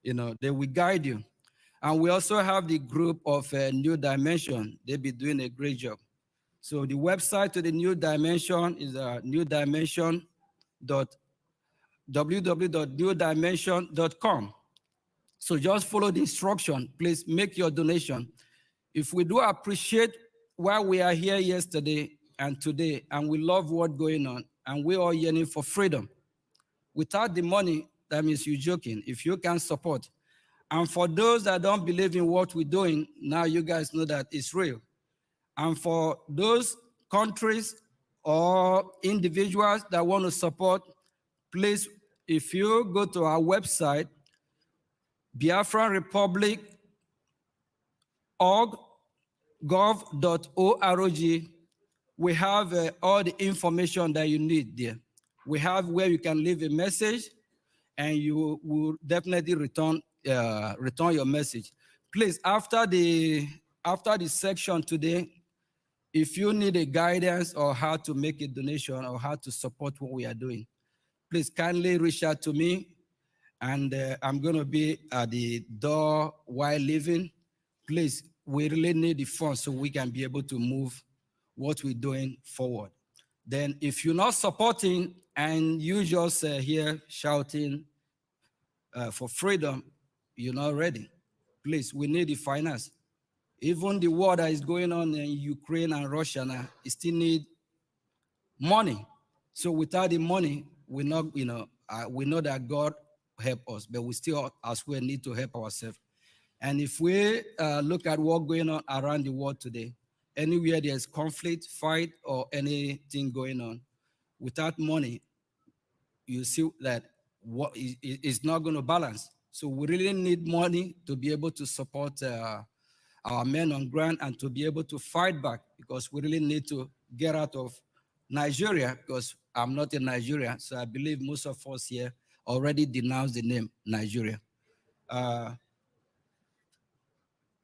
they will guide you. And we also have the group of New Dimension. They'll be doing a great job. So the website to the New Dimension is www.newdimension.com. So just follow the instruction. Please make your donation. If we do appreciate why we are here yesterday and today, and we love what's going on, and we're all yearning for freedom, without the money, that means you're joking. If you can support. And for those that don't believe in what we're doing, now you guys know that it's real. And for those countries or individuals that want to support, please, if you go to our website, Biafra Republic gov.org, we have all the information that you need there. We have where you can leave a message, and you will definitely return your message. Please, after the section today, if you need a guidance or how to make a donation or how to support what we are doing, please kindly reach out to me, and I'm going to be at the door while leaving. Please, we really need the funds so we can be able to move what we're doing forward. Then if you're not supporting and you just here shouting for freedom, you're not ready. Please, we need the finance. Even the war that is going on in Ukraine and Russia now, it still need money. So without the money, we know that God help us, but we still as well need to help ourselves. And if we look at what's going on around the world today, anywhere there's conflict, fight, or anything going on, without money, you see that it's not going to balance. So we really need money to be able to support our men on ground and to be able to fight back, because we really need to get out of Nigeria, because I'm not in Nigeria, so I believe most of us here already denounced the name Nigeria.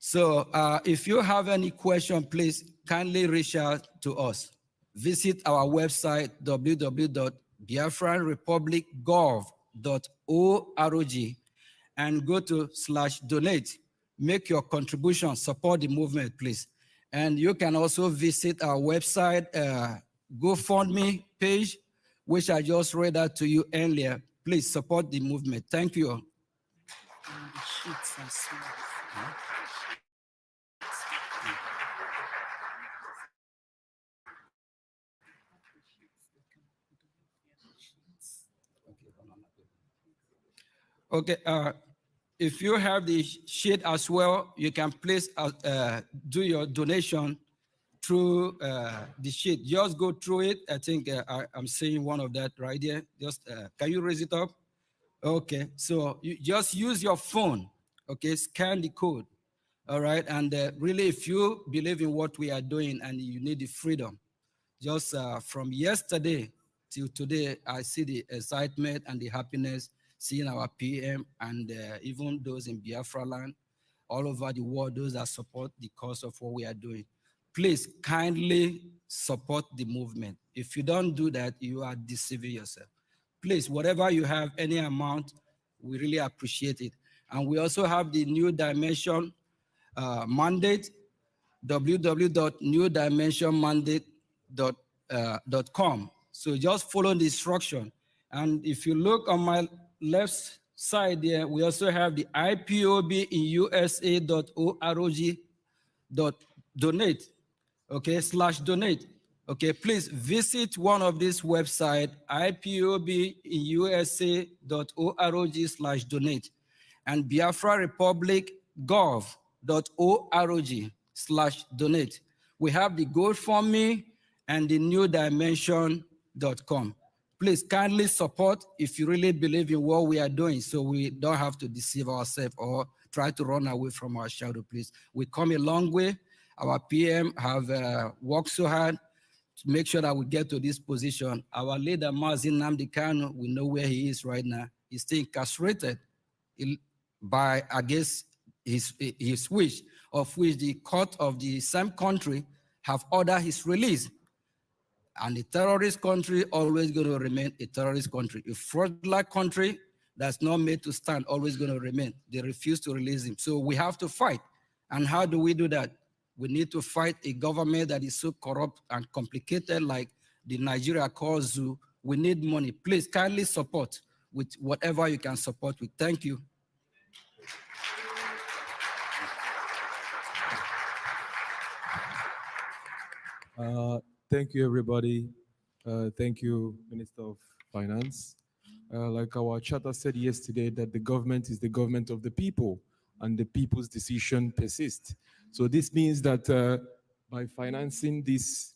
So if you have any question, please kindly reach out to us. Visit our website, www.biafrarepublicgov.org, and go to /donate. Make your contribution, support the movement, please. And you can also visit our website, GoFundMe page, which I just read out to you earlier. Please support the movement. Thank you. Okay, if you have the sheet as well, you can please do your donation through the sheet. Just go through it. I think I'm seeing one of that right there. Just can you raise it up? Okay, so you just use your phone. Okay, scan the code. All right, and really, if you believe in what we are doing and you need the freedom, just from yesterday till today, I see the excitement and the happiness seeing our PM and even those in Biafra land, all over the world, those that support the cause of what we are doing. Please kindly support the movement. If you don't do that, you are deceiving yourself. Please, whatever you have, any amount, we really appreciate it. And we also have the New Dimension mandate, www.newdimensionmandate.com. So just follow the instruction. And if you look on my left side there, we also have the IPOB in USA.org.donate, okay, /donate. Okay, please visit one of these websites, IPOB in USA.org/donate, and Biafra Republic gov.org/donate. We have the GoFundMe and the newdimension.com. Please kindly support if you really believe in what we are doing, so we don't have to deceive ourselves or try to run away from our shadow, please. We come a long way. Our PM have worked so hard to make sure that we get to this position. Our leader, Mazin Nnamdi Kanu, we know where he is right now. He's still incarcerated by, I guess, his wish, of which the court of the same country have ordered his release. And the terrorist country always going to remain a terrorist country. A fraudulent country that's not made to stand always going to remain. They refuse to release him. So we have to fight. And how do we do that? We need to fight a government that is so corrupt and complicated like the Nigeria calls ZOO. We need money. Please kindly support with whatever you can support with. Thank you. Thank you, everybody. Thank you, Minister of Finance. Like our charter said yesterday, that the government is the government of the people and the people's decision persists. So this means that by financing this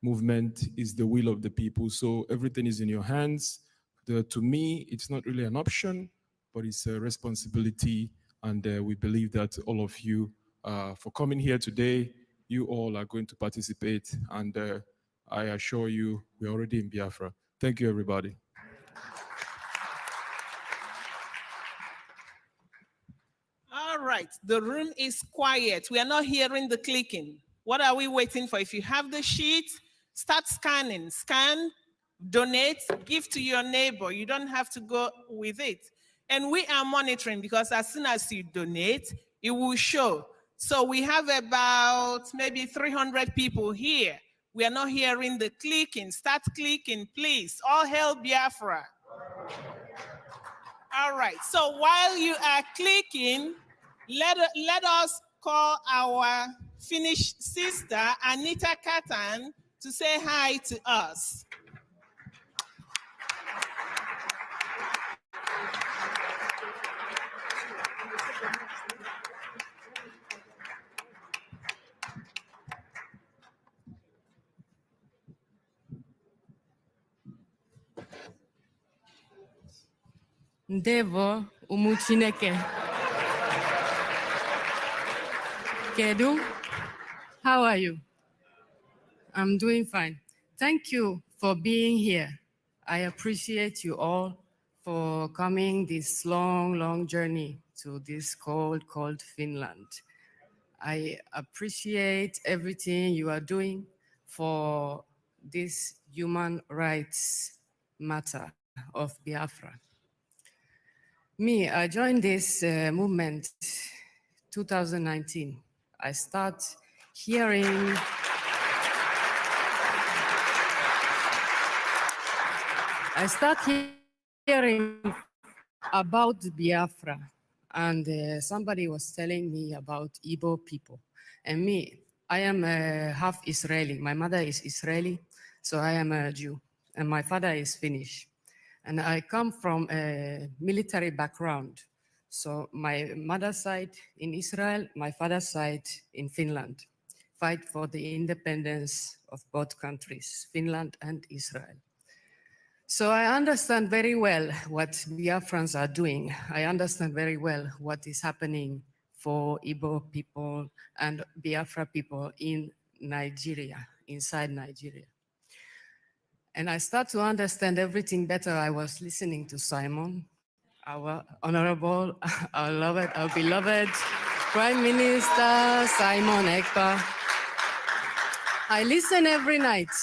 movement is the will of the people. So everything is in your hands. To me, it's not really an option, but it's a responsibility. And we believe that all of you, for coming here today, you all are going to participate. And I assure you, we're already in Biafra. Thank you, everybody. All right, the room is quiet. We are not hearing the clicking. What are we waiting for? If you have the sheet, start scanning. Scan, donate, give to your neighbor. You don't have to go with it. And we are monitoring because as soon as you donate, it will show. So we have about maybe 300 people here. We are not hearing the clicking. Start clicking, please. All hail Biafra. All right, so while you are clicking, let us call our Finnish sister, Anita Katan, to say hi to us. Ndevo ụmụ Chineke. Kedu? How are you? I'm doing fine. Thank you for being here. I appreciate you all for coming this long journey to this cold Finland. I appreciate everything you are doing for this human rights matter of Biafra. Me, I joined this movement 2019. I start hearing about Biafra, and somebody was telling me about Igbo people. And me, I am half Israeli. My mother is Israeli, so I am a Jew, and my father is Finnish. And I come from a military background. So my mother's side in Israel, my father's side in Finland, fight for the independence of both countries, Finland and Israel. So I understand very well what Biafrans are doing. I understand very well what is happening for Igbo people and Biafra people in Nigeria, inside Nigeria. And I start to understand everything better. I was listening to Simon, our honorable, our beloved Prime Minister Simon Ekpa. I listen every night.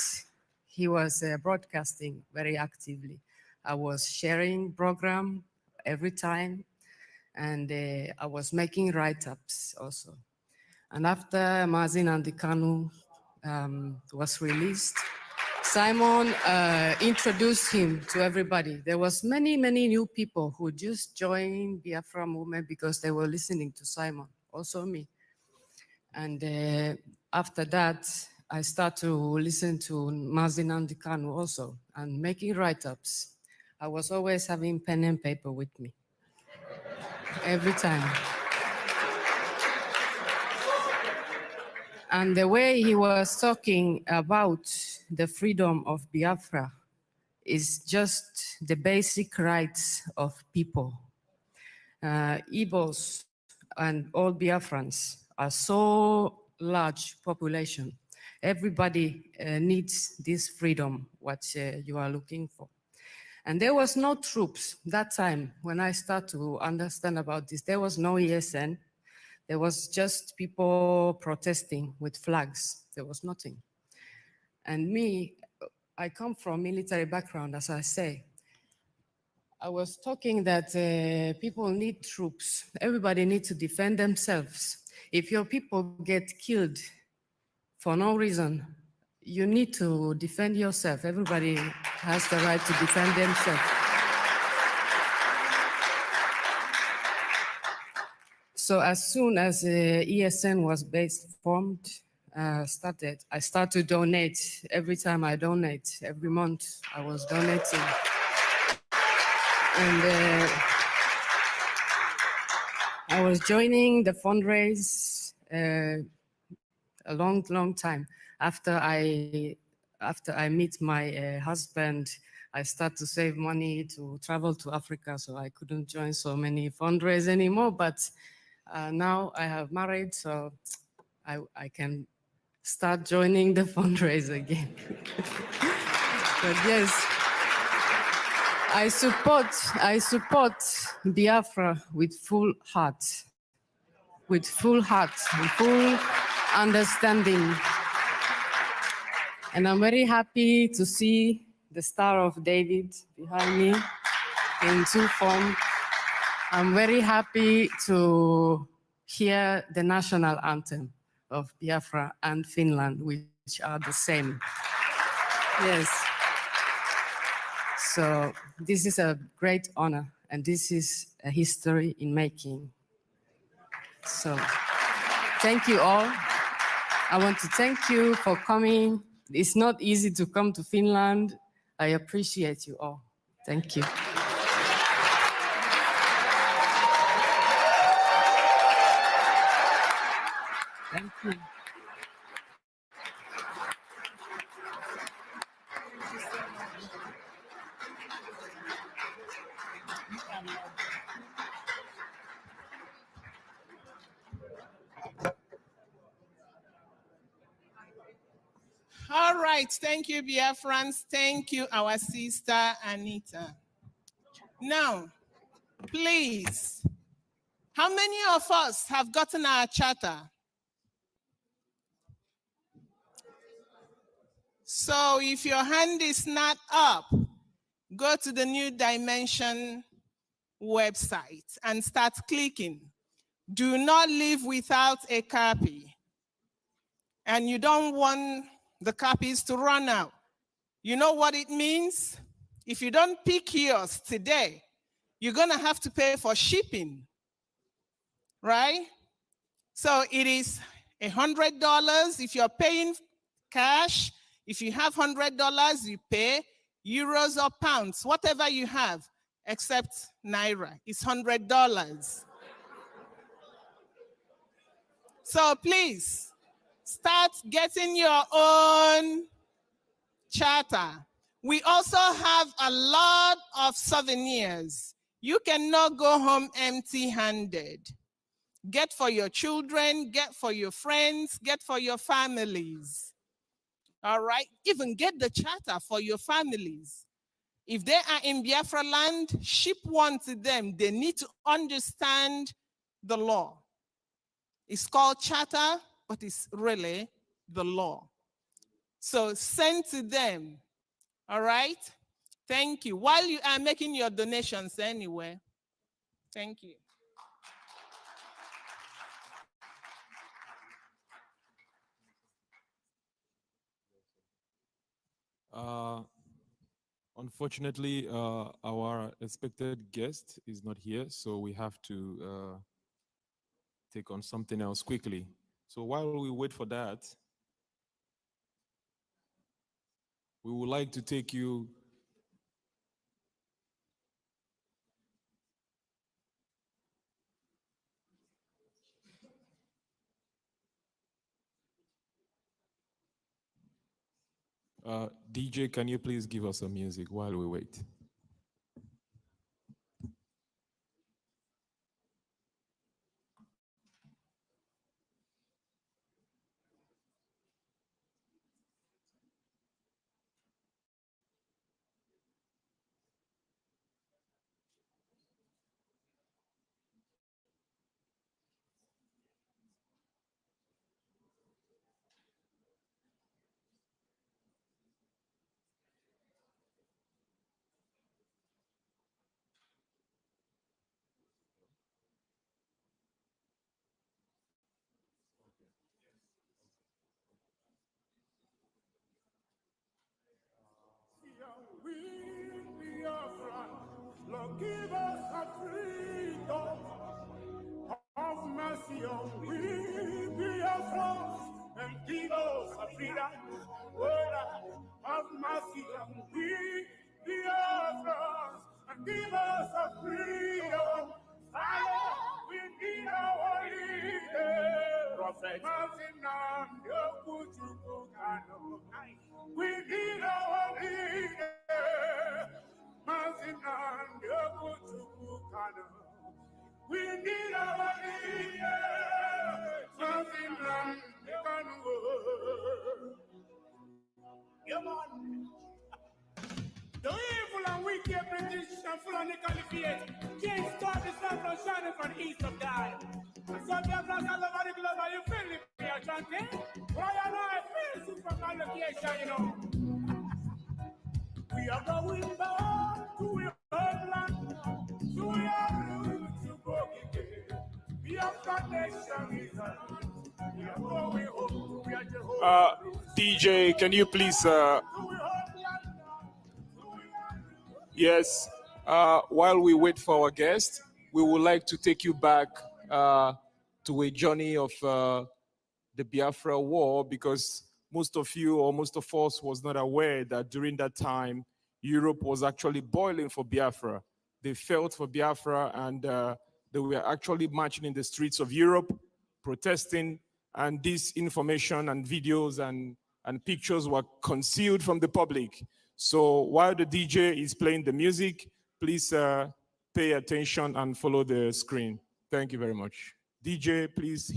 He was broadcasting very actively. I was sharing program every time, and I was making write-ups also. And after Mazin Andikanu was released, Simon introduced him to everybody. There was many new people who just joined Biafra movement because they were listening to Simon, also me. And after that, I start to listen to Mazin Andikanu also and making write-ups. I was always having pen and paper with me, every time. And the way he was talking about the freedom of Biafra is just the basic rights of people. Igbos and all Biafrans are so large population. Everybody needs this freedom, what you are looking for. And there was no troops that time when I start to understand about this. There was no ESN. There was just people protesting with flags. There was nothing. And me, I come from military background, as I say. I was talking that people need troops. Everybody needs to defend themselves. If your people get killed for no reason, you need to defend yourself. Everybody has the right to defend themselves. So as soon as ESN was formed, I started to donate. Every time I donate, every month I was donating. And I was joining the fundraise a long time. After I meet my husband, I start to save money to travel to Africa, so I couldn't join so many fundraise anymore. But now I have married, so I can start joining the fundraise again. But yes, I support Biafra with full heart, with full understanding. And I'm very happy to see the Star of David behind me in two form. I'm very happy to hear the national anthem of Biafra and Finland, which are the same. Yes. So this is a great honor, and this is a history in making. So thank you all. I want to thank you for coming. It's not easy to come to Finland. I appreciate you all. Thank you. Thank you. All right, thank you, Biafrans. Thank you, our sister Anita. Now, please, how many of us have gotten our charter? So if your hand is not up, go to the New Dimension website and start clicking. Do not leave without a copy. And you don't want the copies to run out. You know what it means? If you don't pick yours today, you're going to have to pay for shipping, right? So it is $100 if you're paying cash. If you have $100, you pay euros or pounds, whatever you have, except Naira. It's $100. So please, start getting your own charter. We also have a lot of souvenirs. You cannot go home empty-handed. Get for your children, get for your friends, get for your families. All right? Even get the charter for your families. If they are in Biafra land, ship one to them. They need to understand the law. It's called charter, but it's really the law. So send to them. All right? Thank you. While you are making your donations anyway, thank you. Unfortunately, our expected guest is not here, so we have to take on something else quickly. So while we wait for that, we would like to take you DJ, can you please give us some music while we wait? right. We need our leader. We need our leader. Come on. The evil and wicked British and Fulani Caliphate can't stop the sun from shining from the east of God. And so Biafra all over the globe, are you feeling me, chanting? Why am I feeling from my location, you know? We are going back to our homeland, to our roots, to go again. Biafra nation is alive. We are going home to our Jehovah. DJ, can you please yes, while we wait for our guest, we would like to take you back to a journey of the Biafra War, because most of you or most of us was not aware that during that time, Europe was actually boiling for Biafra. They felt for Biafra, and they were actually marching in the streets of Europe, protesting, and this information and videos and pictures were concealed from the public. So while the DJ is playing the music, please pay attention and follow the screen. Thank you very much. DJ, please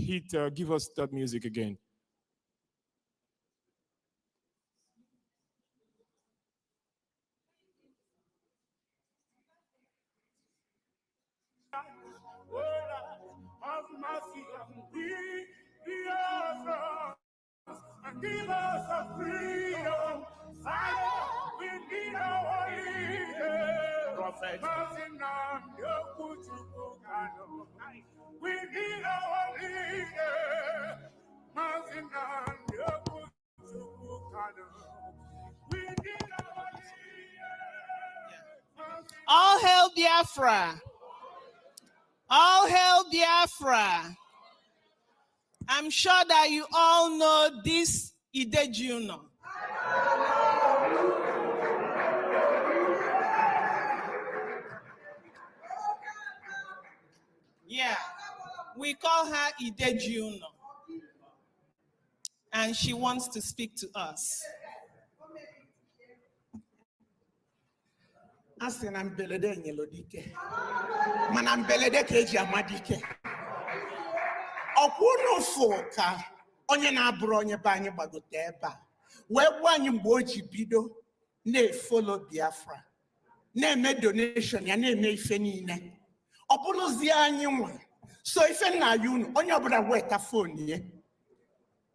give us that music again. Have mercy on we, Biafra, and give us a freedom. Father, we need our leader. Prophet. We need our leader. We need our leader. All hail Biafra. All hail Biafra. I'm sure that you all know this Idejuno. Yeah, we call her Idejuno. And she wants to speak to us. Asị na mbelede nyelo dike mana mbelede ka eji amadike ọkwụnụ fụ ka onye na-abụrụ onye be anyị gbagote ebe a wee gwa anyị mgbe o ji bido na-efolo Biafra na-eme donation ya na-eme ife niile ọ bụrụzie anyị nwa so ife nna ya unu onye ọbụla weta phone ya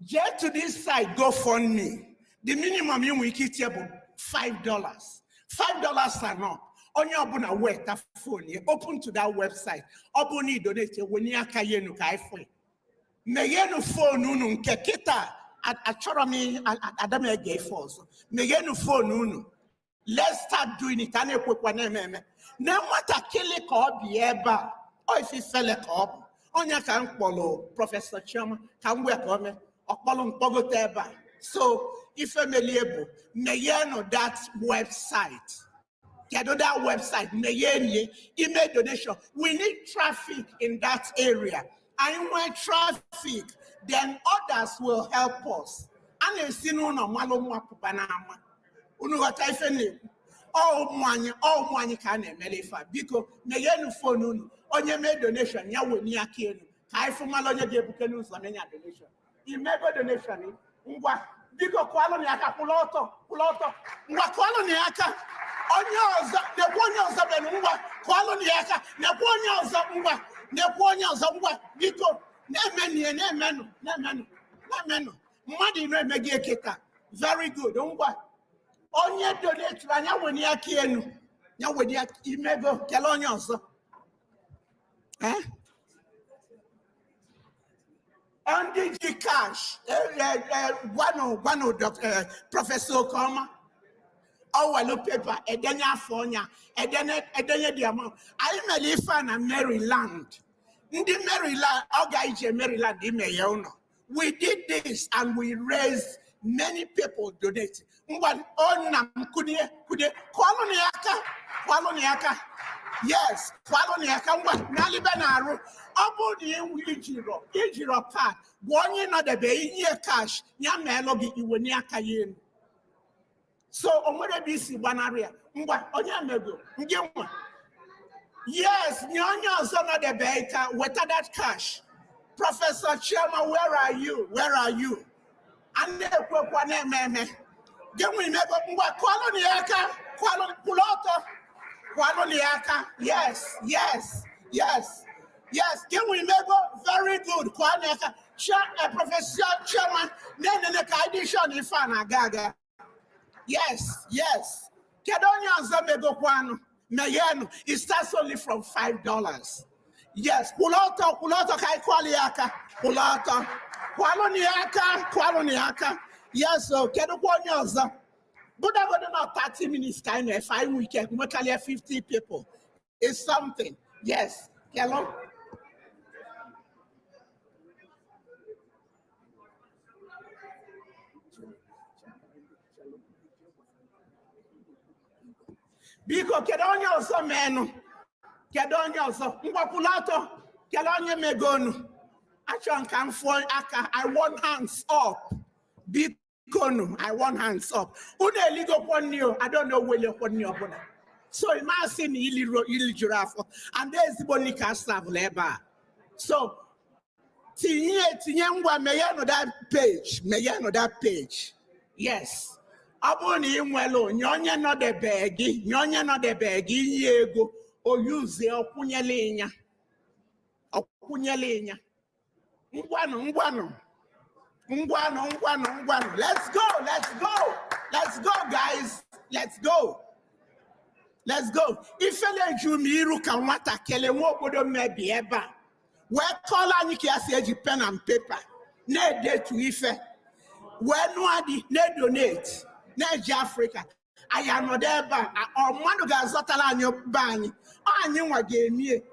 jee to this side GoFundMe. The minimum you will get $5. $5 and up. On your abuna wet phone, open to that website. Obuni donate when you aka yenu ka iPhone. Meyenu phone unu nke kita achoro mi adame gay force. Meyenu phone unu. Let's start doing it. Ane kwekwa na meme. Na mata kile ka obi eba. O ifi fele ka obi. Onya ka nkpolo Professor Chama ka mwe ka ome. Okpolo mpogote eba. So if family able, meyeno that website. Get on that website, meyeni, email donation. We need traffic in that area. And when traffic, then others will help us. And you see no malo mwapubanama. Unu wata ifene. All money can emelefa. Because meyenu phone unu. Onye me donation, ya we ni akienu. Kaifu malonye gebukenu zamenya donation. Imego donation, ngwa. Biko kwalo ni aka puloto ngwa kwalo ni aka onye ozo nekwo onye ozo benu ngwa kwalo ni aka nekwo onye ozo ngwa nekwo onye ozo ngwa biko na-emenu mmadu ino emegi eketa very good ngwa onye donate anya weni aka enu nya weni imego kele onye ozo on DG Cash, one of Professor Okoma, our paper, Edenya Fonya, Edenya Diamond. I am a Lifan and Maryland. In the Maryland, our guys in Maryland, we did this and we raised many people donating. But on Kude, Kwaloniaka, Yes, kwalo ni akangwa nalibe na aru. Obu di ijiro card. Gwonyi no de be inye cash. Nya melo gi iwe ni aka yen. So omwere bisi banaria. Ngwa onye mego. Nge mwa. Yes, nyonyo so no de be ika weta that cash. Professor Chema, where are you? Where are you? Ande kwa ne meme. Gemwe mego ngwa kwalo ni aka kwalo puloto. Yes, yes, yes, yes. Can we make go very good? Professor Chairman, yes, yes. Kedonya Zamego Kwano, Mayeno, it starts only from $5. Yes, Puloto Kai Kwaliaka, Puloto, Kwaloniaka. Yes, so Kedonya. But I'm going to not 30 minutes time, 5 weekends, we can 50 people. It's something. Yes. Hello? Biko kedonyo also menu. Kedonyo also. Mwapulato. Kedonyo megonu. Actually, can fall aka. I want hands up. Biko. I want hands up. I don't know where you're. So imagine ili giraffe, and there's the only cast of labor. So Tinyangwa mayano that page. Yes. Aboni mwelo nyonya no de begi yego o use okunyelenya. Ngwano. Let's go, guys. Let's go. Ifele jumiru kamata kele wobodo mebi eba. We call aniki asiyeji pen and paper. Ne de to ife. We nuadi ne donate. Ne Africa. I am not eba. Or manu gazotala anyo bani. Anyi wagemie.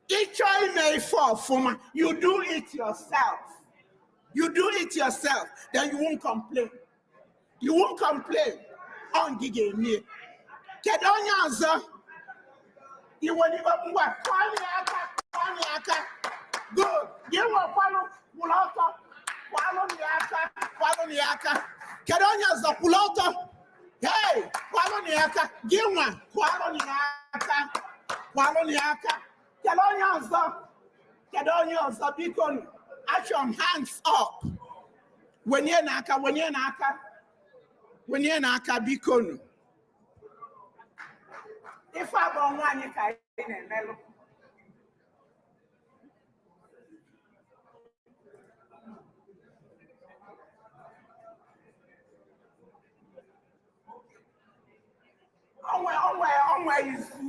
Each may fall for you do it yourself. Then you won't complain. On gige me. Kedonyaza. You will never kwaniaka. Good. You will follow Pulota. Kwaloniaka. Kedonyaza Pulota. Hey, Kwaloniaka. Gilma. Kwaloniaka. Kedonyaza Bikon. Action, hands up. When you're naka bikonu. If I don't want you to mellow.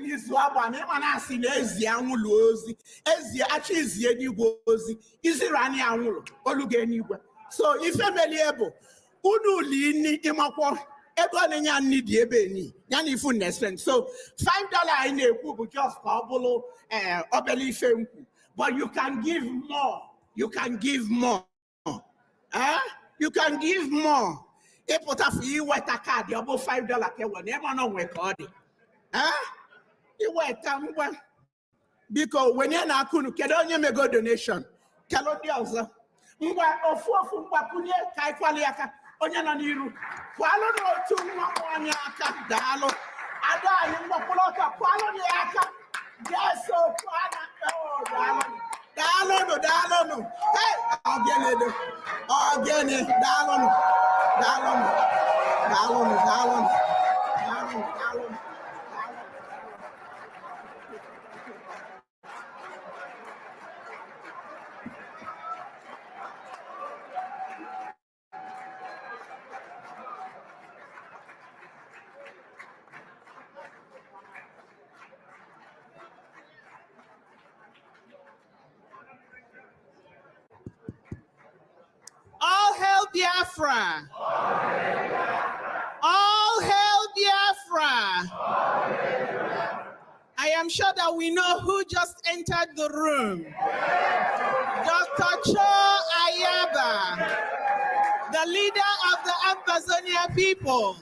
Is one man asking Ezia Mulozi, Ezia Achizia Nigozi, is it Rani Amulo, Oluganiwa. So if I'm able, Udu Lini Imako, Egon need the Ebeni, Yanni Funescent. So $5 in a book just Pablo Obeli Femku. But you can give more. You can give more. If what if you wet a card, you about $5 never know where card. You wet because when you're not going to get on your go donation, Calodials, Mwa of Papunia, Kaikwaliaka, Onyaniru, Qualo to Mwanyaka, Dalo, Ada, Mapoloka, Qualoniaka, yes, so Dalo. Hey, I'll get it, Dalo. All hail Biafra. All hail Biafra. I am sure that we know who just entered the room. Dr. Cho Ayaba, the leader of the Ambazonia people.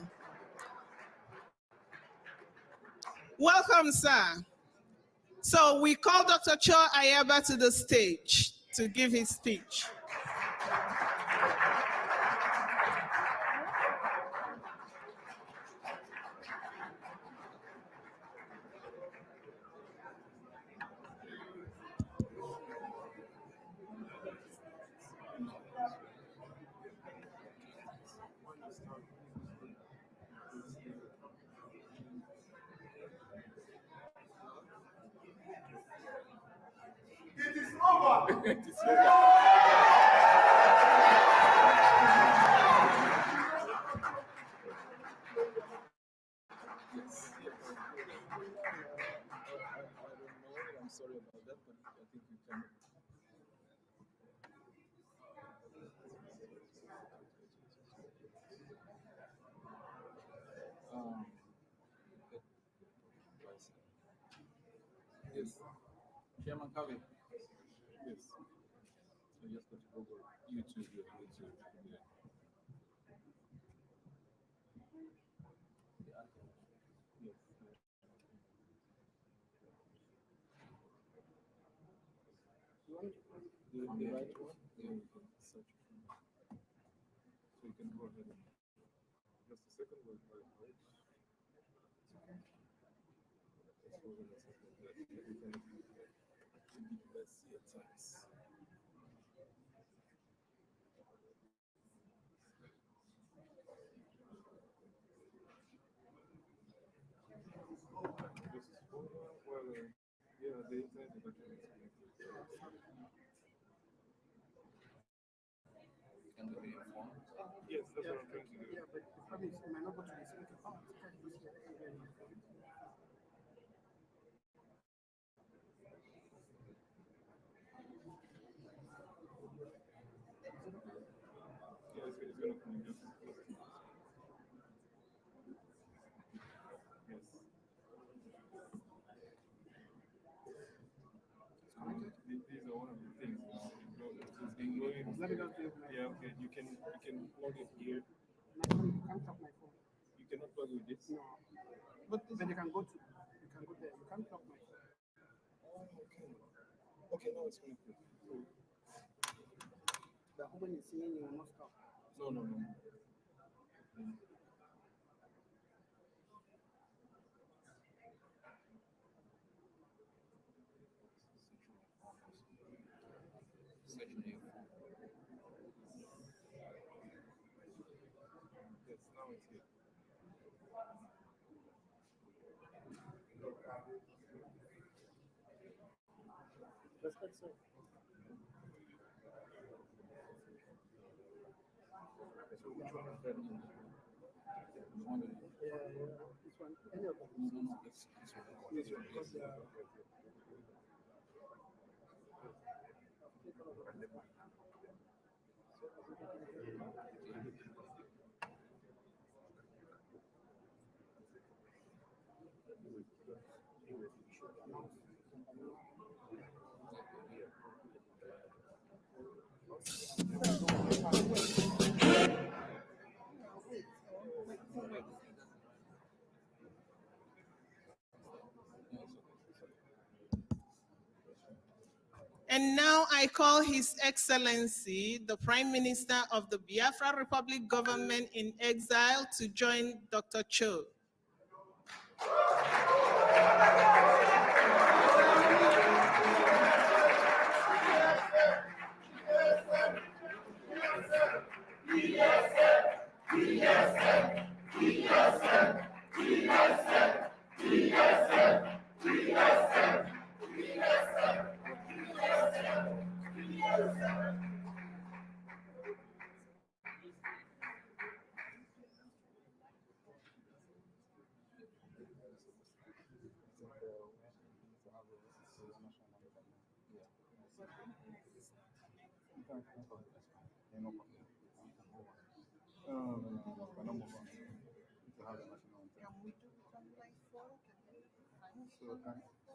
Welcome, sir. So we call Dr. Cho Ayaba to the stage to give his speech. It is over. It is over. I'm sorry about that, but I think we can. Um, yes. Chairman Kavi. Yes. So just go to Google YouTube. YouTube. Yeah. Yes. The right one? Yeah, you can search it. So you can go ahead and just a second. We'll try it out. Let's go ahead and second that. Let's see at times. Well, yeah, the internet is actually connected. Can they be informed? Yes, that's what I'm trying to do. Yeah, but the problem is, you might not go to the speaker part. Yeah, it's going to connect. Yes. These are one of the things. It's been going. Let me just do it. Yeah, okay. You can plug it here. You can't plug my phone. You cannot plug with this. No. But you can go there. You can't plug my phone. Oh, okay. Okay, now it's connected. So, the woman is saying you will not stop. No. Yes, now it's here. Respect, sir. So which one is better? This one? Any of them? No, this one. This one. Because, And now I call His Excellency, the Prime Minister of the Biafra Republic Government in Exile, to join Dr. Cho.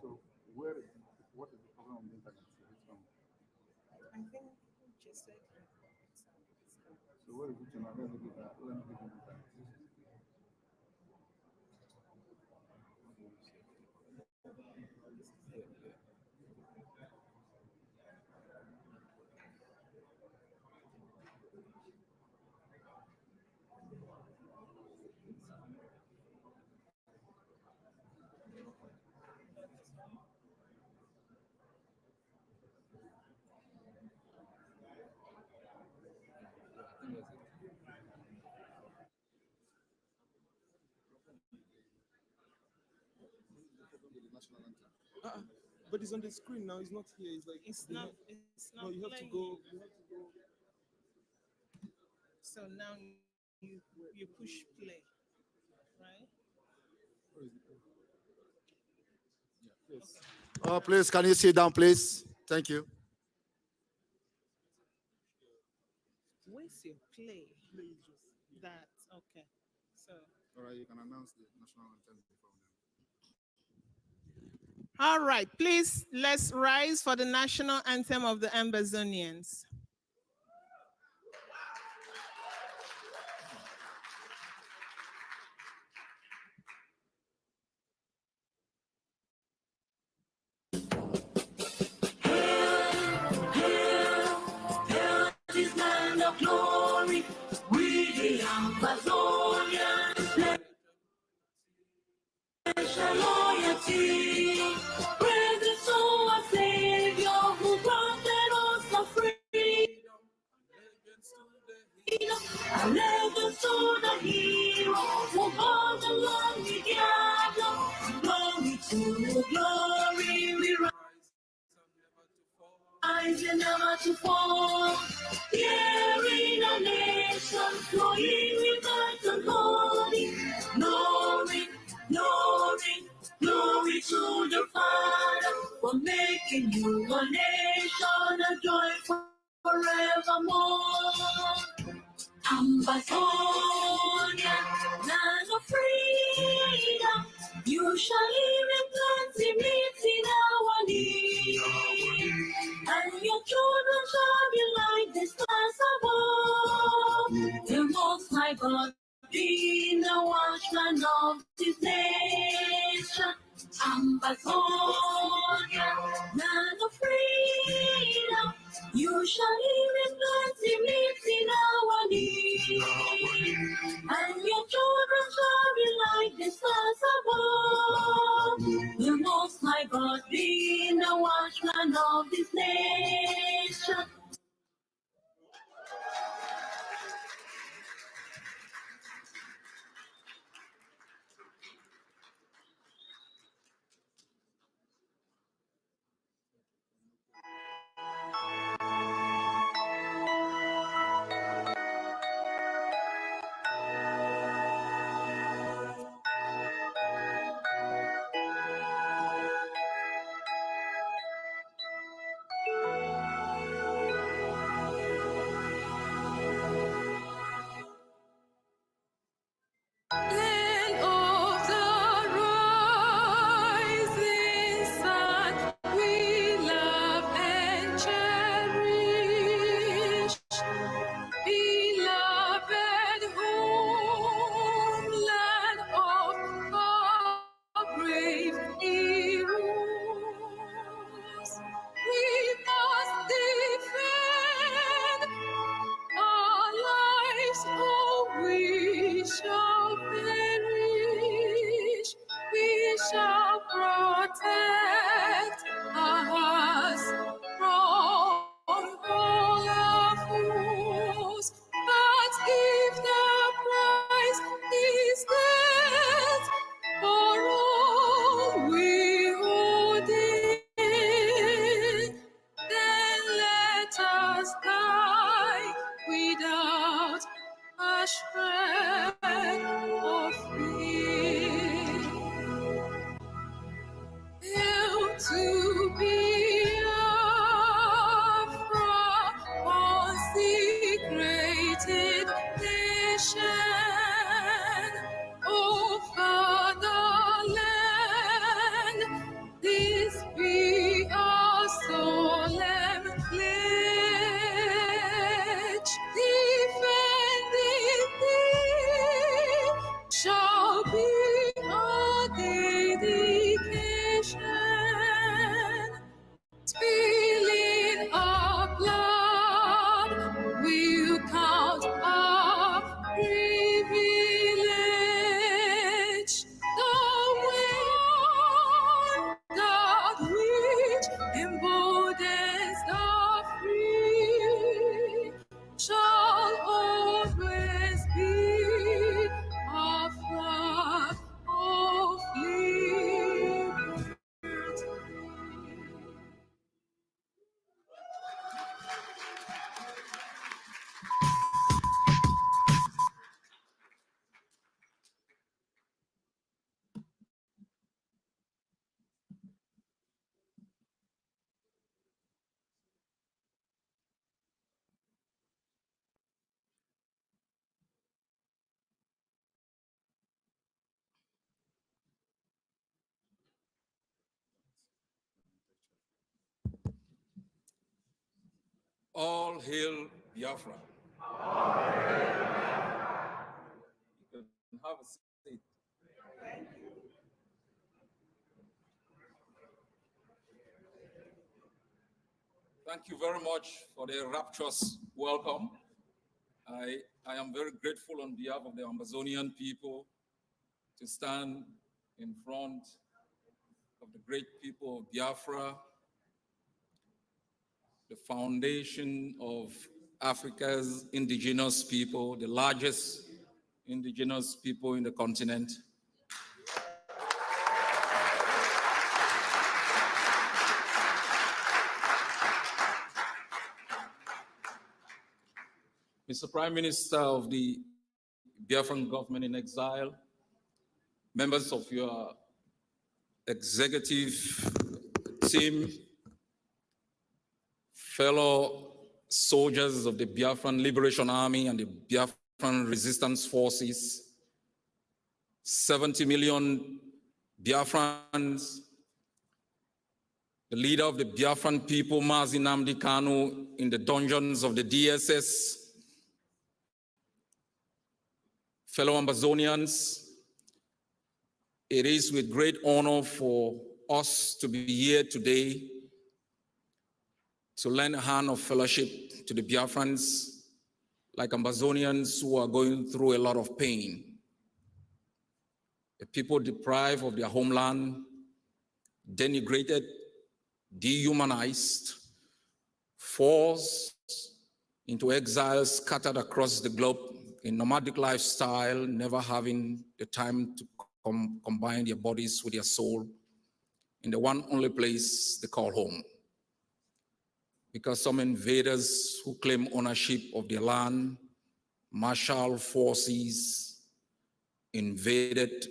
So where is what is the problem on the internet? I think just said. So where is it now? Let me give you the internet. But it's on the screen now. It's not here. It's like It's not No, you have to playing. go. You have to go. So now you push play, right? Where is it? Yes. Oh, please, can you sit down, please? Thank you. Where's your play? That okay. So All right, you can announce the national anthem before then. all right, please let's rise for the national anthem of the Ambazonians. This land of glory, we the Ambazonians, special loyalty. Praise the soul of Savior who granted us the freedom. Allegiance to the hero who brought the land together. Glory to glory, we rise and never to fall. Here in a nation flowing with light and glory. Glory, glory, glory to the Father for making you a nation of joy forevermore. Ambazonia, land of freedom, you shall live in plenty, meeting our need. And your children shall be like the stars above. The Most High God being the watchman of this nation. Ambazonia, land of freedom, you shall live in plenty, meeting our need. And your children shall be like the stars above. The Most High God being the watchman of this nation. Land of the rising sun, we love and cherish. Beloved homeland of our brave heroes, we must defend our lives, or we shall perish. We shall protect us from all our foes. But if the price is death for all we hold in, then let us die without a shred of fear. Hail to Biafra, consecrated nation. Oh, fatherland, this be our solemn pledge. Defending thee shall be our dedication. All hail Biafra. You can have a seat. Thank you very much for the rapturous welcome. I am very grateful on behalf of the Amazonian people to stand in front of the great people of Biafra, the foundation of Africa's indigenous people, the largest indigenous people in the continent. Mr. Prime Minister of the Biafran government in exile, members of your executive team, fellow soldiers of the Biafran Liberation Army and the Biafran Resistance Forces, 70 million Biafrans, the leader of the Biafran people, Mazi Nnamdi Kanu, in the dungeons of the DSS, fellow Amazonians, it is with great honor for us to be here today to lend a hand of fellowship to the Biafrans, like Amazonians who are going through a lot of pain. The people deprived of their homeland, denigrated, dehumanized, forced into exile, scattered across the globe in nomadic lifestyle, never having the time to combine their bodies with their soul in the one only place they call home. Because some invaders who claim ownership of their land, martial forces invaded,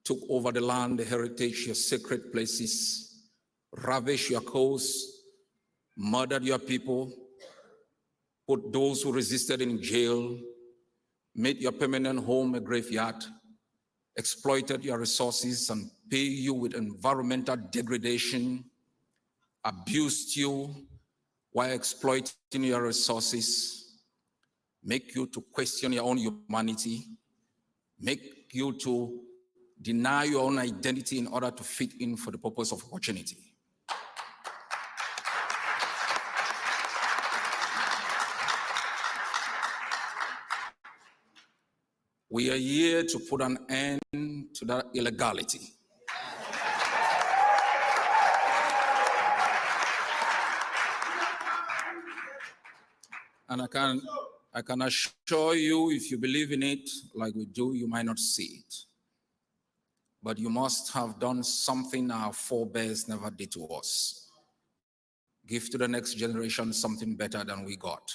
took over the land, the heritage, your sacred places, ravished your coast, murdered your people, put those who resisted in jail, made your permanent home a graveyard, exploited your resources and pay you with environmental degradation, abused you while exploiting your resources, make you to question your own humanity, make you to deny your own identity in order to fit in for the purpose of opportunity. We are here to put an end to that illegality. And I can assure you, if you believe in it like we do, you might not see it. But you must have done something our forebears never did to us. Give to the next generation something better than we got.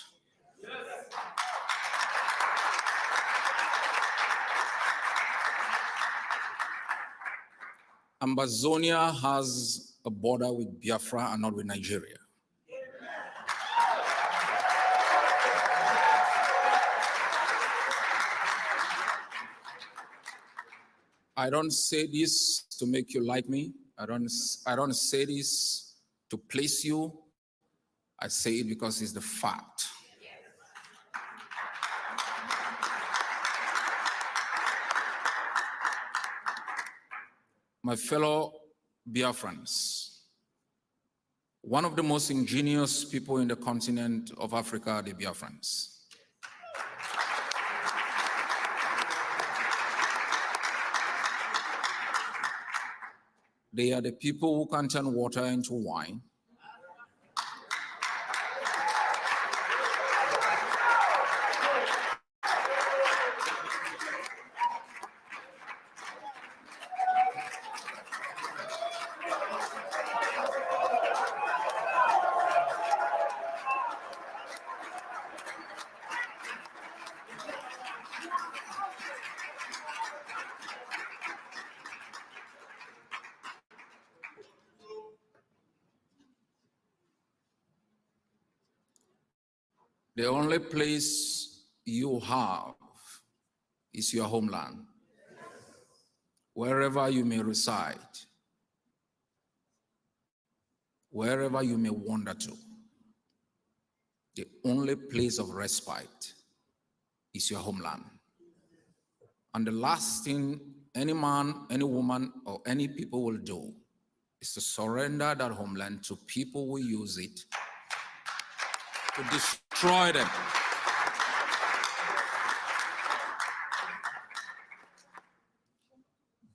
Amazonia has a border with Biafra and not with Nigeria. I don't say this to make you like me. I don't say this to please you. I say it because it's the fact. My fellow Biafrans, one of the most ingenious people in the continent of Africa are the Biafrans. They are the people who can turn water into wine. The only place you have is your homeland, wherever you may reside, wherever you may wander to. the only place of respite is your homeland. And the last thing any man, any woman, or any people will do is to surrender that homeland to people who use it to destroy them.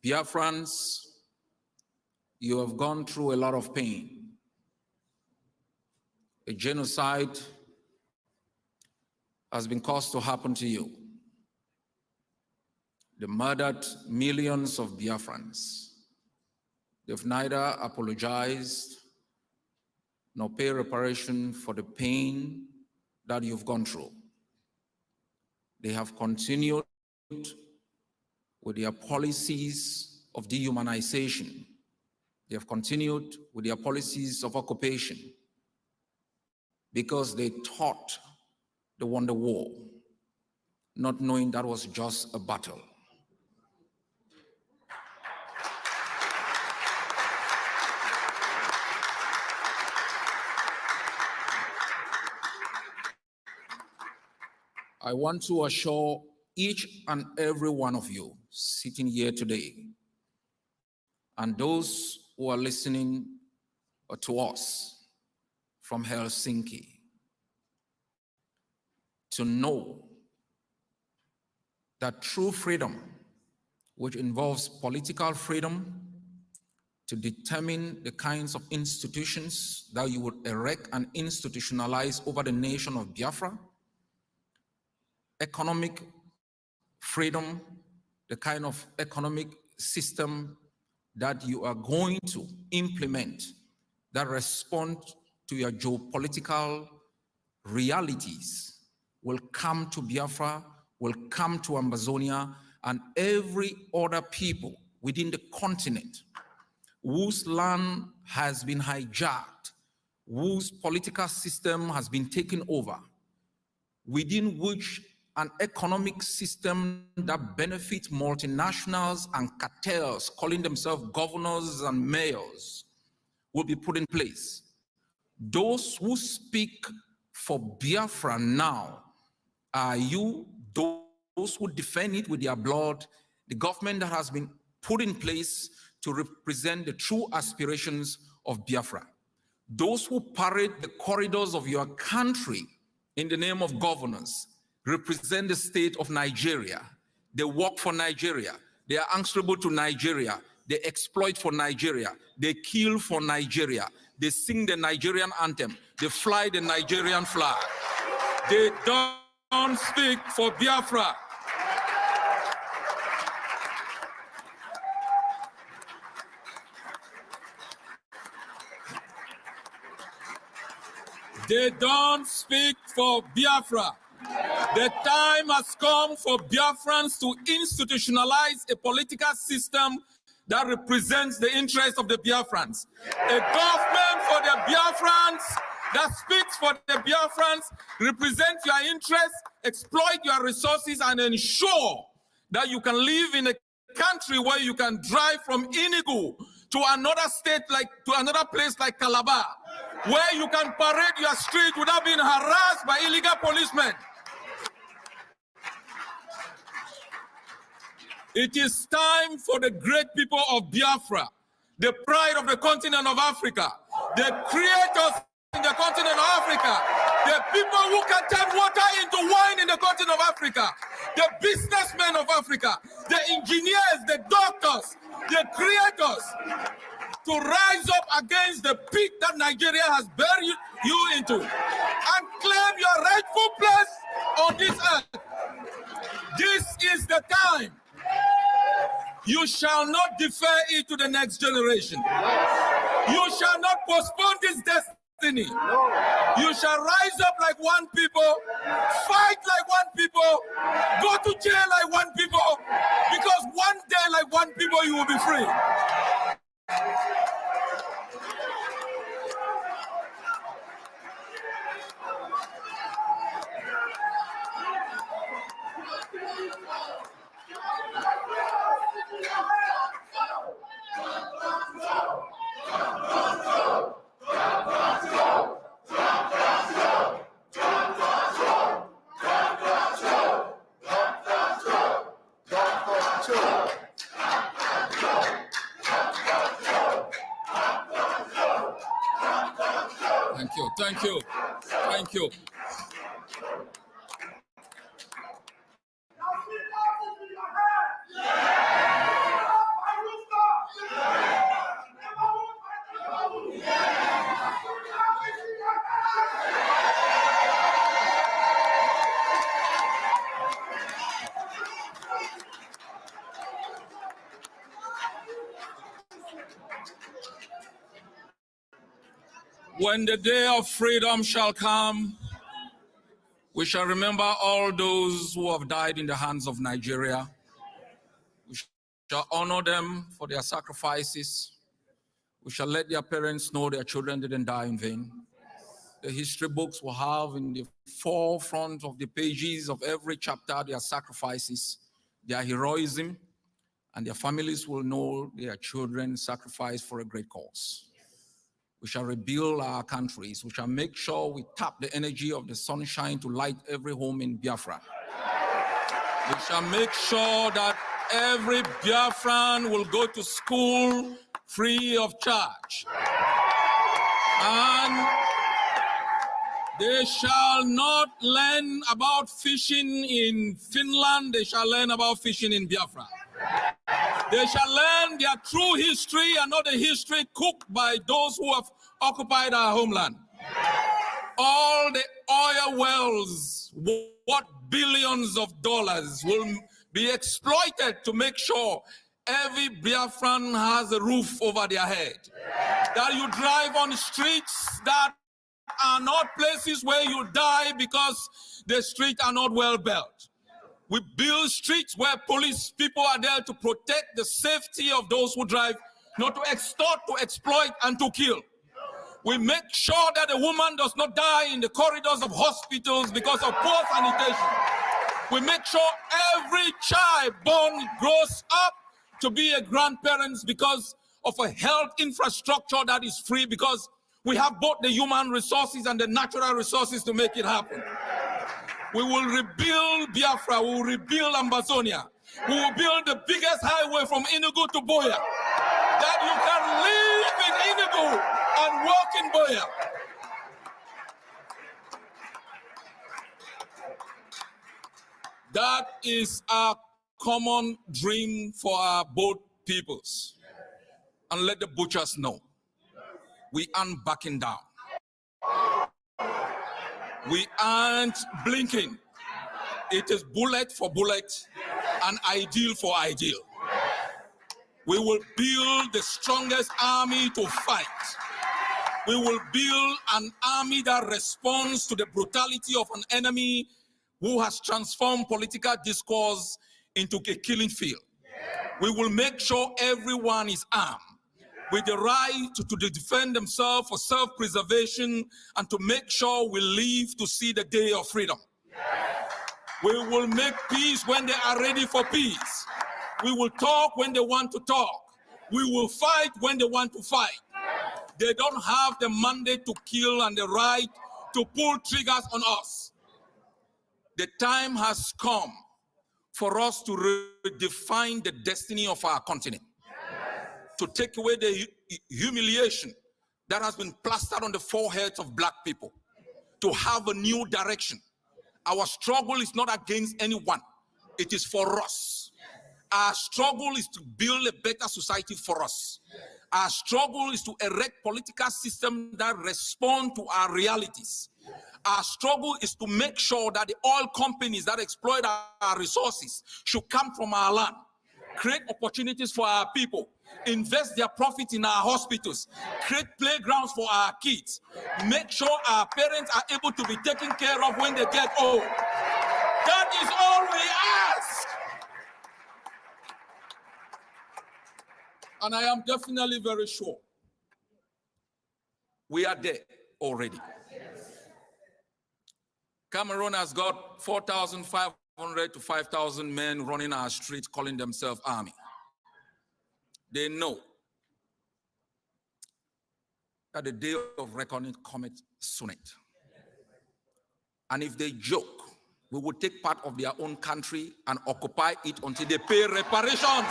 Biafrans, you have gone through a lot of pain. A genocide has been caused to happen to you. They murdered millions of Biafrans. They've neither apologized nor paid reparation for the pain that you've gone through. They have continued with their policies of dehumanization. They have continued with their policies of occupation because they thought they won the war, not knowing that was just a battle. I want to assure each and every one of you sitting here today, and those who are listening to us from Helsinki, to know that true freedom, which involves political freedom to determine the kinds of institutions that you would erect and institutionalize over the nation of Biafra, economic freedom, the kind of economic system that you are going to implement that respond to your geopolitical realities will come to Biafra, will come to Amazonia, and every other people within the continent whose land has been hijacked, whose political system has been taken over, within which an economic system that benefits multinationals and cartels calling themselves governors and mayors will be put in place. Those who speak for Biafra now are you, those who defend it with their blood, the government that has been put in place to represent the true aspirations of Biafra. Those who parade the corridors of your country in the name of governance represent the state of Nigeria. They work for Nigeria. They are answerable to Nigeria. They exploit for Nigeria. They kill for Nigeria. They sing the Nigerian anthem. They fly the Nigerian flag. They don't speak for Biafra. They don't speak for Biafra. The time has come for Biafrans to institutionalize a political system that represents the interests of the Biafrans. A government for the Biafrans that speaks for the Biafrans, represents your interests, exploit your resources, and ensure that you can live in a country where you can drive from Enugu to another state, to another place like Calabar, where you can parade your street without being harassed by illegal policemen. It is time for the great people of Biafra, the pride of the continent of Africa, the creators in the continent of Africa, the people who can turn water into wine in the continent of Africa, the businessmen of Africa, the engineers, the doctors, the creators, to rise up against the pit that Nigeria has buried you into and claim your rightful place on this earth. This is the time. You shall not defer it to the next generation. You shall not postpone this destiny. You shall rise up like one people, fight like one people, go to jail like one people, because one day like one people you will be free. Thank you. Thank you. When the day of freedom shall come, we shall remember all those who have died in the hands of Nigeria. We shall honor them for their sacrifices. We shall let their parents know their children didn't die in vain. The history books will have in the forefront of the pages of every chapter their sacrifices, their heroism, and their families will know their children sacrificed for a great cause. We shall rebuild our countries. We shall make sure we tap the energy of the sunshine to light every home in Biafra. We shall make sure that every Biafran will go to school free of charge. And they shall not learn about fishing in Finland. They shall learn about fishing in Biafra. They shall learn their true history and not the history cooked by those who have occupied our homeland. All the oil wells worth billions of dollars will be exploited to make sure every Biafran has a roof over their head. That you drive on streets that are not places where you die because the streets are not well built. We build streets where police people are there to protect the safety of those who drive, not to extort, to exploit, and to kill. We make sure that a woman does not die in the corridors of hospitals because of poor sanitation. We make sure every child born grows up to be a grandparent because of a health infrastructure that is free, because we have both the human resources and the natural resources to make it happen. We will rebuild Biafra, we will rebuild Ambazonia. We will build the biggest highway from Enugu to Boya, that you can live in Enugu and work in Boya. That is our common dream for our both peoples. And let the butchers know, we aren't backing down. We aren't blinking. It is bullet for bullet and ideal for ideal. We will build the strongest army to fight. We will build an army that responds to the brutality of an enemy who has transformed political discourse into a killing field. We will make sure everyone is armed with the right to defend themselves for self-preservation and to make sure we live to see the day of freedom. We will make peace when they are ready for peace. We will talk when they want to talk. We will fight when they want to fight. They don't have the mandate to kill and the right to pull triggers on us. The time has come for us to redefine the destiny of our continent, to take away the humiliation that has been plastered on the foreheads of black people, to have a new direction. Our struggle is not against anyone. It is for us. Our struggle is to build a better society for us. Our struggle is to erect political systems that respond to our realities. Our struggle is to make sure that the oil companies that exploit our resources should come from our land, create opportunities for our people, invest their profit in our hospitals, create playgrounds for our kids, make sure our parents are able to be taken care of when they get old. That is all we ask. And I am definitely very sure we are there already. Cameroon has got 4,500 to 5,000 men running our streets calling themselves army. They know that the day of reckoning cometh soon. And if they joke, we will take part of their own country and occupy it until they pay reparations.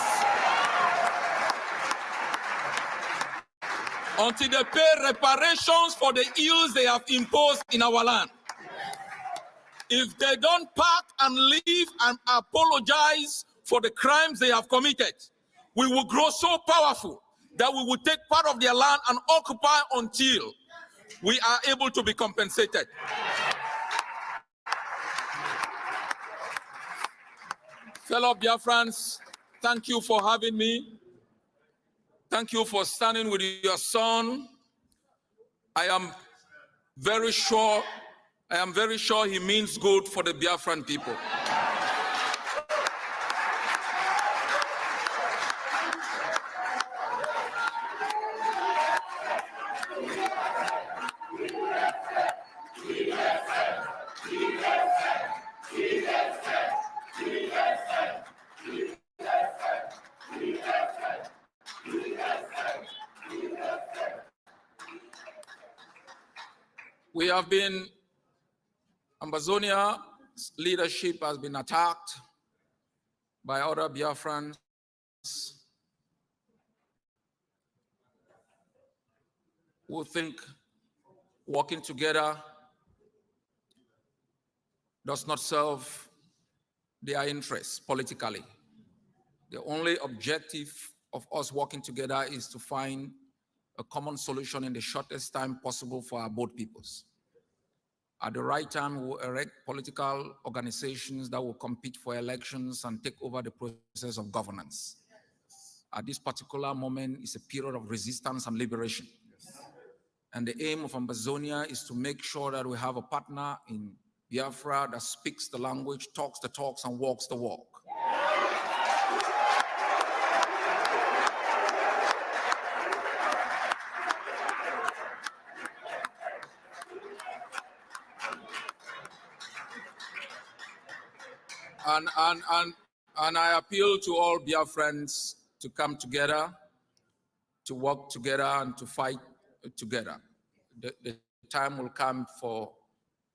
until they pay reparations for the ills they have imposed in our land. If they don't pack and leave and apologize for the crimes they have committed, we will grow so powerful that we will take part of their land and occupy until we are able to be compensated. Fellow Biafrans, thank you for having me. Thank you for standing with your son. I am very sure he means good for the Biafran people. We have been, Ambazonia's leadership has been attacked by other Biafrans who think working together does not serve their interests politically. The only objective of us working together is to find a common solution in the shortest time possible for our both peoples. At the right time, we'll erect political organizations that will compete for elections and take over the process of governance. At this particular moment, it's a period of resistance and liberation. And the aim of Ambazonia is to make sure that we have a partner in Biafra that speaks the language, talks the talks, and walks the walk. And I appeal to all Biafrans to come together, to work together, and to fight together. The time will come for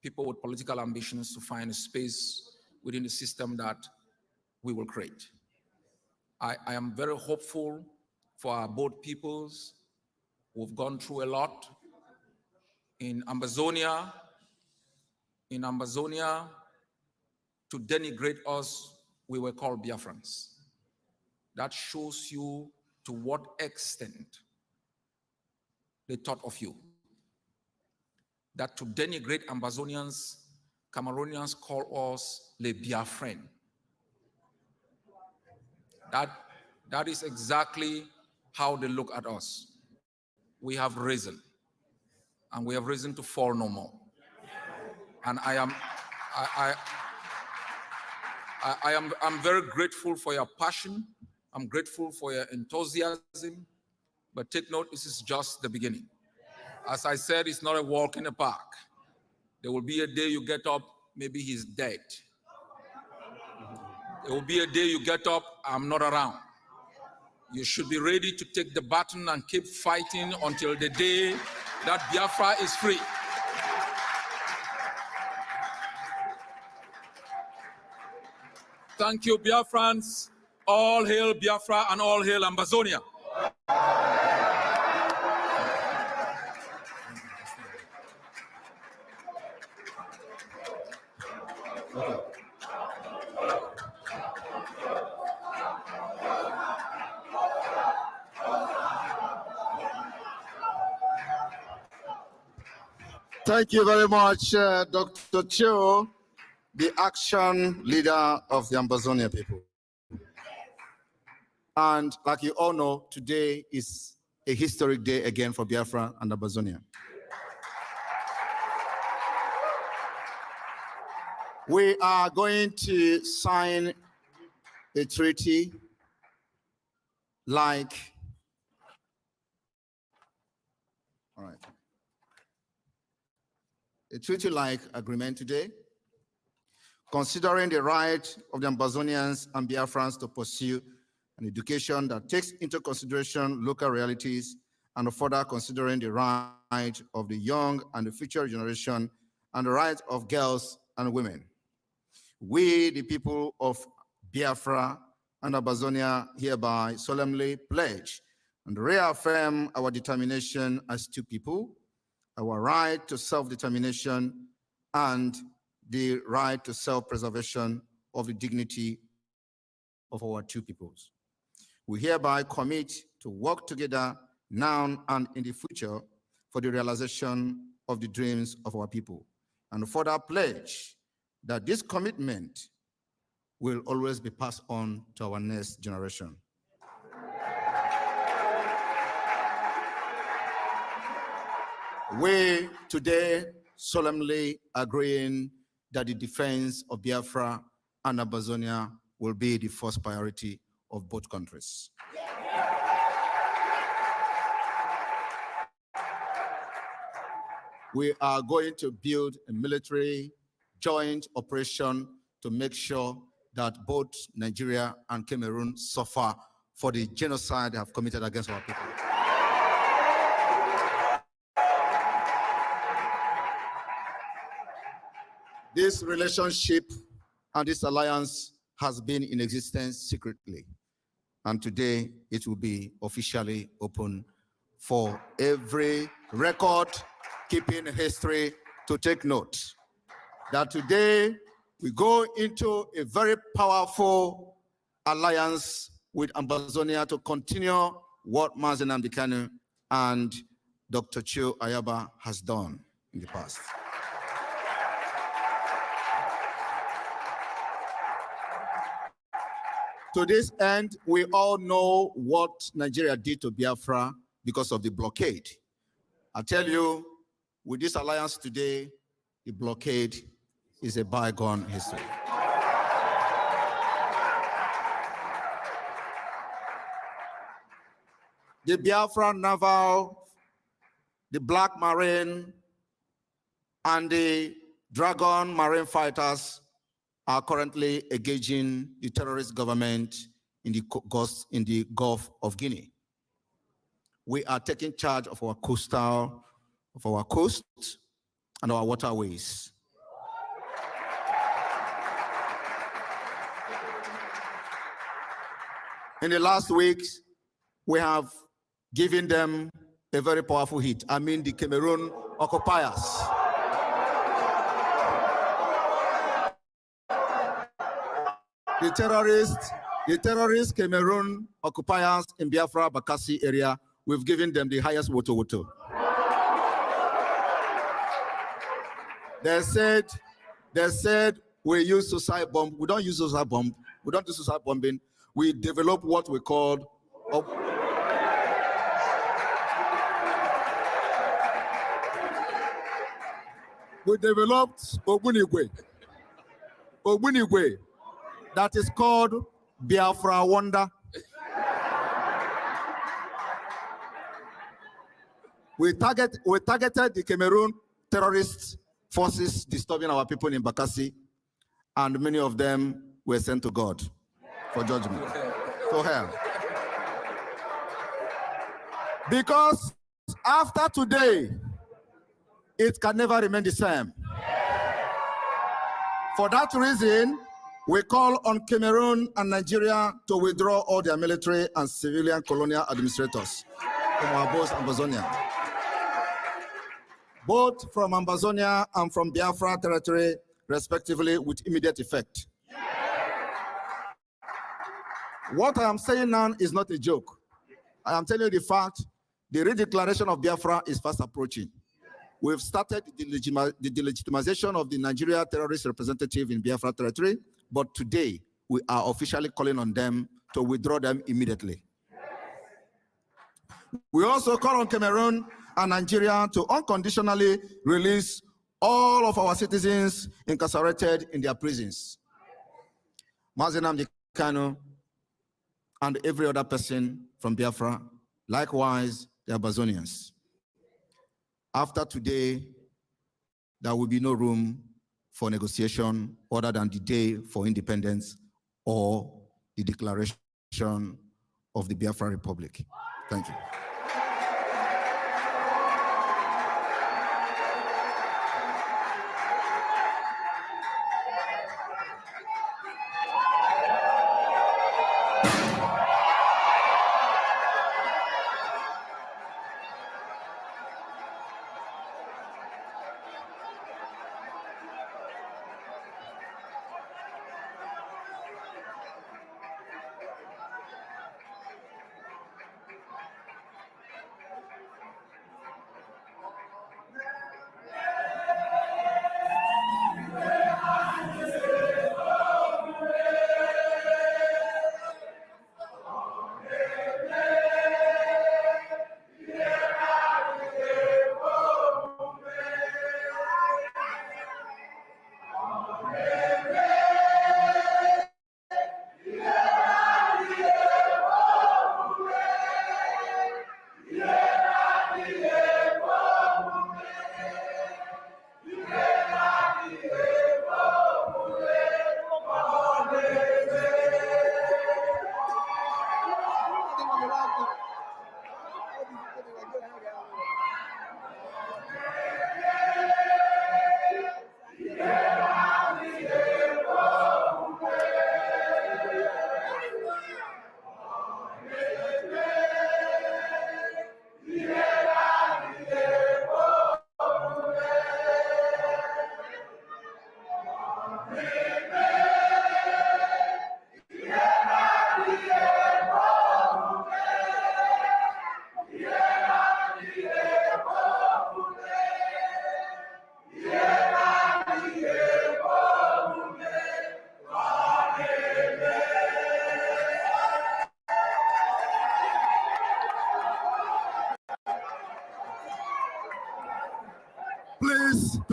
people with political ambitions to find a space within the system that we will create. I am very hopeful for our both peoples. We've gone through a lot. In Ambazonia, to denigrate us, we were called Biafrans. That shows you to what extent they thought of you. That to denigrate Ambazonians, Cameroonians call us les Biafran. That is exactly how they look at us. We have risen, and we have risen to fall no more. And I'm very grateful for your passion. I'm grateful for your enthusiasm, but take note, this is just the beginning. As I said, it's not a walk in the park. There will be a day you get up, maybe he's dead. There will be a day you get up, I'm not around. You should be ready to take the baton and keep fighting until the day that Biafra is free. Thank you, Biafrans. All hail Biafra and all hail Ambazonia. Thank you very much, Dr. Cho, the action leader of the Ambazonia people. And like you all know, today is a historic day again for Biafra and Ambazonia. We are going to sign a treaty like, all right, a treaty-like agreement today, considering the right of the Ambazonians and Biafrans to pursue an education that takes into consideration local realities, and further considering the right of the young and the future generation and the right of girls and women. We, the people of Biafra and Ambazonia, hereby solemnly pledge and reaffirm our determination as two people, our right to self-determination, and the right to self-preservation of the dignity of our two peoples. We hereby commit to work together now and in the future for the realization of the dreams of our people, and further pledge that this commitment will always be passed on to our next generation. We today solemnly agreeing that the defense of Biafra and Amazonia will be the first priority of both countries. We are going to build a military joint operation to make sure that both Nigeria and Cameroon suffer for the genocide they have committed against our people. This relationship and this alliance has been in existence secretly, and today it will be officially open for every record-keeping history to take note that today we go into a very powerful alliance with Amazonia to continue what Mazi Nnamdi Kanu and Dr. Chio Ayaba has done in the past. To this end, we all know what Nigeria did to Biafra because of the blockade. I tell you, with this alliance today, the blockade is a bygone history. The Biafra Naval, the Black Marine, and the Dragon Marine fighters are currently engaging the terrorist government in the Gulf of Guinea. We are taking charge of our coast and our waterways. In the last weeks, we have given them a very powerful hit. I mean, the Cameroon occupiers. The terrorist Cameroon occupiers in Biafra Bakassi area, we've given them the highest woto. They said we use suicide bomb. We don't use suicide bomb. We don't do suicide bombing. We develop what we call we developed Ogunigwe. That is called Biafra Wonder. We targeted the Cameroon terrorist forces disturbing our people in Bakassi, and many of them were sent to God for judgment, for hell. Because after today, it can never remain the same. For that reason, we call on Cameroon and Nigeria to withdraw all their military and civilian colonial administrators from our both Amazonia. Both from Amazonia and from Biafra territory, respectively, with immediate effect. What I am saying now is not a joke. I am telling you the fact. The redeclaration of Biafra is fast approaching. We've started the delegitimization of the Nigeria terrorist representative in Biafra territory, but today we are officially calling on them to withdraw them immediately. We also call on Cameroon and Nigeria to unconditionally release all of our citizens incarcerated in their prisons. Mazi Nnamdi Kanu and every other person from Biafra, likewise the Amazonians. After today, there will be no room for negotiation other than the day for independence or the declaration of the Biafra Republic. Thank you.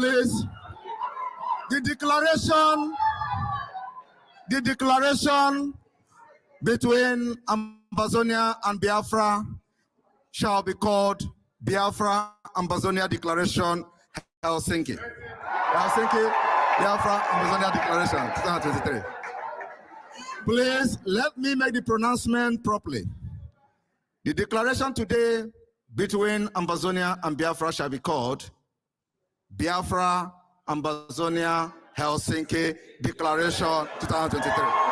Please, the declaration between Ambazonia and Biafra shall be called Biafra Ambazonia Declaration, Helsinki. Helsinki, Biafra Ambazonia Declaration, 2023. Please let me make the pronouncement properly. The declaration today between Ambazonia and Biafra shall be called Biafra Ambazonia Helsinki Declaration 2023.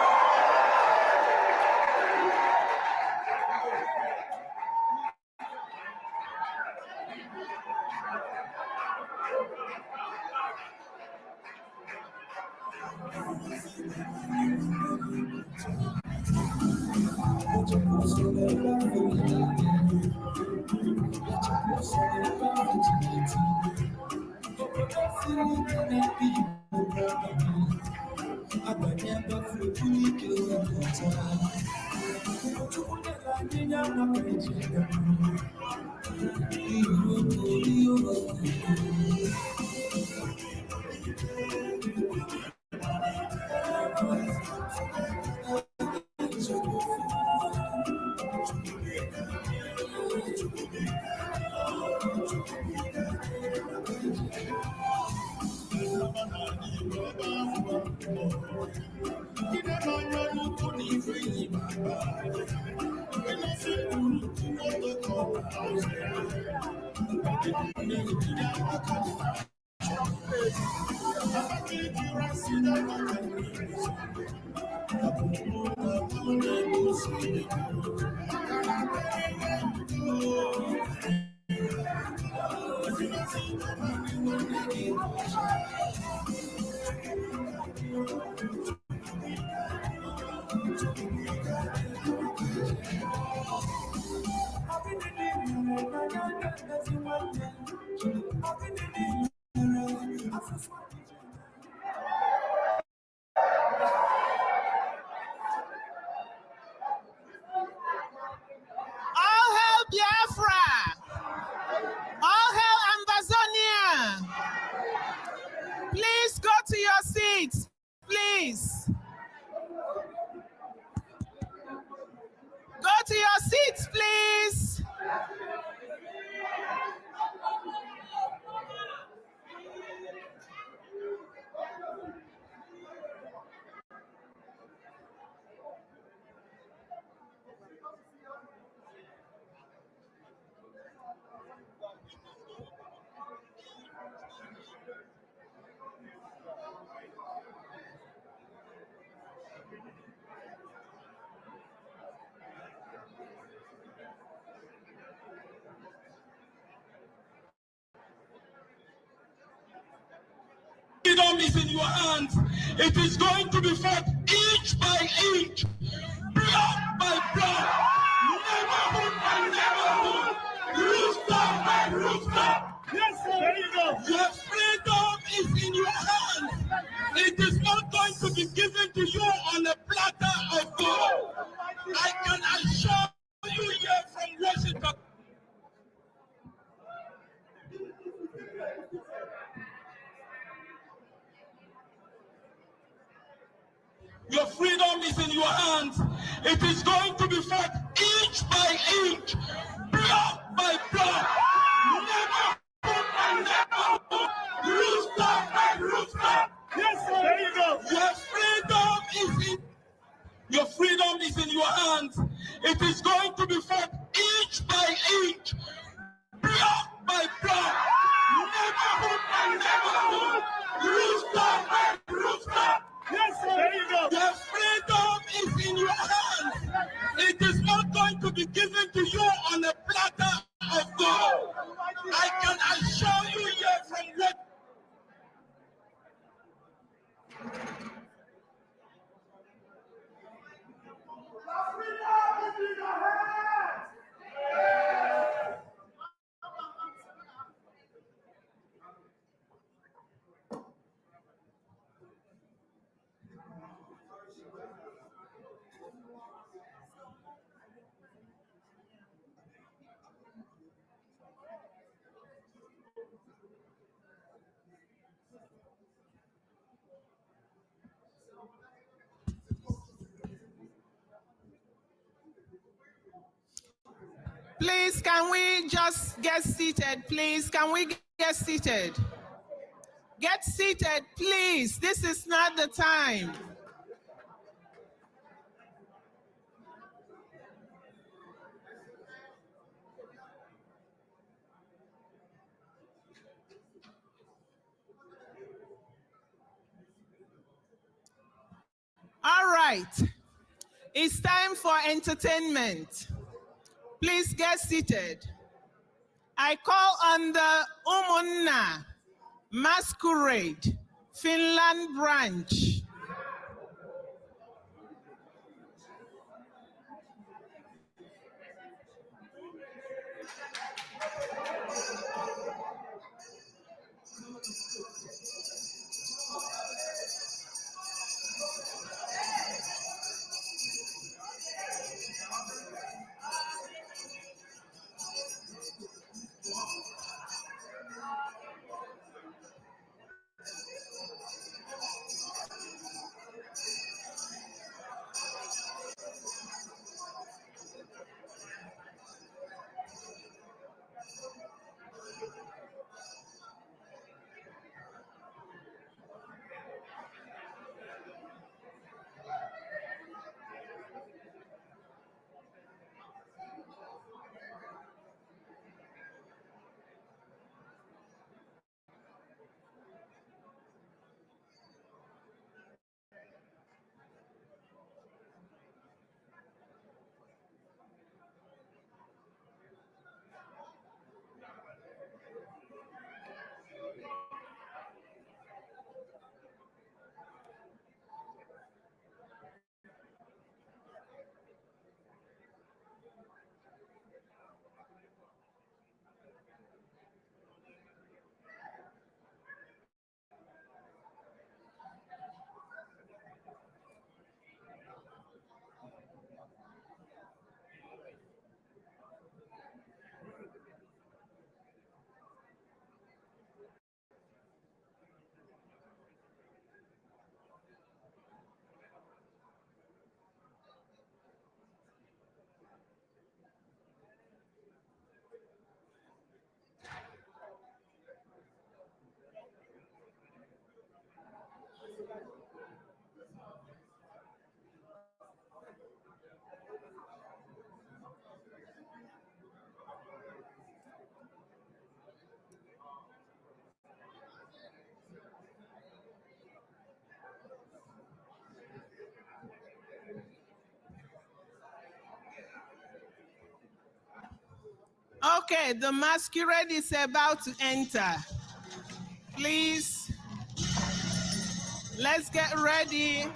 All hail Biafra! All hail Ambazonia! Please go to your seats, please. Go to your seats, please. Freedom is in your hands. It is going to be fought inch by inch, block by block, neighborhood by neighborhood, rooftop by rooftop. Yes, sir. There you go. Your freedom is in your hands. It is not going to be given to you on a platter of gold. I can assure you here from Washington. Your freedom is in your hands. It is going to be fought inch by inch, block by block, neighborhood by neighborhood, rooftop by rooftop. Yes, sir. There you go. Your freedom is in your hands. It is going to be fought inch by inch, block by block, neighborhood by neighborhood, rooftop by rooftop. Yes, sir. There you go. Your freedom is in your hands. It is not going to be given to you on a platter of gold. I can assure you here from what. Please, can we just get seated, please? Can we get seated? Get seated, please. This is not the time. All right. It's time for entertainment. Please get seated. I call on the Umunna Masquerade, Finland branch. Okay, the masquerade is about to enter. Please, let's get ready.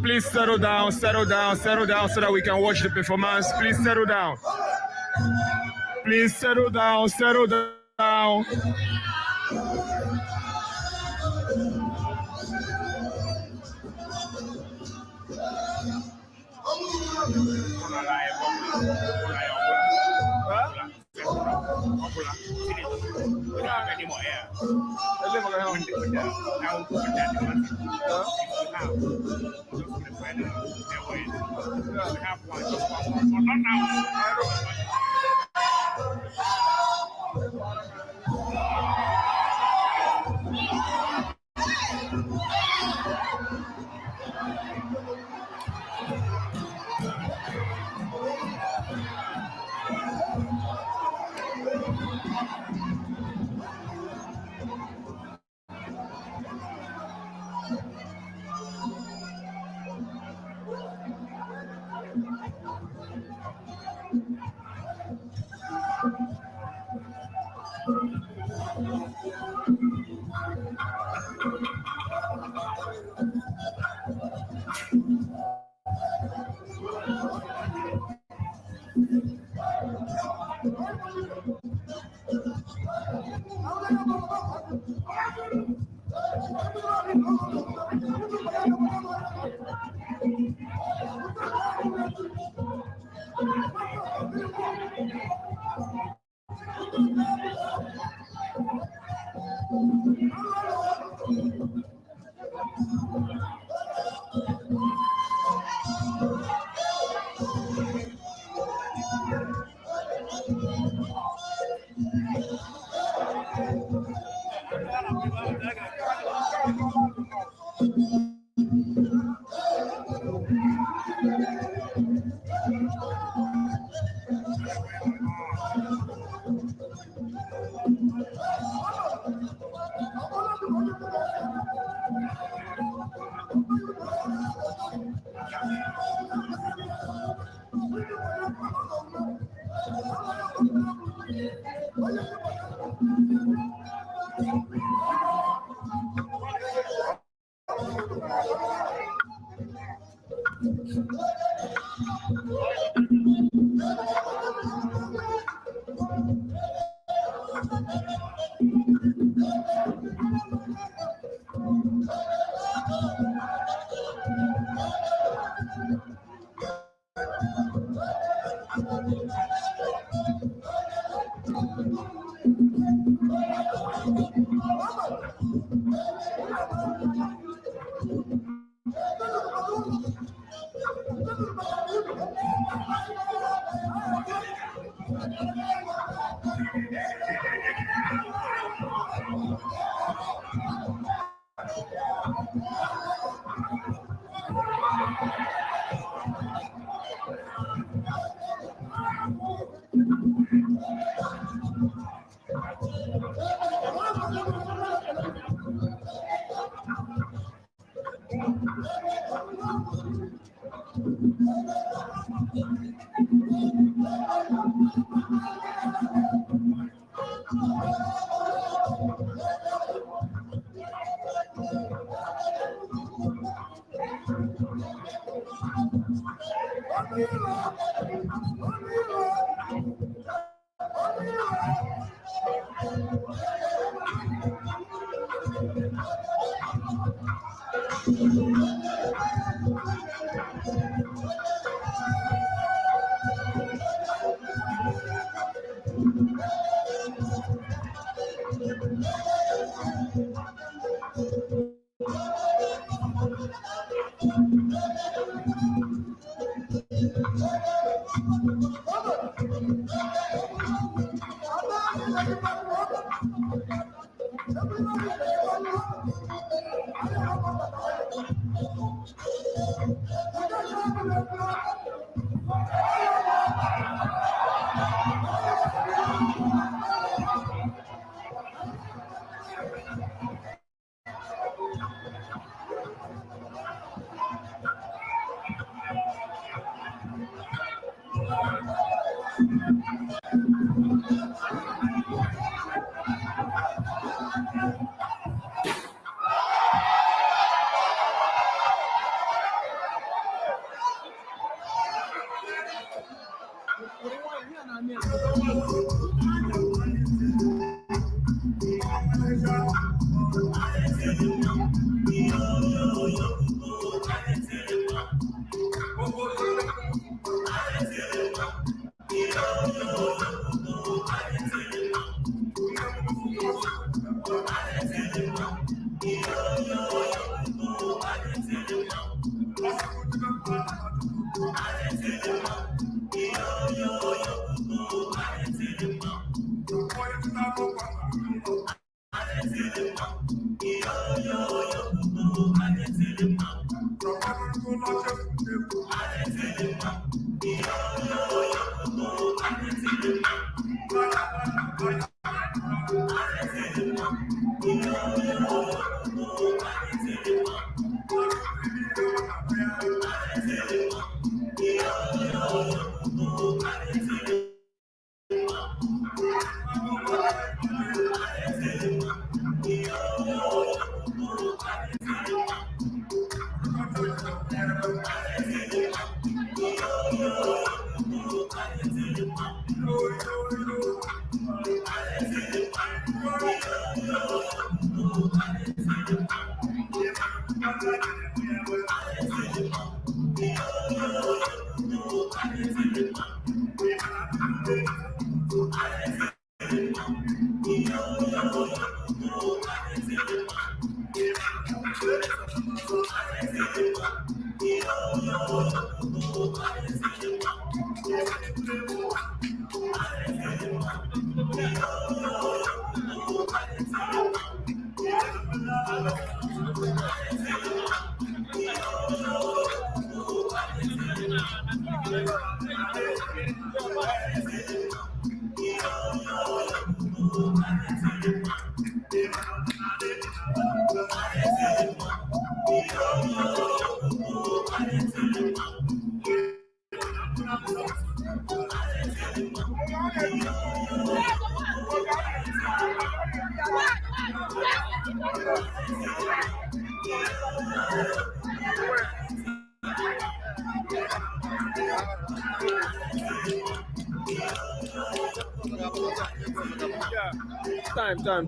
Please settle down so that we can watch the performance. Please settle down. Please settle down.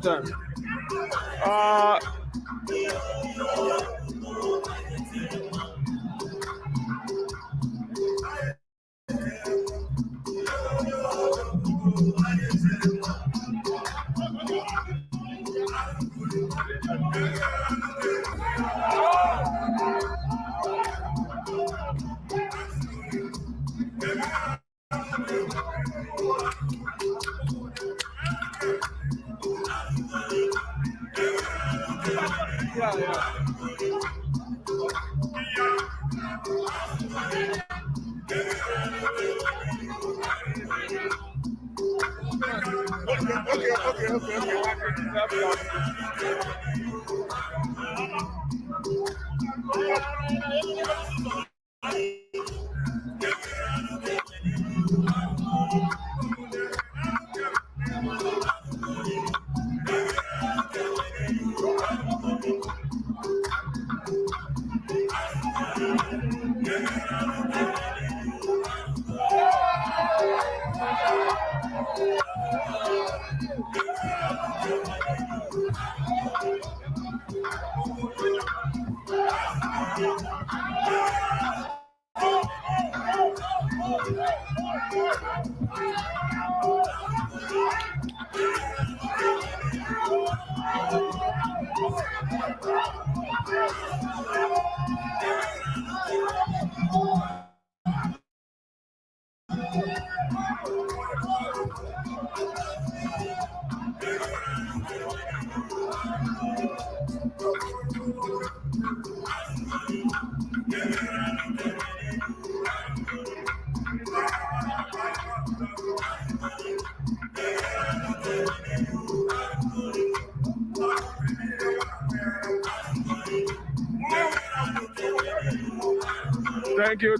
Time.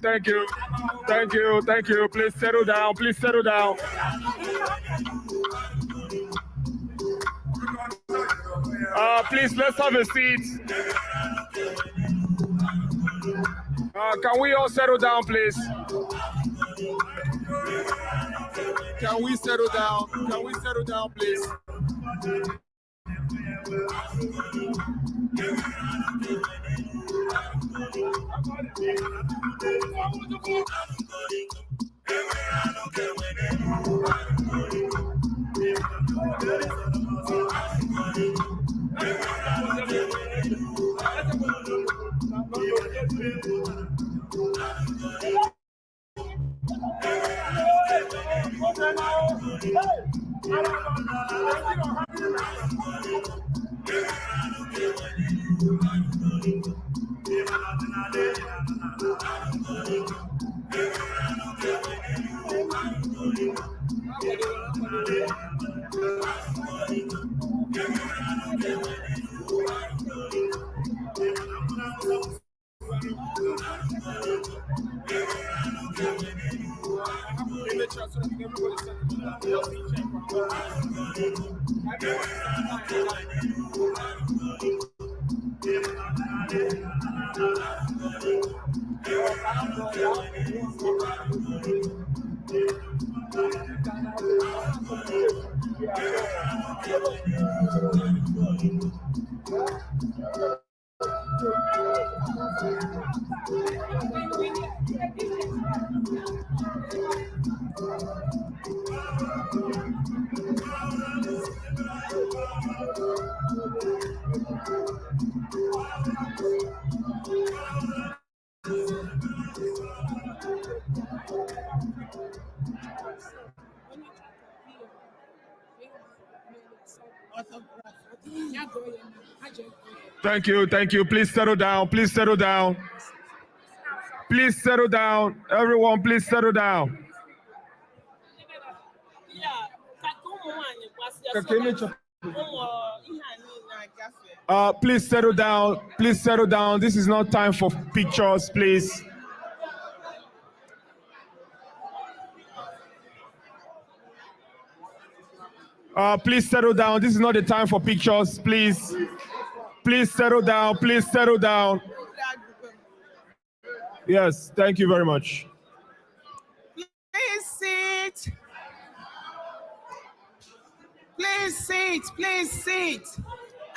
Thank you. Please settle down. Please, let's have a seat. Can we all settle down, please? Can we settle down, please? Thank you, thank you. Please settle down, please settle down. Please settle down. Everyone, please settle down. Please settle down. Please settle down. This is not time for pictures, please. Please settle down. This is not the time for pictures, please. Please settle down. Please settle down. Yes, thank you very much. Please sit. Please sit. Please sit.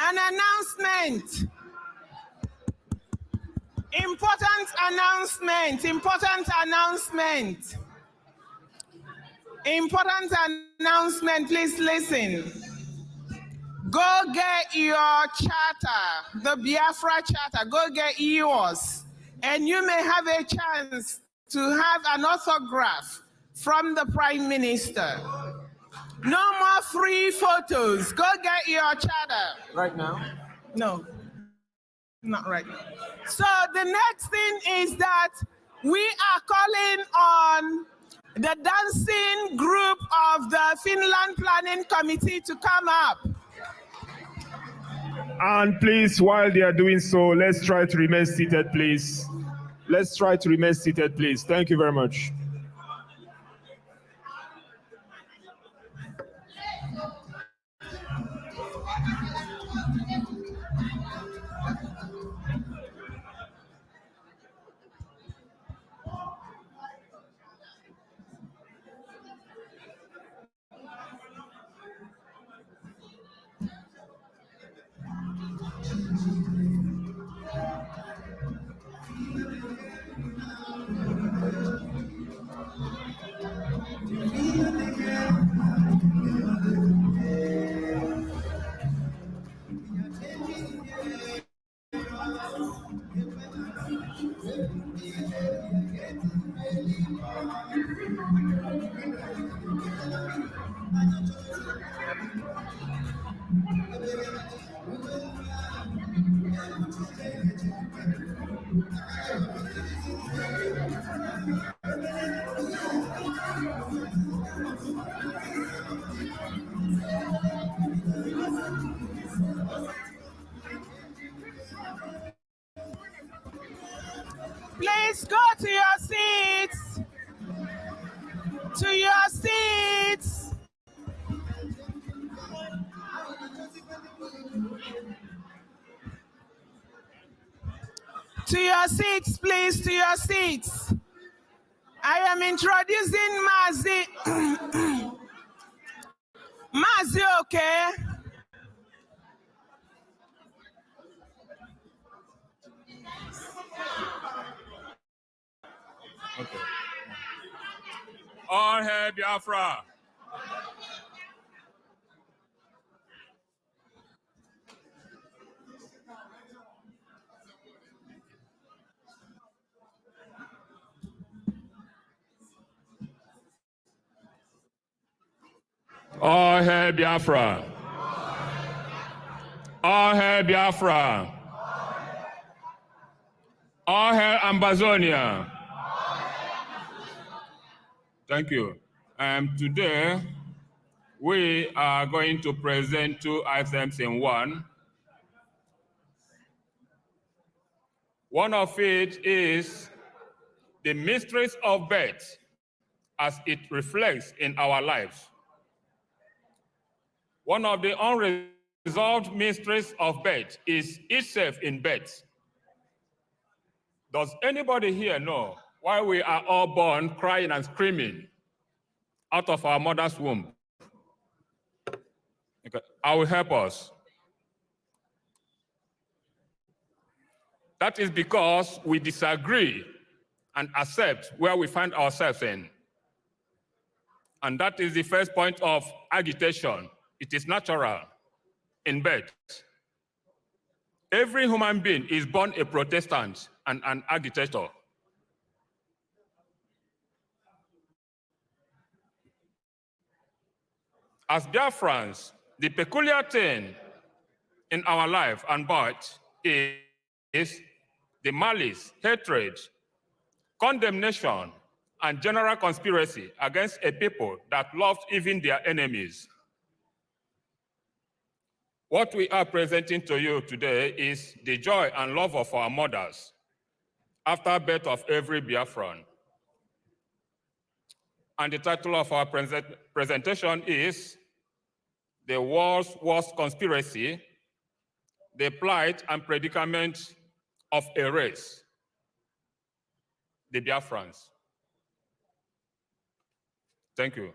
An announcement. Important announcement. Important announcement. Important announcement. Please listen. Go get your charter, the Biafra charter. Go get yours. And you may have a chance to have an autograph from the Prime Minister. No more free photos. Go get your charter. Right now? No, not right now. So the next thing is that we are calling on the dancing group of the Finland Planning Committee to come up. And please, while they are doing so, let's try to remain seated, please. Let's try to remain seated, please. Thank you very much. Please go to your seats. To your seats. To your seats, please, to your seats. I am introducing Mazi. Mazi, okay? Okay. All hail Biafra. All hail Biafra. All hail Biafra. All hail Amazonia. Thank you. Today, we are going to present 2 items in one. One of it is the mysteries of birth as it reflects in our lives. One of the unresolved mysteries of birth is itself in birth. Does anybody here know why we are all born crying and screaming out of our mother's womb? Okay. I will help us. That is because we disagree and accept where we find ourselves in. And that is the first point of agitation. It is natural in birth. Every human being is born a Protestant and an agitator. As Biafrans, the peculiar thing in our life and birth is the malice, hatred, condemnation, and general conspiracy against a people that loved even their enemies. What we are presenting to you today is the joy and love of our mothers after birth of every Biafran. And the title of our presentation is The World's Worst Conspiracy, the Plight and Predicament of a Race, the Biafrans. Thank you.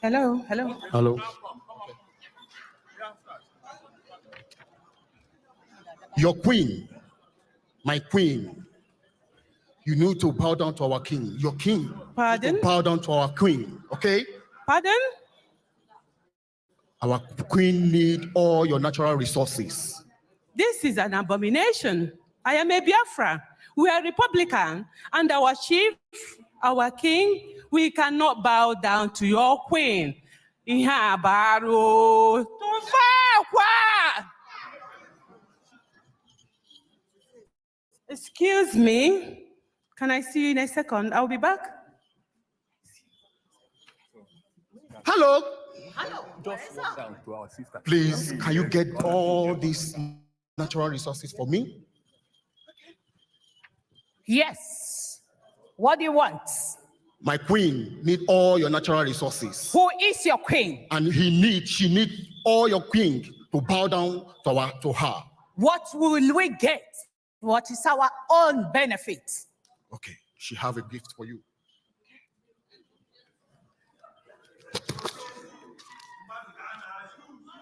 Hello, hello. Hello. Your queen, my queen, you need to bow down to our king. Your king, Pardon? to bow down to our queen, okay? Pardon? Our queen need all your natural resources. This is an abomination. I am a Biafra. We are Republican, and our chief, our king, we cannot bow down to your queen. Excuse me. Can I see you in a second? I'll be back. Hello. Just walk down to our sister. Please, can you get all these natural resources for me? Yes. What do you want? My queen need all your natural resources. Who is your queen? And she need all your queen to bow down to her. What will we get? What is our own benefit? Okay, she have a gift for you.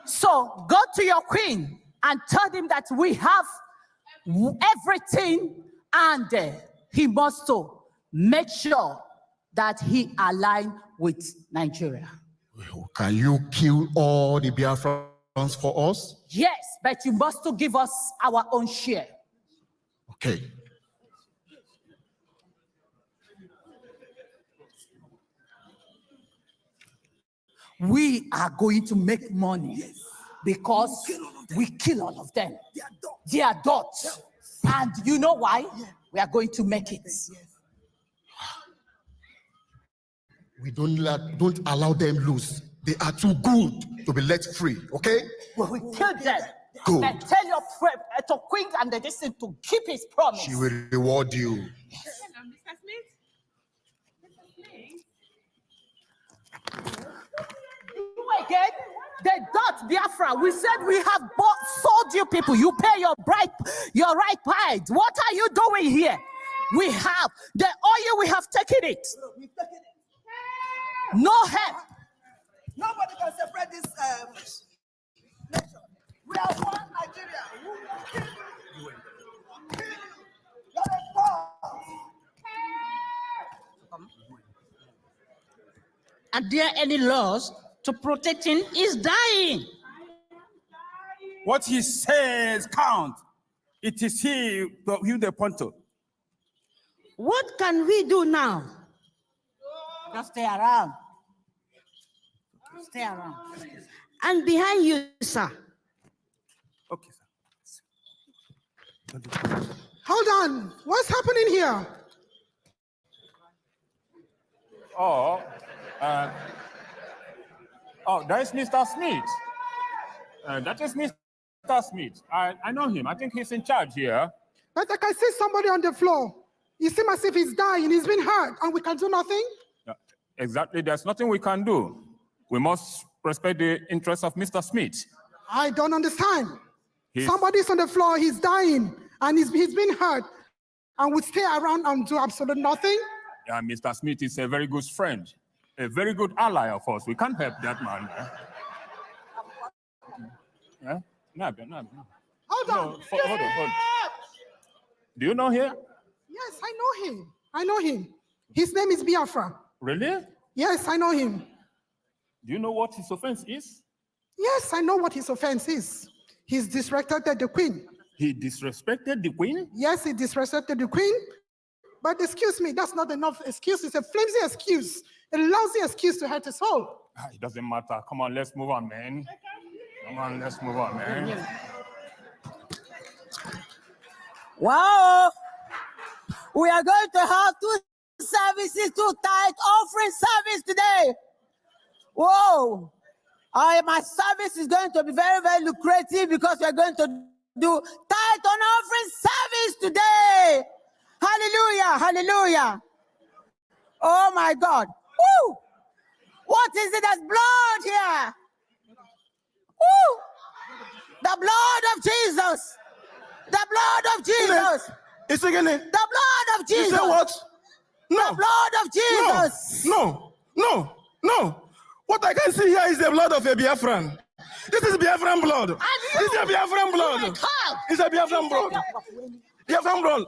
So go to your queen and tell him that we have everything, and he must to make sure that he align with Nigeria. Can you kill all the Biafrans for us? Yes, but you must to give us our own share. Okay. We are going to make money because we kill all of them. They are dots. And you know why? We are going to make it. We don't allow them loose. They are too good to be let free, okay? Well, we kill them. Good. And tell your to queen and the distant to keep his promise. She will reward you. Mr. Smith? You again? The dot Biafra. We said we have sold you people. You pay your right pride. What are you doing here? We have the oil. We have taken it. No help. Nobody can separate this nation. We are one Nigeria. Are there any laws to protecting his dying? What he says count. It is he the ponto. What can we do now? Just stay around. Stay around. And behind you, sir. Okay, sir. Hold on. What's happening here? Oh, that is Mr. Smith. That is Mr. Smith. I know him. I think he's in charge here. But I can see somebody on the floor. You seem as if he's dying. He's been hurt, and we can do nothing. Exactly. There's nothing we can do. We must respect the interests of Mr. Smith. I don't understand. Somebody's on the floor. He's dying, and he's been hurt, and we stay around and do absolutely nothing. Yeah, Mr. Smith is a very good friend, a very good ally of ours. We can't help that man. Yeah? No. Hold on. Hold on. Do you know him? Yes, I know him. I know him. His name is Biafra. Really? Yes, I know him. Do you know what his offense is? Yes, I know what his offense is. He's disrespected the queen. He disrespected the queen? Yes, he disrespected the queen. But excuse me, that's not enough excuse. It's a flimsy excuse, a lousy excuse to hurt his soul. It doesn't matter. Come on, let's move on, man. Come on, let's move on, man. Wow. We are going to have two tithe offering service today. Whoa. My service is going to be very, very lucrative because we are going to do tithe on offering service today. Hallelujah, hallelujah. Oh my God. Woo! What is it? There's blood here. Woo! The blood of Jesus. The blood of Jesus. It's again. The blood of Jesus. You say what? No. The blood of Jesus. No. What I can see here is the blood of a Biafran. This is Biafran blood. This is a Biafran blood. It's a Biafran blood. Biafran blood.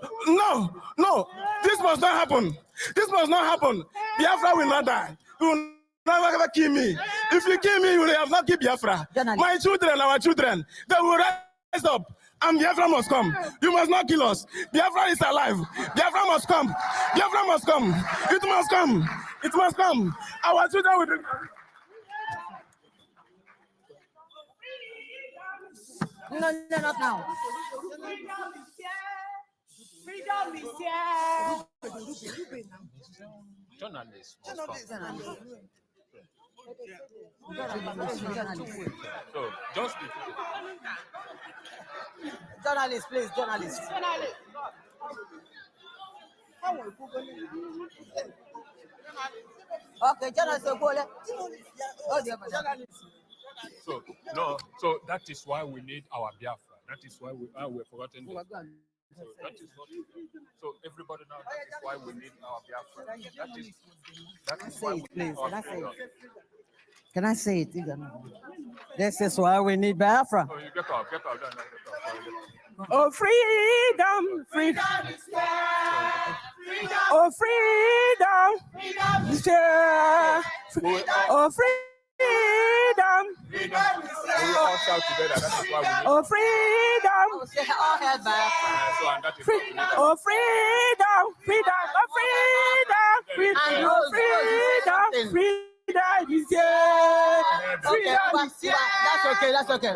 No. This must not happen. This must not happen. Biafra will not die. You will never kill me. If you kill me, you will have not killed Biafra. My children, our children, they will rise up. And Biafra must come. You must not kill us. Biafra is alive. Biafra must come. Biafra must come. It must come. It must come. Our children will. No, not now. Freedom is here. Journalists. So, just Journalists, please, journalists. Okay, journalists, So that is why we need our Biafra. That is why we're forgotten this. So that is what. So everybody now, that is why we need our Biafra. That is why we need our freedom. Can I say it? This is why we need Biafra. Oh, you get off. Oh, freedom, freedom. Oh, freedom. Yeah. Oh, freedom. We all shout together. That is why we need. Oh, freedom. All hail Biafra. So, and that is what we need. Oh, freedom, freedom, oh, freedom, freedom, And oh, Rose, freedom, something. freedom is here. Okay, that's okay, that's okay.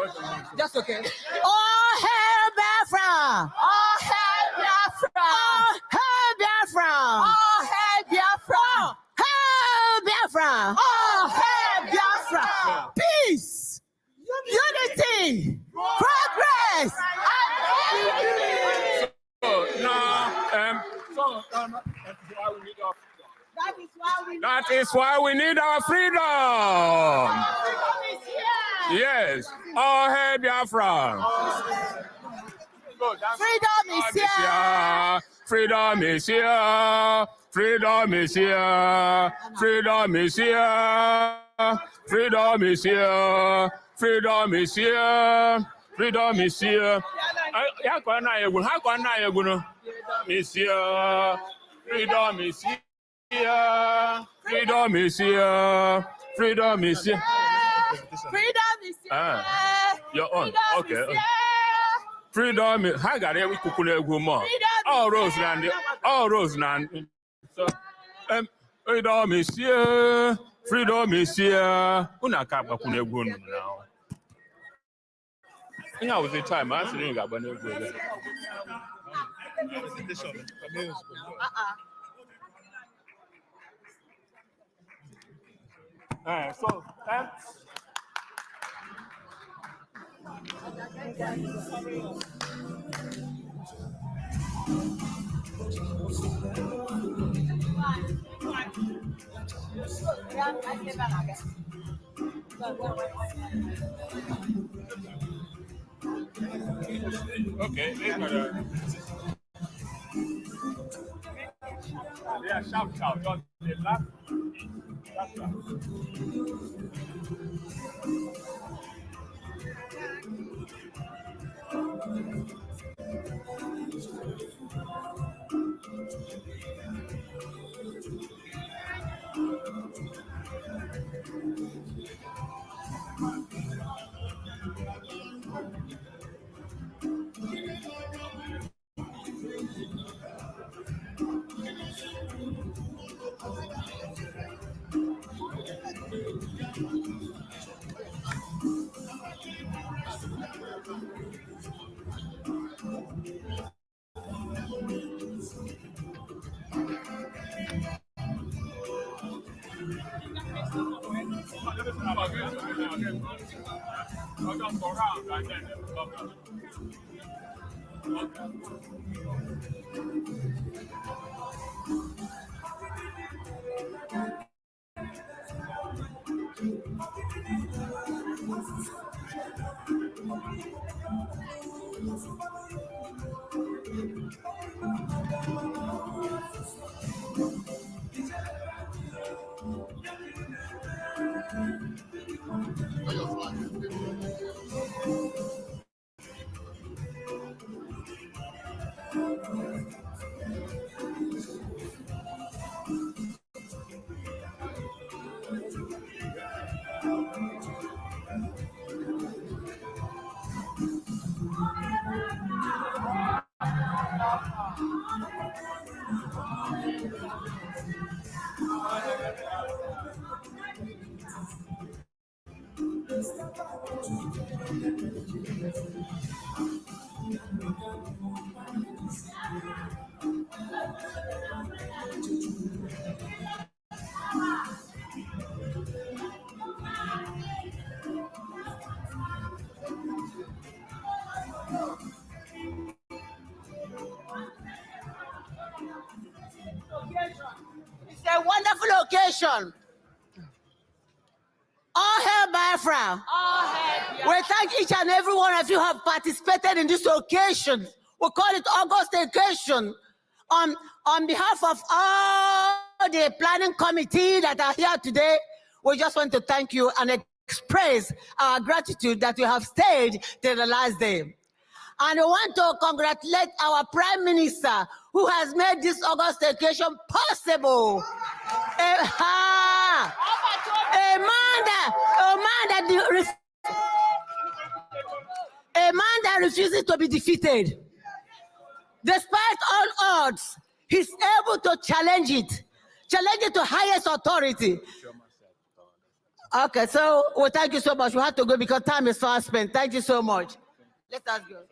That's okay. All hail Biafra! All hail Biafra! All hail Biafra! All hail Biafra! Hail Biafra! All hail Biafra! Peace! Unity! Progress! So now, that is why we need our freedom. Yes, all hail Biafra. Freedom is here! Freedom is here. Freedom is here. Freedom is here. Freedom is here. Freedom is here. Freedom is here. How can I miss here? Freedom is here. Freedom is here. Freedom is here. Freedom is here! Your own. Freedom Okay. is here! Freedom is. How got every kukule gumo? All Roseland. All Roseland. So, freedom is here. Freedom is here. Una kapa kune guno now. Yeah, was the time. I actually got one. So, okay. Yeah, shout. Just the last. It's a wonderful occasion. All hail Biafra. We thank each and every one of you who have participated in this occasion. We call it August occasion. On behalf of all the planning committee that are here today, we just want to thank you and express our gratitude that you have stayed till the last day. And we want to congratulate our Prime Minister who has made this August occasion possible. A man that refuses to be defeated. Despite all odds, he's able to challenge it to highest authority. Okay, so well, thank you so much. We have to go because time is fast spent. Thank you so much. Let us go.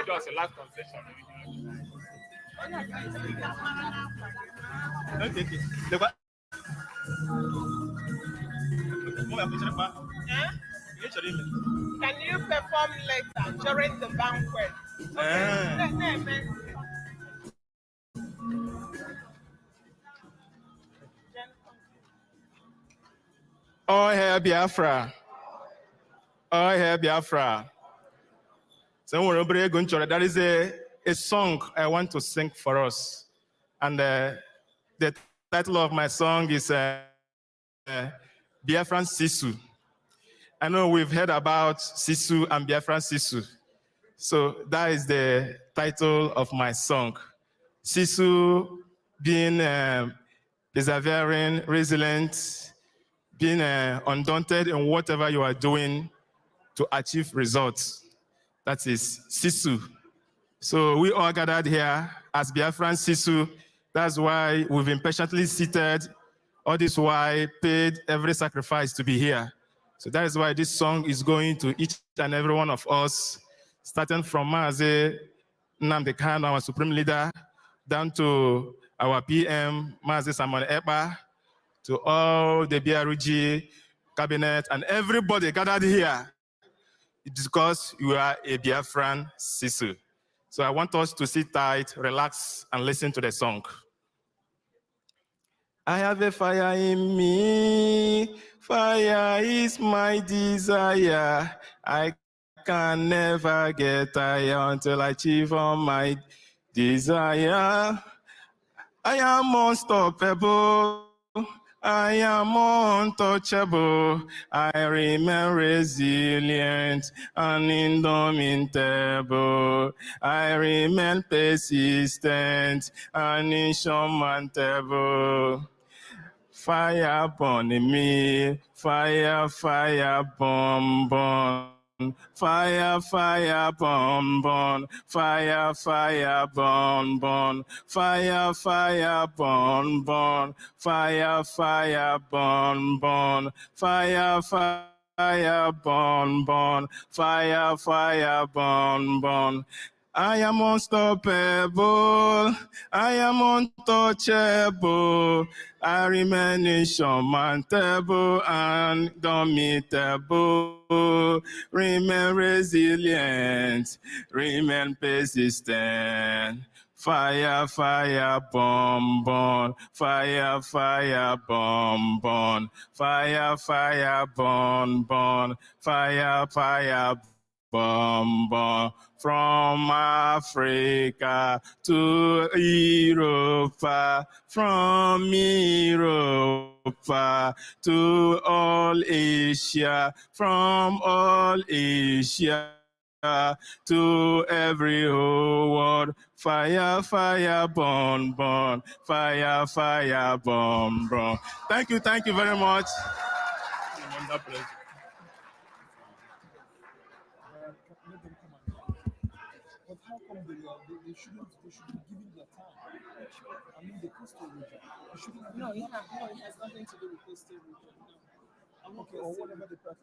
Just a last concession. Can you perform later during the banquet? Okay. Oh, hail Biafra. Oh, hail Biafra. So, that is a song I want to sing for us. And the title of my song is Biafran Sisu. I know we've heard about Sisu and Biafran Sisu. So that is the title of my song. Sisu being persevering, resilient, being undaunted in whatever you are doing to achieve results. That is Sisu. So we all gathered here as Biafran Sisu. That's why we've been patiently seated, all this while paid every sacrifice to be here. So that is why this song is going to each and every one of us, starting from Maazị Nnamdi Kanu, our Supreme Leader, down to our PM, Maazị Simon Ekpa, to all the BRG cabinet and everybody gathered here. It's because you are a Biafran Sisu. So I want us to sit tight, relax, and listen to the song. I have a fire in me, fire is my desire. I can never get tired until I achieve all my desire. I am unstoppable. I am untouchable. I remain resilient and indomitable. I remain persistent and insurmountable. Fire burn in me, fire, fire, burn, burn. Fire, fire, burn, burn. Fire, fire, burn, burn. Fire, fire, burn, burn. Fire, fire, burn, burn. Fire, fire, burn, burn. Fire, fire, burn, burn. I am unstoppable. I am untouchable. I remain insurmountable and indomitable. Remain resilient. Remain persistent. Fire, fire, burn, burn. Fire, fire, burn, burn. Fire, fire, burn, burn. Fire, fire, burn, burn. From Africa to Europe, from Europe to all Asia, from all Asia to every whole world. Fire, fire, burn, burn. Fire, fire, burn, burn. Thank you very much. But how come they should be giving their time? I mean, the coastal region. No, it has nothing to do with coastal region. No. Okay, or whatever the at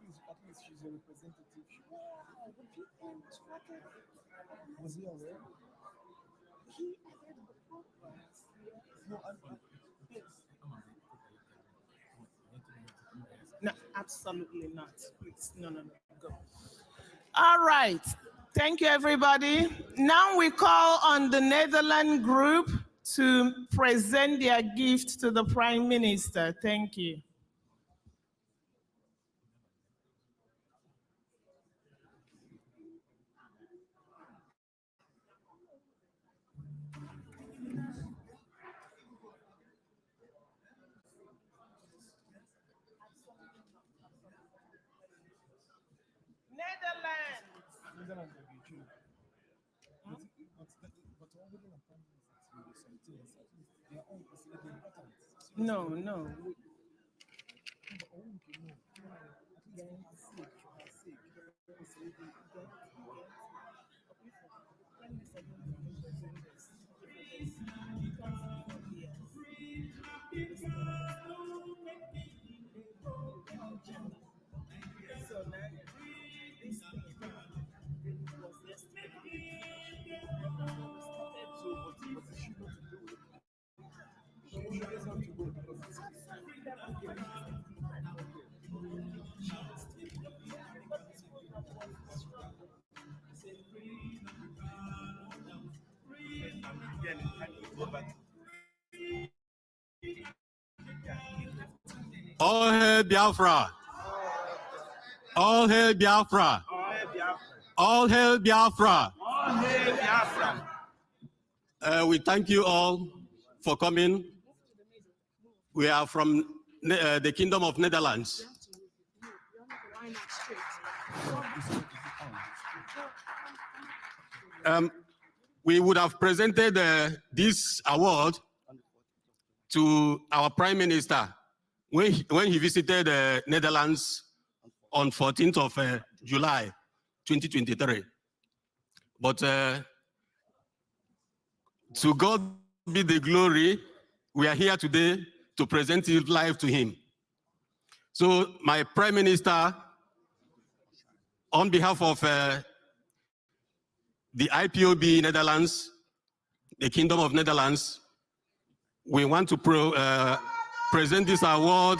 least she's a representative. Was he aware? No, absolutely not. Please, no, go. All right. Thank you, everybody. Now we call on the Netherlands group to present their gift to the Prime Minister. Thank you. No, no. All hail Biafra! All hail Biafra! All hail Biafra! We thank you all for coming. We are from the Kingdom of Netherlands. We would have presented this award to our Prime Minister when he visited the Netherlands on 14th of July, 2023. But to God be the glory, we are here today to present it live to him. So my Prime Minister, on behalf of the IPOB Netherlands, the Kingdom of Netherlands, we want to present this award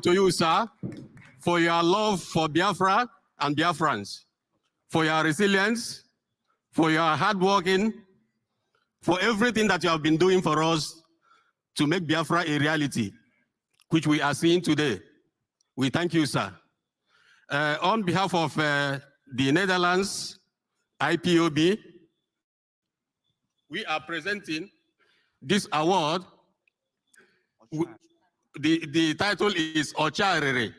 to you, sir, for your love for Biafra and Biafrans, for your resilience, for your hard working, for everything that you have been doing for us to make Biafra a reality, which we are seeing today. We thank you, sir. On behalf of the Netherlands IPOB, we are presenting this award. The title is Ocharere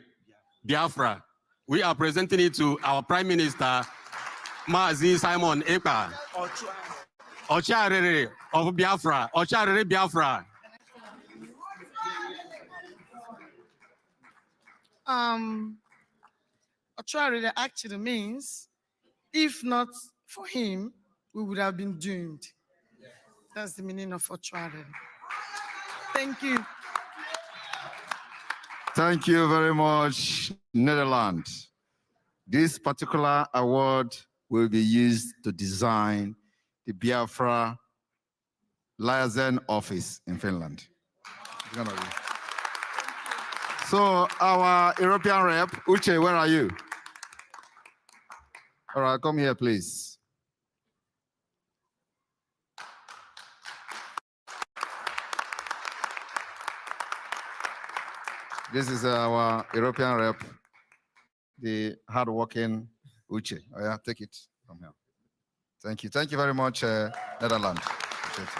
Biafra. We are presenting it to our Prime Minister, Mazi Simon Ekpa. Ocharere of Biafra. Ocharere Biafra. Ocharere actually means, if not for him, we would have been doomed. That's the meaning of Ocharere. Thank you. Thank you very much, Netherlands. This particular award will be used to design the Biafra liaison office in Finland. It's gonna be. So our European rep, Uche, where are you? All right, come here, please. This is our European rep, the hardworking Uche. Oh yeah, take it from here. Thank you. Thank you very much, Netherlands. Appreciate it.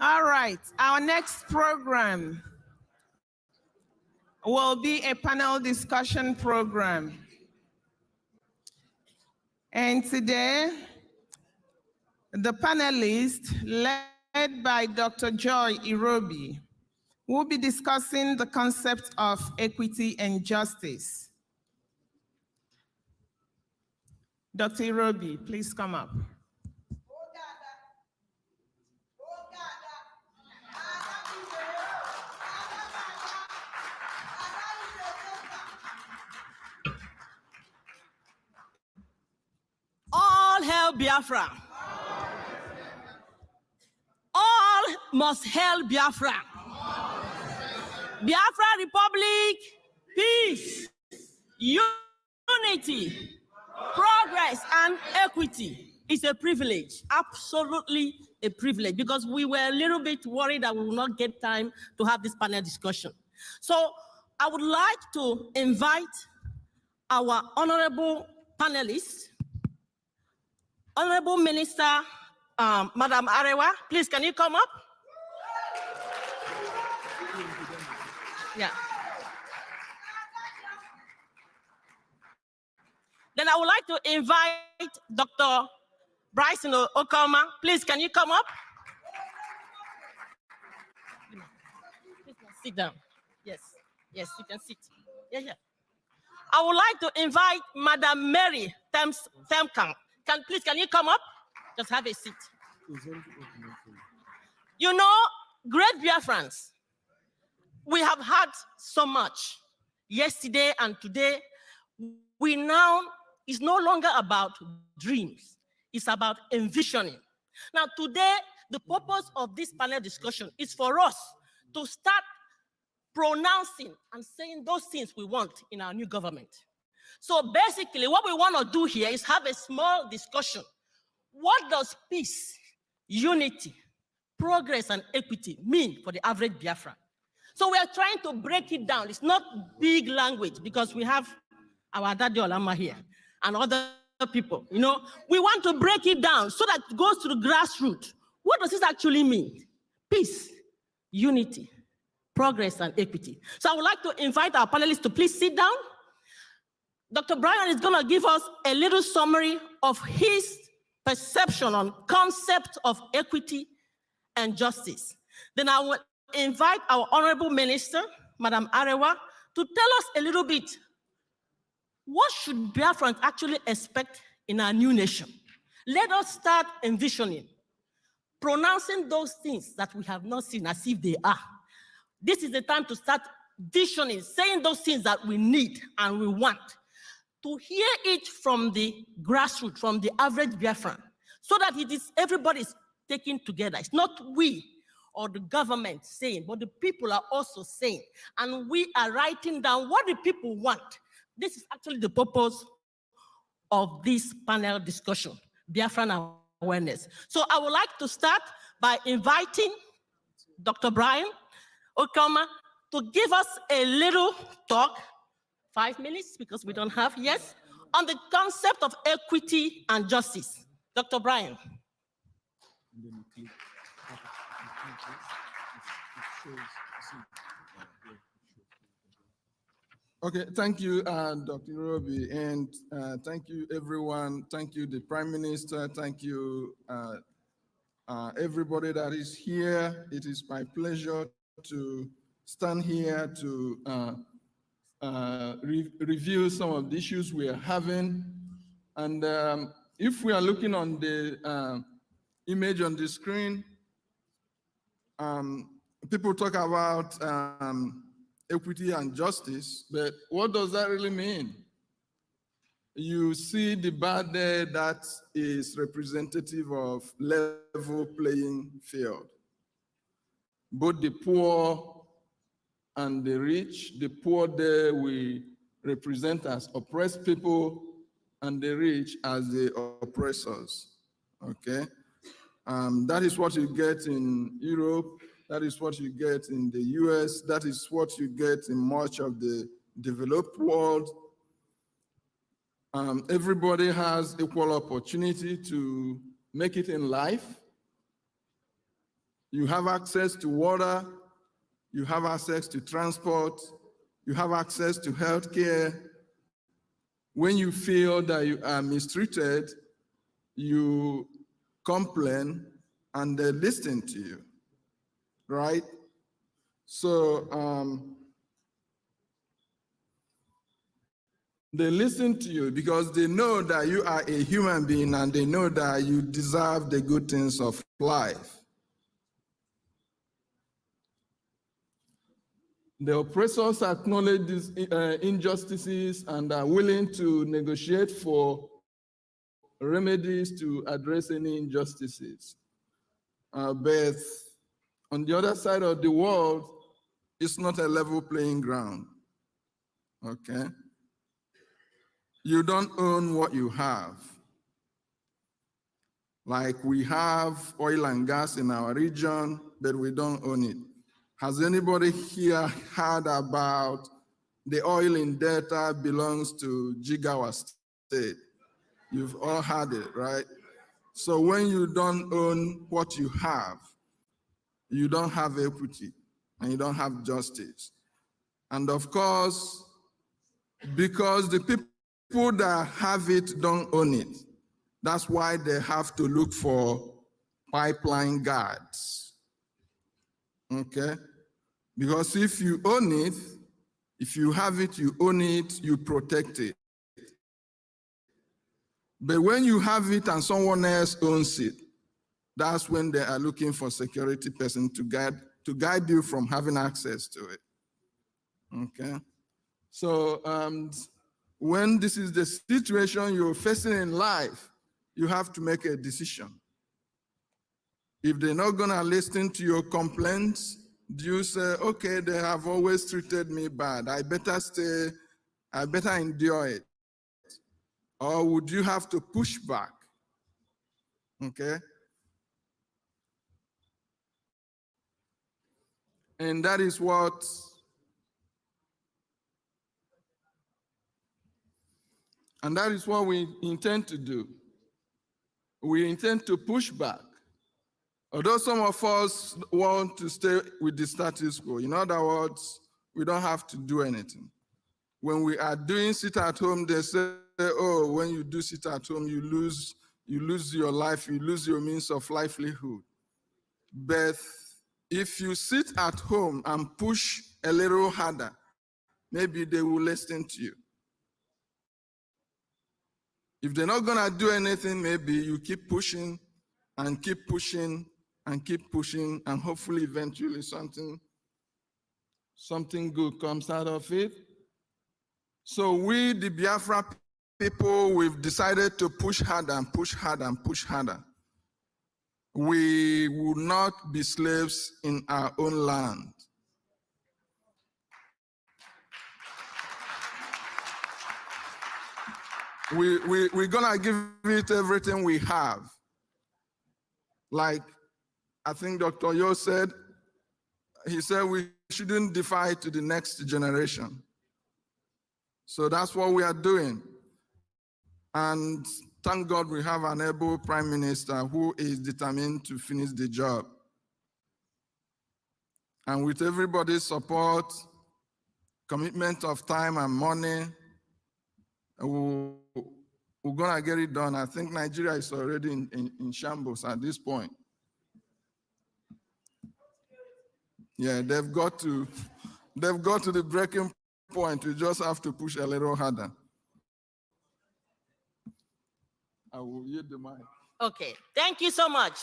All right, our next program will be a panel discussion program. And today, the panelists, led by Dr. Joy Irobi, will be discussing the concept of equity and justice. Dr. Irobi, please come up. All hail Biafra. All must hail Biafra. Biafra Republic, peace, unity, progress, and equity is a privilege, absolutely a privilege, because we were a little bit worried that we will not get time to have this panel discussion. So I would like to invite our honorable panelists, Honorable Minister, Madam Arewa, please can you come up? Yeah. Then I would like to invite Dr. Bryson Okoma. Please, can you come up? Please sit down. Yes, yes, you can sit. Yeah. I would like to invite Madam Mary Temkamp. Can you come up? Just have a seat. You know, great Biafrans, we have had so much yesterday and today. We now, it's no longer about dreams, it's about envisioning. Now today, the purpose of this panel discussion is for us to start pronouncing and saying those things we want in our new government. So basically what we want to do here is have a small discussion. What does peace, unity, progress, and equity mean for the average Biafran? So we are trying to break it down. It's not big language because we have our Daddy Olama here and other people. You know, we want to break it down so that it goes to the grassroots. What does this actually mean? Peace, unity, progress, and equity. So I would like to invite our panelists to please sit down. Dr. Brian is going to give us a little summary of his perception on concept of equity and justice. Then I will invite our Honorable Minister, Madam Arewa, to tell us a little bit, what should Biafrans actually expect in our new nation? Let us start envisioning, pronouncing those things that we have not seen as if they are. This is the time to start visioning, saying those things that we need and we want, to hear it from the grassroots, from the average Biafran, so that it is everybody's taken together. It's not we or the government saying, but the people are also saying, and we are writing down what the people want. This is actually the purpose of this panel discussion, Biafran awareness. So I would like to start by inviting Dr. Brian Okoma to give us a little talk, 5 minutes, because we don't have, yes, on the concept of equity and justice. Dr. Brian. Okay, thank you, Dr. Robi, and thank you, everyone. Thank you, the Prime Minister. Thank you, everybody that is here. It is my pleasure to stand here to review some of the issues we are having. And if we are looking on the image on the screen, people talk about equity and justice, but what does that really mean? You see the bar there that is representative of level playing field. Both the poor and the rich. The poor there we represent as oppressed people, and the rich as the oppressors, okay? That is what you get in Europe. That is what you get in the US. That is what you get in much of the developed world. Everybody has equal opportunity to make it in life. You have access to water. You have access to transport. You have access to healthcare. When you feel that you are mistreated, you complain and they listen to you, right? So they listen to you because they know that you are a human being and they know that you deserve the good things of life. The oppressors acknowledge these injustices and are willing to negotiate for remedies to address any injustices. But on the other side of the world, it's not a level playing ground. Okay? You don't own what you have. Like we have oil and gas in our region, but we don't own it. Has anybody here heard about the oil in Delta belongs to Jigawa State? You've all heard it, right? So when you don't own what you have, you don't have equity and you don't have justice. And of course, because the people that have it don't own it, that's why they have to look for pipeline guards. Okay? Because if you own it, if you have it, you own it, you protect it. But when you have it and someone else owns it, that's when they are looking for security person to guide you from having access to it. Okay? So when this is the situation you're facing in life, you have to make a decision. If they're not gonna listen to your complaints, do you say, okay, they have always treated me bad, I better stay, I better endure it? Or would you have to push back? Okay? And that is what we intend to do. We intend to push back. Although some of us want to stay with the status quo. In other words, we don't have to do anything. When we are doing sit at home, they say, oh, when you do sit at home, you lose your life, you lose your means of livelihood. But if you sit at home and push a little harder, maybe they will listen to you. If they're not gonna do anything, maybe you keep pushing and keep pushing and keep pushing, and hopefully eventually something good comes out of it. So we, the Biafra people, we've decided to push harder and push harder and push harder. We will not be slaves in our own land. We're gonna give it everything we have. Like I think Dr. Yo said, he said we shouldn't defy to the next generation. So that's what we are doing. And thank God we have an able prime minister who is determined to finish the job. And with everybody's support, commitment of time and money, we're gonna get it done. I think Nigeria is already in shambles at this point. Yeah, they've got to the breaking point. We just have to push a little harder. I will yield the mic. Okay, thank you so much.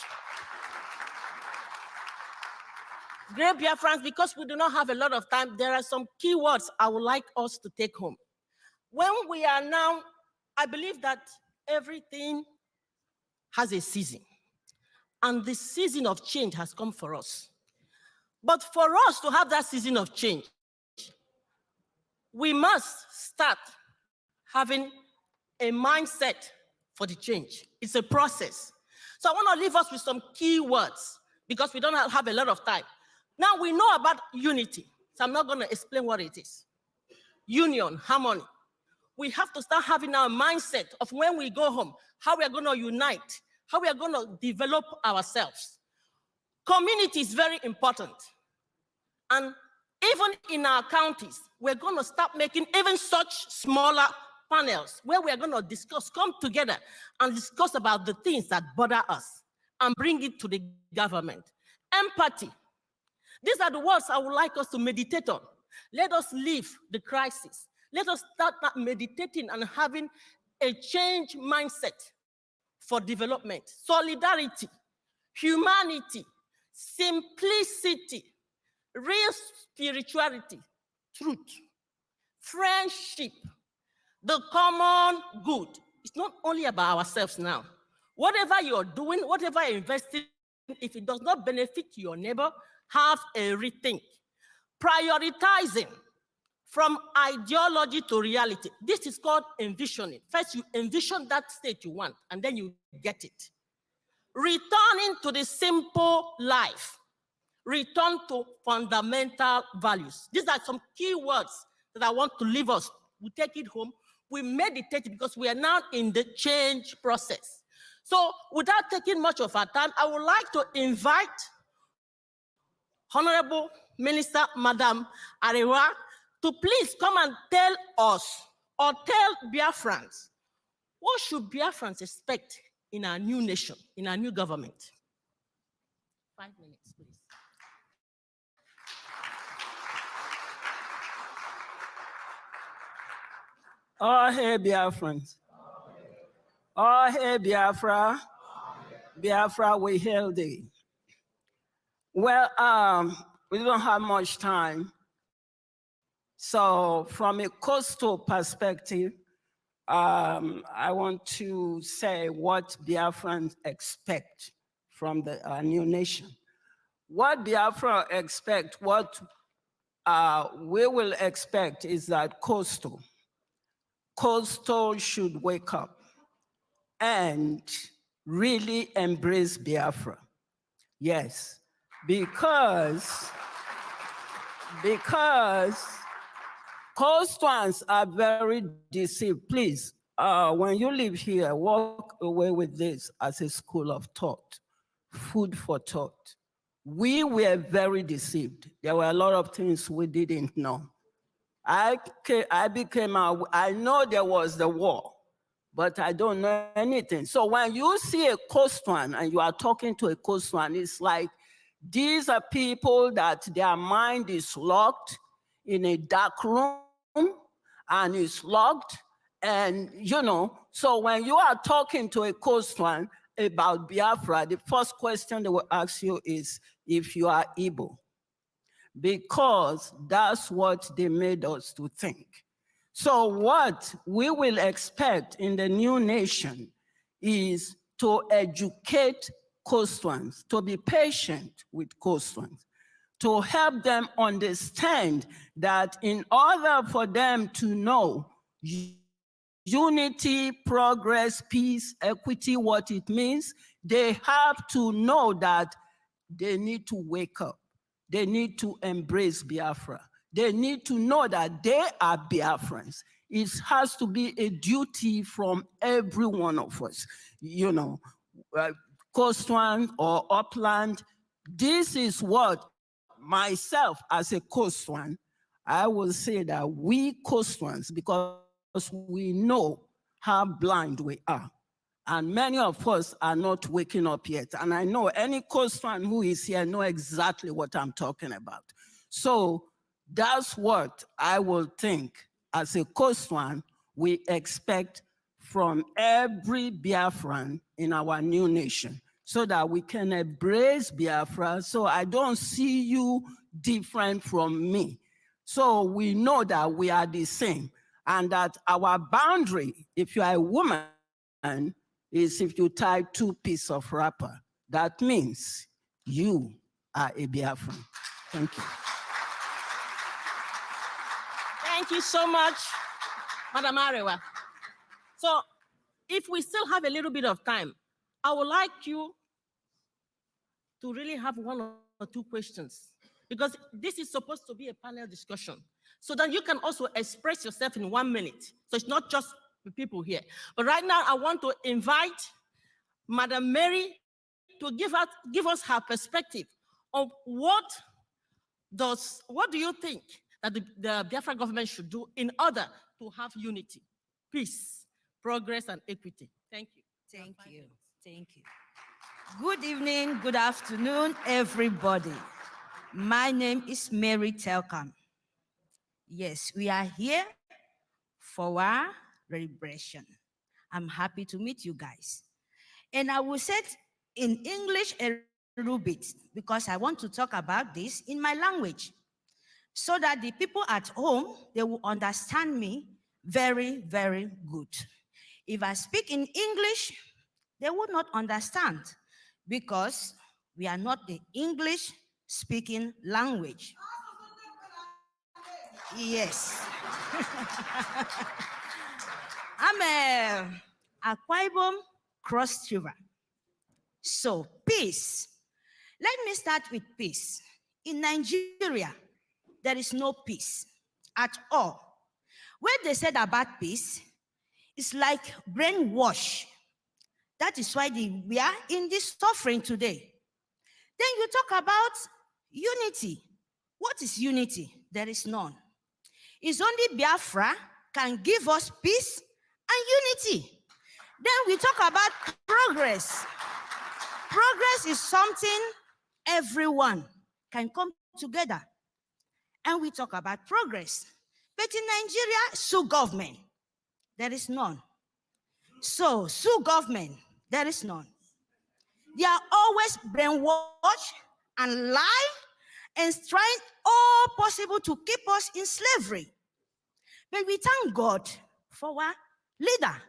Great Biafrans, because we do not have a lot of time, there are some key words I would like us to take home. When we are now, I believe that everything has a season, and the season of change has come for us. But for us to have that season of change, we must start having a mindset for the change. It's a process. So I want to leave us with some key words because we don't have a lot of time. Now we know about unity, so I'm not going to explain what it is. Union, harmony. We have to start having our mindset of when we go home, how we are going to unite, how we are going to develop ourselves. Community is very important. And even in our counties, we're going to start making even such smaller panels where we are going to discuss, come together and discuss about the things that bother us and bring it to the government. Empathy. These are the words I would like us to meditate on. Let us leave the crisis. Let us start meditating and having a change mindset for development. Solidarity, humanity, simplicity, real spirituality, truth, friendship, the common good, it's not only about ourselves now. Whatever you're doing, whatever you're investing, if it does not benefit your neighbor, have a rethink. Prioritizing from ideology to reality. This is called envisioning. First, you envision that state you want, and then you get it. Returning to the simple life. Return to fundamental values. These are some key words that I want to leave us. We take it home. We meditate because we are now in the change process. So without taking much of our time, I would like to invite Honorable Minister, Madam Arewa, to please come and tell us or tell Biafrans, what should Biafrans expect in our new nation, in our new government? 5 minutes, please. Oh, hey, Biafrans. Oh, hey, Biafra. Biafra, we hail thee. Well, we don't have much time. So from a coastal perspective, I want to say what Biafrans expect from the new nation. What Biafra expect, what we will expect is that coastal should wake up and really embrace Biafra. Yes, because coastals are very deceived. Please, when you live here, walk away with this as a school of thought, food for thought. We were very deceived. There were a lot of things we didn't know. I know there was the war, but I don't know anything. So when you see a coastline and you are talking to a coastline, it's like these are people that their mind is locked in a dark room and it's locked. And, so when you are talking to a coastline about Biafra, the first question they will ask you is if you are Igbo, because that's what they made us to think. So what we will expect in the new nation is to educate coastlands, to be patient with coastlands, to help them understand that in order for them to know unity, progress, peace, equity, what it means, they have to know that they need to wake up. They need to embrace Biafra. They need to know that they are Biafrans. It has to be a duty from every one of us, coastland or upland. This is what myself as a coastland, I will say that we coastlands, because we know how blind we are. And many of us are not waking up yet. And I know any coastline who is here know exactly what I'm talking about. So that's what I will think as a coastline we expect from every Biafran in our new nation, so that we can embrace Biafra. So I don't see you different from me. So we know that we are the same, and that our boundary, if you are a woman, is if you tie 2 pieces of wrapper. That means you are a Biafran. Thank you. Thank you so much, Madam Arewa. So if we still have a little bit of time, I would like you to really have 1 or 2 questions, because this is supposed to be a panel discussion. So that you can also express yourself in 1 minute. So it's not just the people here. But right now, I want to invite Madam Mary to give us her perspective of what do you think that the Biafra government should do in order to have unity, peace, progress, and equity. Thank you. Thank you. Thank you. Good evening, good afternoon, everybody. My name is Mary Telkan. Yes, we are here for our celebration. I'm happy to meet you guys. And I will say it in English a little bit, because I want to talk about this in my language, so that the people at home, they will understand me very, very good. If I speak in English, they would not understand because we are not the English speaking language. Yes. I'm a Akwa Ibom Cross River. So, peace. Let me start with peace. In Nigeria, there is no peace at all. When they said about peace, it's like brainwash. That is why we are in this suffering today. Then you talk about unity. What is unity? There is none. It's only Biafra can give us peace and unity. Then we talk about progress. Progress is something everyone can come together. And we talk about progress. But in Nigeria, sue government. There is none. So, sue government. There is none. They are always brainwashed and lie and trying all possible to keep us in slavery. But we thank God for our leader,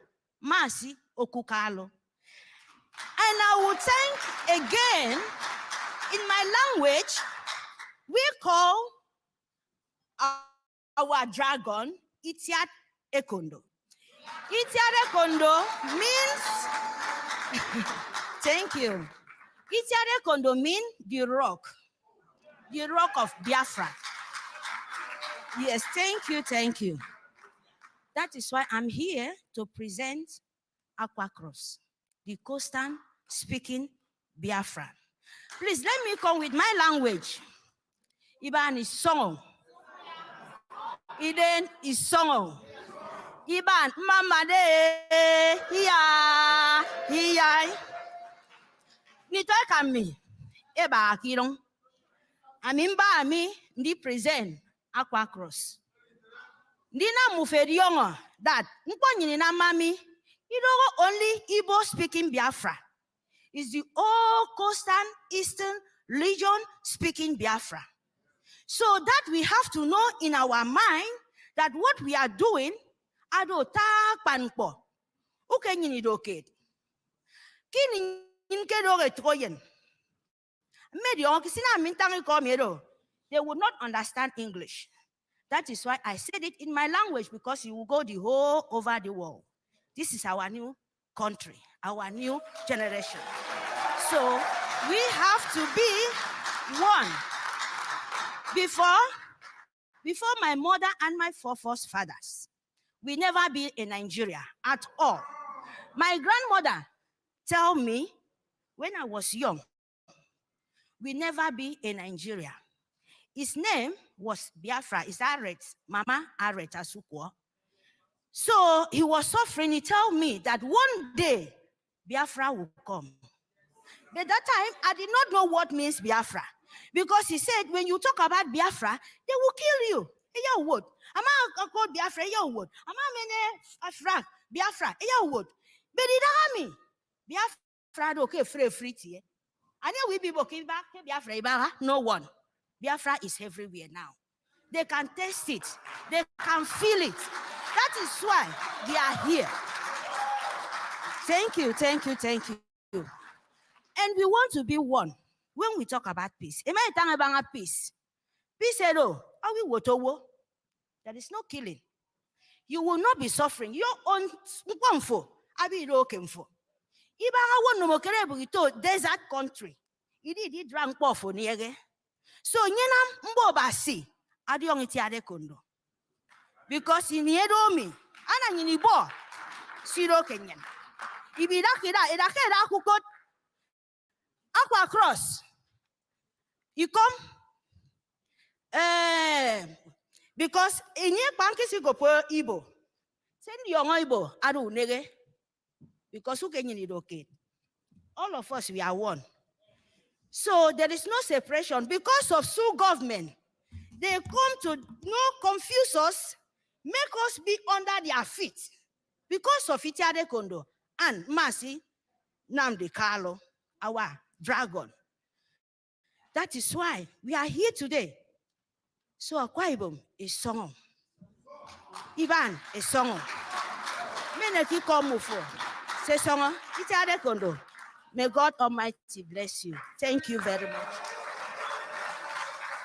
Mercy Okukalo. And I will thank again, in my language, we call our dragon Itiat Ekondo. Itiat Ekondo means, thank you. Itiat Ekondo means the rock of Biafra. Yes, thank you, thank you. That is why I'm here to present Aqua Cross, the coastal speaking Biafra. Please let me come with my language. Iban is song. Iden is song. Iban mama de hiya. Nitoy kami eba akirong. Amimba ami ndi present Aqua Cross. Ndina mufediongo that nkonyini na mami. You know, only Igbo speaking Biafra is the all coastal eastern region speaking Biafra. So that we have to know in our mind that what we are doing, ado tak panpo. Ukenyini doket. Kini inkedo retroyen. Medio kisina mintangi komero. They would not understand English. That is why I said it in my language, because you will go the whole over the world. This is our new country, our new generation. So we have to be one. Before my mother and my forefathers, we never be in Nigeria at all. My grandmother tell me when I was young, we never be in Nigeria. His name was Biafra. It's Aret, Mama Aret Asukwo. So he was suffering. He told me that one day Biafra will come. But that time, I did not know what means Biafra. Because he said, when you talk about Biafra, they will kill you. Eya would. Ama called Biafra, eya would. Ama mene Afra, Biafra, eya would. But it army. Biafra okay free tie. And then we be okay back Biafra, no one. Biafra is everywhere now. They can taste it. They can feel it. That is why they are here. Thank you, thank you, thank you. And we want to be one when we talk about peace. Am I talking about peace? Peace, hello. Are we wotowo? There is no killing. You will not be suffering. Your own mkwamfo. Abi irokemfo. Iba hawo no mokere bugito desert country. Idi drank pofo niege. So nyena mbobasi adiong itiade kondo. Because in Yedomi, ana nyini bo siro Kenyan. Ibida kida edakeda kukot Aqua Cross. You come because in your banks you go per Igbo. Send your Igbo adu nege. Because who can you need okay? All of us we are one. So there is no separation because of Sioux government. They come to confuse us, make us be under their feet. Because of Itiade Kondo and Mercy Nnamdi Kanu, our dragon. That is why we are here today. So Akwa Ibom is song. Iban is song. Me May God Almighty bless you. Thank you very much.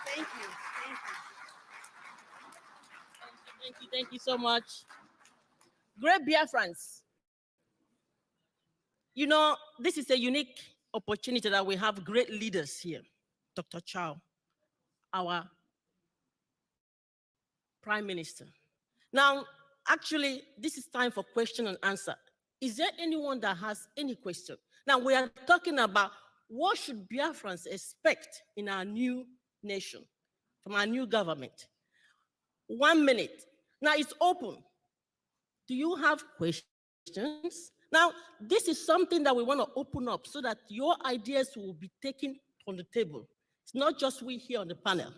Thank you. Thank you so much. Great Biafrans. You know, this is a unique opportunity that we have great leaders here. Dr. Chow, our Prime Minister. Now, actually, this is time for question and answer. Is there anyone that has any question? Now, we are talking about what should Biafrans expect in our new nation, from our new government. 1 minute. Now, it's open. Do you have questions? Now, this is something that we want to open up so that your ideas will be taken on the table. It's not just we here on the panel.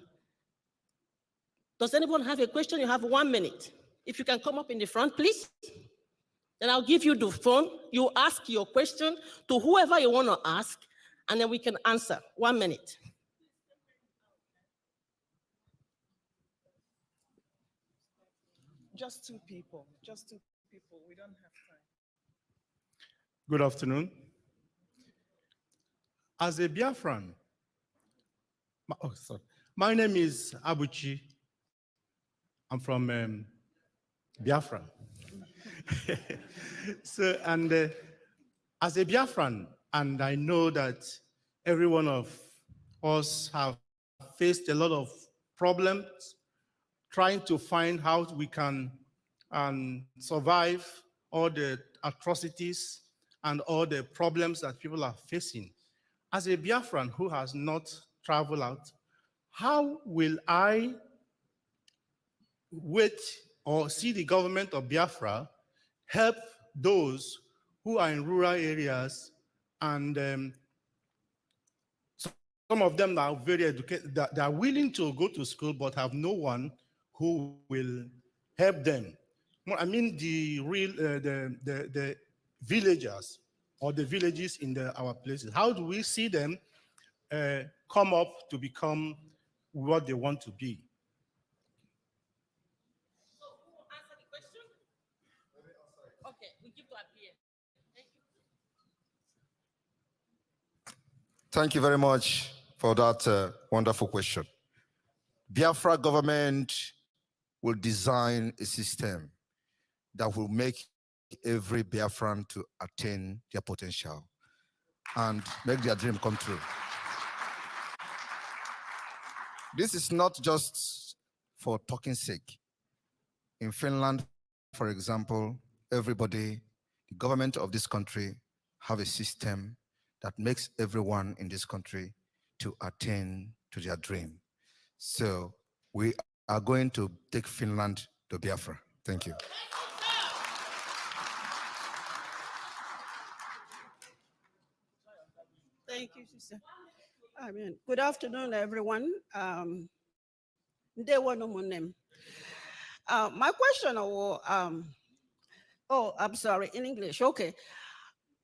Does anyone have a question? You have 1 minute. If you can come up in the front, please. Then I'll give you the phone. You ask your question to whoever you want to ask, and then we can answer. 1 minute. Just two people. Just two people. We don't have time. Good afternoon. As a Biafran, my name is Abuchi. I'm from Biafra. So, and as a Biafran, and I know that every one of us have faced a lot of problems trying to find how we can survive all the atrocities and all the problems that people are facing. As a Biafran who has not traveled out, how will I wait or see the government of Biafra help those who are in rural areas, and some of them are very educated, they are willing to go to school but have no one who will help them? I mean the real, the villagers or the villages in our places. How do we see them come up to become what they want to be? Okay, we give to Abia. Thank you. Thank you very much for that wonderful question. Biafra government will design a system that will make every Biafran to attain their potential and make their dream come true. This is not just for talking sake. In Finland, for example, everybody, the government of this country have a system that makes everyone in this country to attain to their dream. So we are going to take Finland to Biafra. Thank you. Thank you, sister. I mean, good afternoon, everyone. My question, I'm sorry, in English, okay.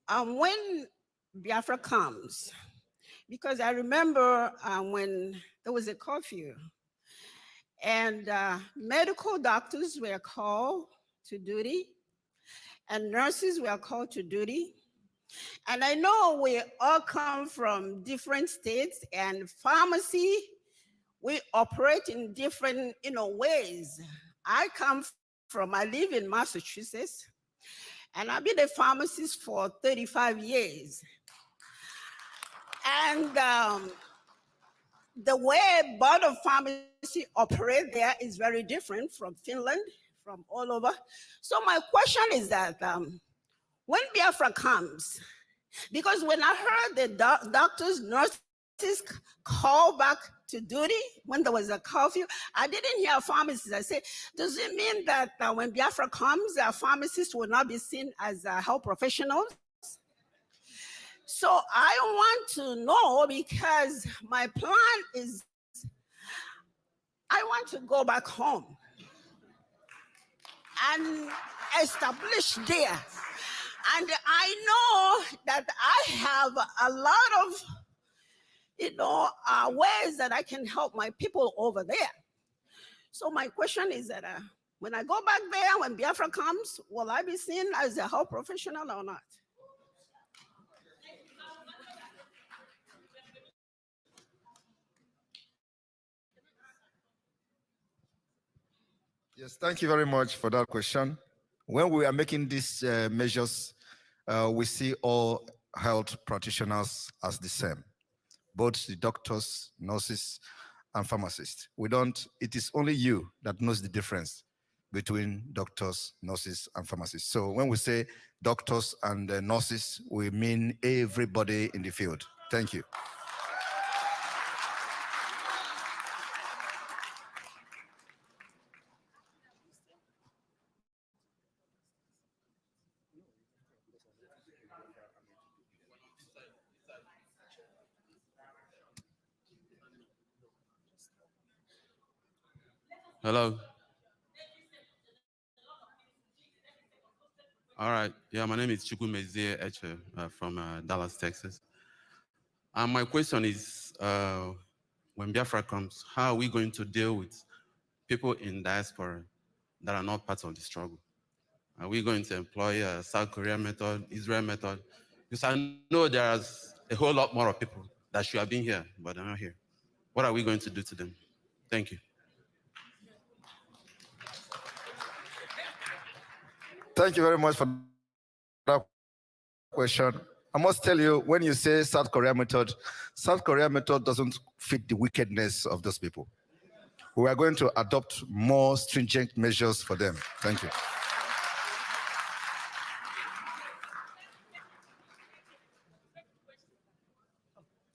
When Biafra comes, because I remember when there was a curfew and medical doctors were called to duty and nurses were called to duty. And I know we all come from different states, and pharmacy, we operate in different ways. I live in Massachusetts, and I've been a pharmacist for 35 years. And the way board of pharmacy operate there is very different from Finland, from all over. So my question is that when Biafra comes, because when I heard the doctors, nurses call back to duty when there was a curfew, I didn't hear pharmacists. I said, does it mean that when Biafra comes, pharmacists will not be seen as health professionals? So I want to know, because my plan is, I want to go back home and establish there. And I know that I have a lot of, ways that I can help my people over there. So my question is that When I go back there, when Biafra comes, will I be seen as a health professional or not? Yes, thank you very much for that question. When we are making these measures, we see all health practitioners as the same, both the doctors, nurses, and pharmacists. It is only you that knows the difference between doctors, nurses, and pharmacists. So when we say doctors and nurses, we mean everybody in the field. Thank you. Hello. All right. Yeah, my name is Chukwumezie Eche from Dallas, Texas. My question is, when Biafra comes, how are we going to deal with people in diaspora that are not part of the struggle? Are we going to employ a South Korea method, Israel method? Because I know there's a whole lot more of people that should have been here, but they're not here. What are we going to do to them? Thank you. Thank you very much for that question. I must tell you, when you say South Korea method doesn't fit the wickedness of those people. We are going to adopt more stringent measures for them. Thank you.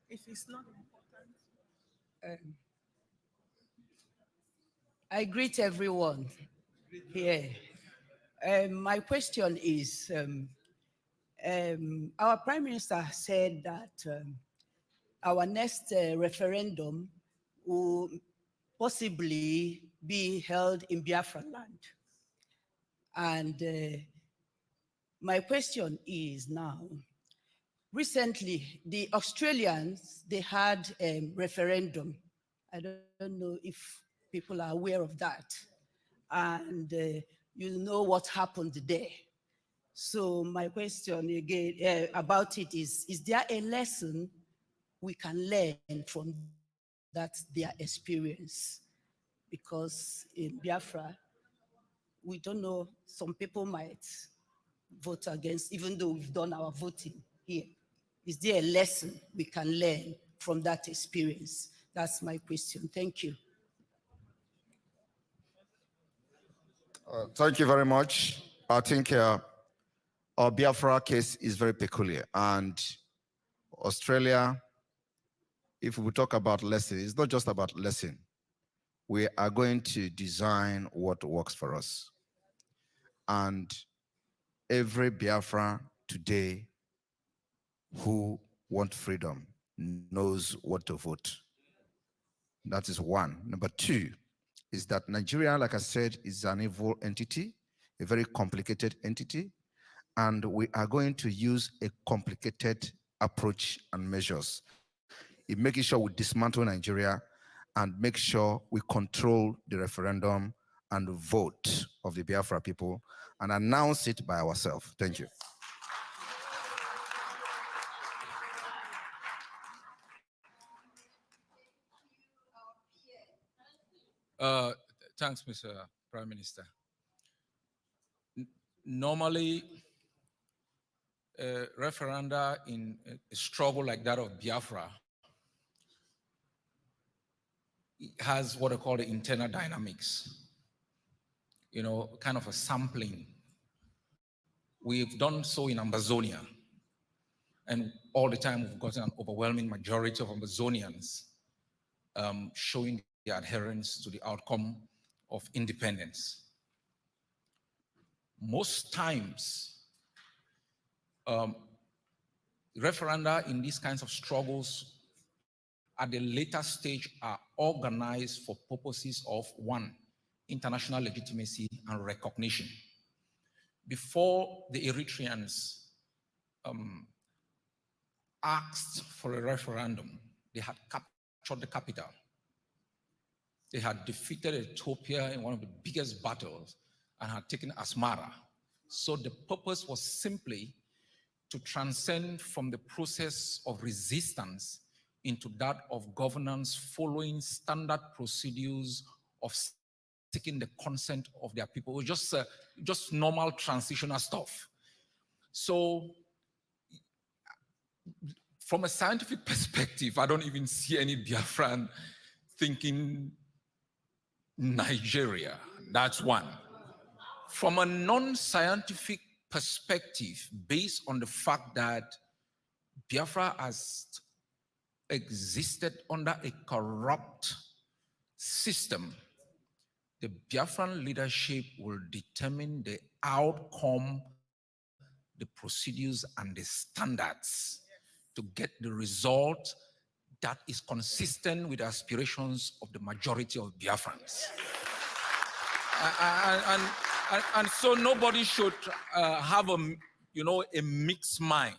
If it's not important. I greet everyone here. My question is, our Prime Minister said that our next referendum will possibly be held in Biafra land. And my question is now, recently, the Australians, they had a referendum. I don't know if people are aware of that. And you know what happened there. So my question again about it is there a lesson we can learn from that, their experience? Because in Biafra, we don't know, some people might vote against, even though we've done our voting here. Is there a lesson we can learn from that experience? That's my question. Thank you. Thank you very much. I think our Biafra case is very peculiar. And Australia, if we talk about lesson, it's not just about lesson. We are going to design what works for us. And every Biafra today who wants freedom knows what to vote. That is one. Number two is that Nigeria, like I said, is an evil entity, a very complicated entity, and we are going to use a complicated approach and measures in making sure we dismantle Nigeria and make sure we control the referendum and vote of the Biafra people and announce it by ourselves. Thank you. Thanks, Mr. Prime Minister. Normally, a referenda in a struggle like that of Biafra has what I call the internal dynamics, you know, kind of a sampling. We've done so in Amazonia, and all the time we've gotten an overwhelming majority of Amazonians showing their adherence to the outcome of independence. Most times, referenda in these kinds of struggles at the later stage are organized for purposes of, one, international legitimacy and recognition. Before the Eritreans asked for a referendum, they had captured the capital. They had defeated Ethiopia in one of the biggest battles and had taken Asmara. So the purpose was simply to transcend from the process of resistance into that of governance following standard procedures of seeking the consent of their people. It was just normal transitional stuff. So from a scientific perspective, I don't even see any Biafran thinking Nigeria. That's one. From a non-scientific perspective, based on the fact that Biafra has existed under a corrupt system, the Biafran leadership will determine the outcome, the procedures, and the standards to get the result that is consistent with the aspirations of the majority of Biafrans. And so nobody should have a mixed mind.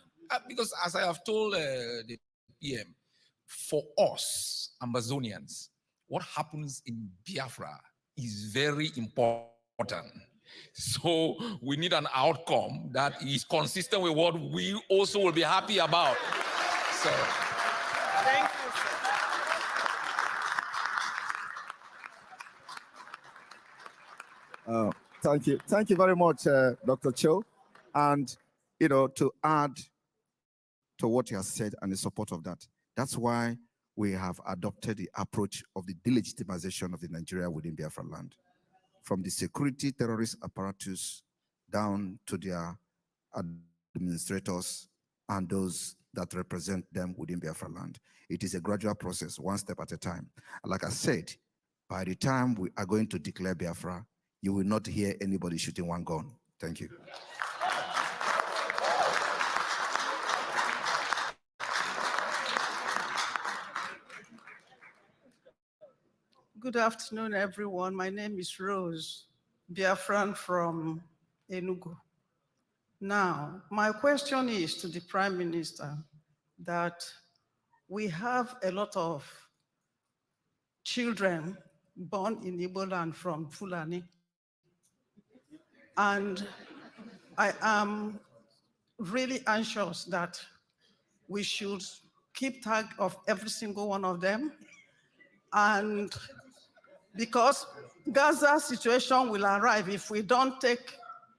Because as I have told the PM, for us, Amazonians, what happens in Biafra is very important. So we need an outcome that is consistent with what we also will be happy about. So. Thank you, sir. Thank you very much, Dr. Cho. And, to add to what you have said and in support of that, that's why we have adopted the approach of the delegitimization of the Nigeria within Biafra land, from the security terrorist apparatus down to their administrators and those that represent them within Biafra land. It is a gradual process, one step at a time. And like I said, by the time we are going to declare Biafra, you will not hear anybody shooting one gun. Thank you. Good afternoon, everyone. My name is Rose Biafran from Enugu. Now, my question is to the Prime Minister that we have a lot of children born in Igbo land from Fulani. And I am really anxious that we should keep tag of every single one of them. And because Gaza situation will arrive if we don't take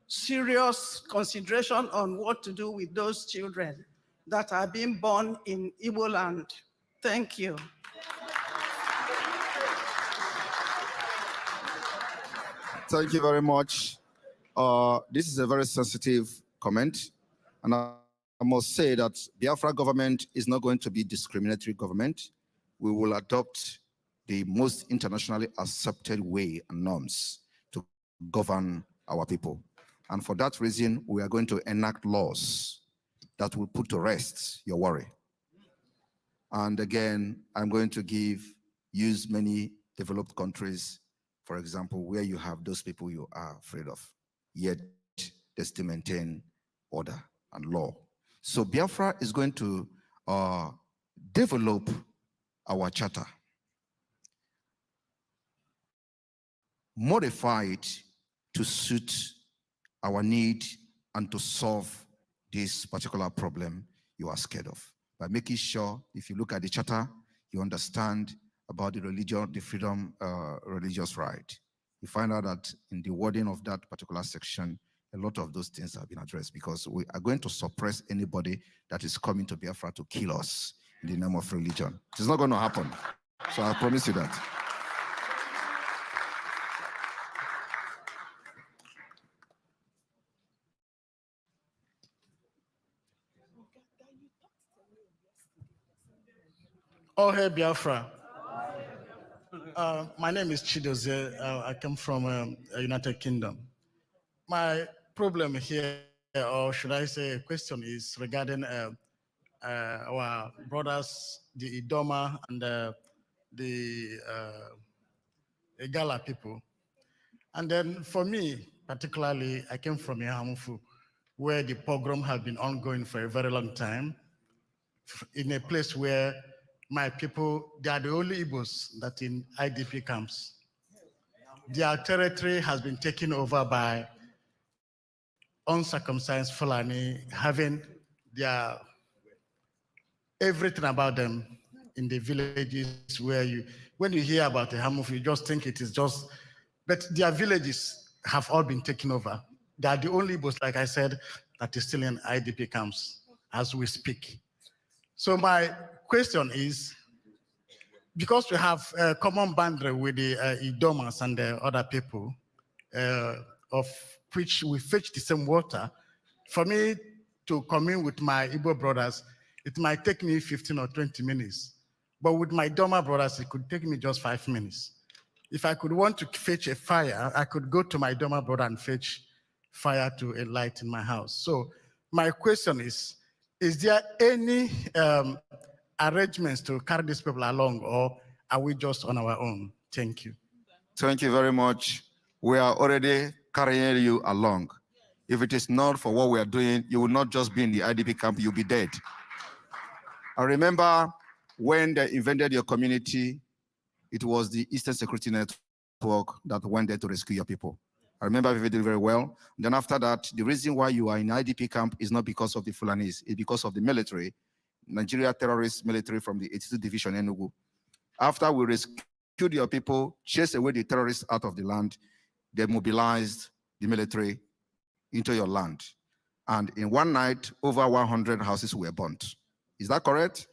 serious consideration on what to do with those children that are being born in Igbo land. Thank you. Thank you very much. This is a very sensitive comment, and I must say that Biafra government is not going to be discriminatory government. We will adopt the most internationally accepted way and norms to govern our people. And for that reason, we are going to enact laws that will put to rest your worry. And again, I'm going to use many developed countries, for example, where you have those people you are afraid of, yet they still maintain order and law. So Biafra is going to develop our charter, modify it to suit our need and to solve this particular problem you are scared of, by making sure, if you look at the charter, you understand about the religion, the freedom, religious right. You find out that in the wording of that particular section, a lot of those things have been addressed, because we are going to suppress anybody that is coming to Biafra to kill us in the name of religion. It's not going to happen. So I promise you that. Oh, hey, Biafra. My name is Chidozie. I come from United Kingdom. My problem here, or should I say a question, is regarding our brothers, the Idoma and the Igala people. And then for me, particularly, I came from Yahamufu, where the pogrom had been ongoing for a very long time, in a place where my people, they are the only Igbos that in IDP camps. Their territory has been taken over by uncircumcised Fulani, having their everything about them in the villages where when you hear about the Hamuf, you just think it is just, but their villages have all been taken over. They are the only Igbos, like I said, that is still in IDP camps as we speak. So my question is, because we have a common boundary with the Idomas and the other people, of which we fetch the same water, for me to commune with my Igbo brothers, it might take me 15 or 20 minutes. But with my Doma brothers, it could take me just 5 minutes. If I could want to fetch a fire, I could go to my Doma brother and fetch fire to a light in my house. So my question is there any arrangements to carry these people along, or are we just on our own? Thank you. Thank you very much. We are already carrying you along. If it is not for what we are doing, you will not just be in the IDP camp, you'll be dead. I remember when they invented your community, it was the Eastern Security Network that went there to rescue your people. I remember vividly very well. Then after that, the reason why you are in IDP camp is not because of the Fulanis, it's because of the military, Nigeria terrorist military from the 82 Division Enugu. After we rescued your people, chased away the terrorists out of the land, they mobilized the military into your land. And in one night, over 100 houses were burnt. Is that correct?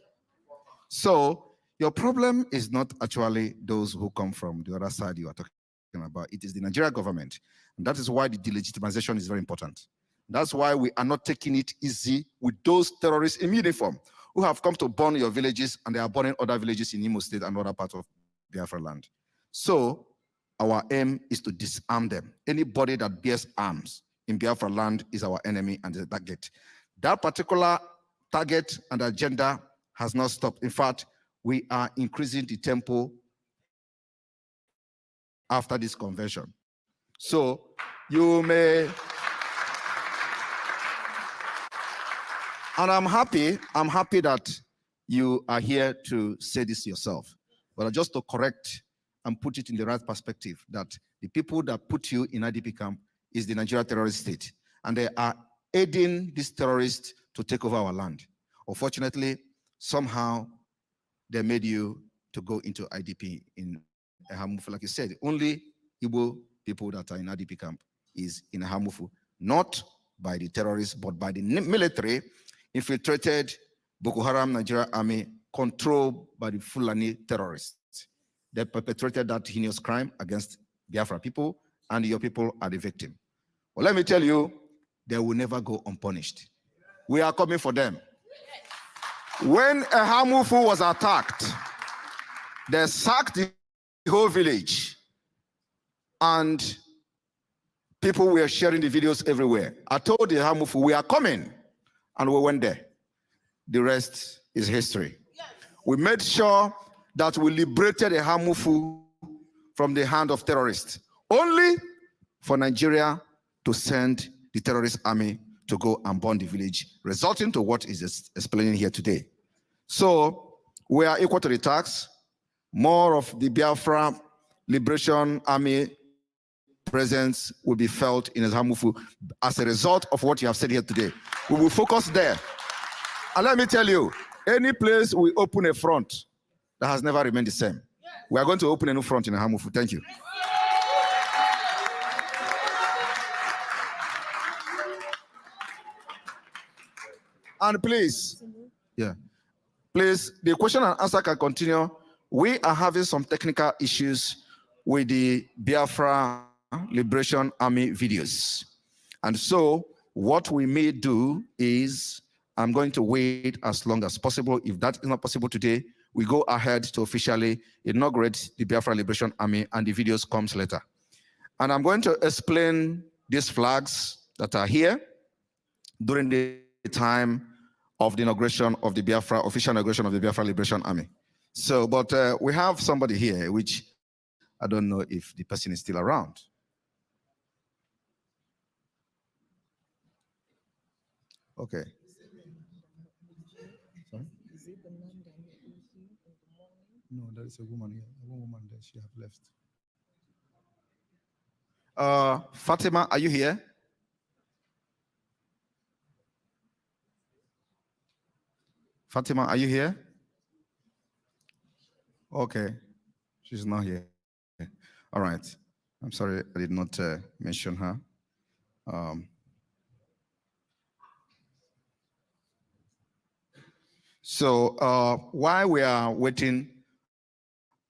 So your problem is not actually those who come from the other side you are talking about. It is the Nigeria government. And that is why the delegitimization is very important. That's why we are not taking it easy with those terrorists in uniform who have come to burn your villages, and they are burning other villages in Imo State and other parts of Biafra land. So our aim is to disarm them. Anybody that bears arms in Biafra land is our enemy and the target. That particular target and agenda has not stopped. In fact, we are increasing the tempo after this convention. So you may, and I'm happy that you are here to say this yourself, but just to correct and put it in the right perspective, that the people that put you in IDP camp is the Nigeria terrorist state, and they are aiding these terrorists to take over our land. Unfortunately, somehow they made you to go into IDP in Hamufu. Like you said, only Igbo people that are in IDP camp is in Hamufu, not by the terrorists, but by the military infiltrated Boko Haram Nigeria army controlled by the Fulani terrorists. They perpetrated that heinous crime against Biafra people, and your people are the victim. Well, let me tell you, they will never go unpunished. We are coming for them. When a Hamufu was attacked, they sacked the whole village, and people were sharing the videos everywhere. I told the Hamufu, we are coming, and we went there. The rest is history. We made sure that we liberated a Hamufu from the hand of terrorists, only for Nigeria to send the terrorist army to go and burn the village, resulting to what is explaining here today. So we are equal to the task. More of the Biafra Liberation Army presence will be felt in Hamufu as a result of what you have said here today. We will focus there. And let me tell you, any place we open a front, that has never remained the same. We are going to open a new front in Hamufu. Thank you. And please, please, the question and answer can continue. We are having some technical issues with the Biafra Liberation Army videos. And so what we may do is, I'm going to wait as long as possible. If that is not possible today, we go ahead to officially inaugurate the Biafra Liberation Army, and the videos comes later. And I'm going to explain these flags that are here during the time of the inauguration of the Biafra, official inauguration of the Biafra Liberation Army. So, but we have somebody here, which I don't know if the person is still around. Okay. Sorry? No, there is a woman here. One woman there. She have left. Fatima, are you here? Fatima, are you here? Okay, she's not here. All right. I'm sorry I did not mention her. So while we are waiting,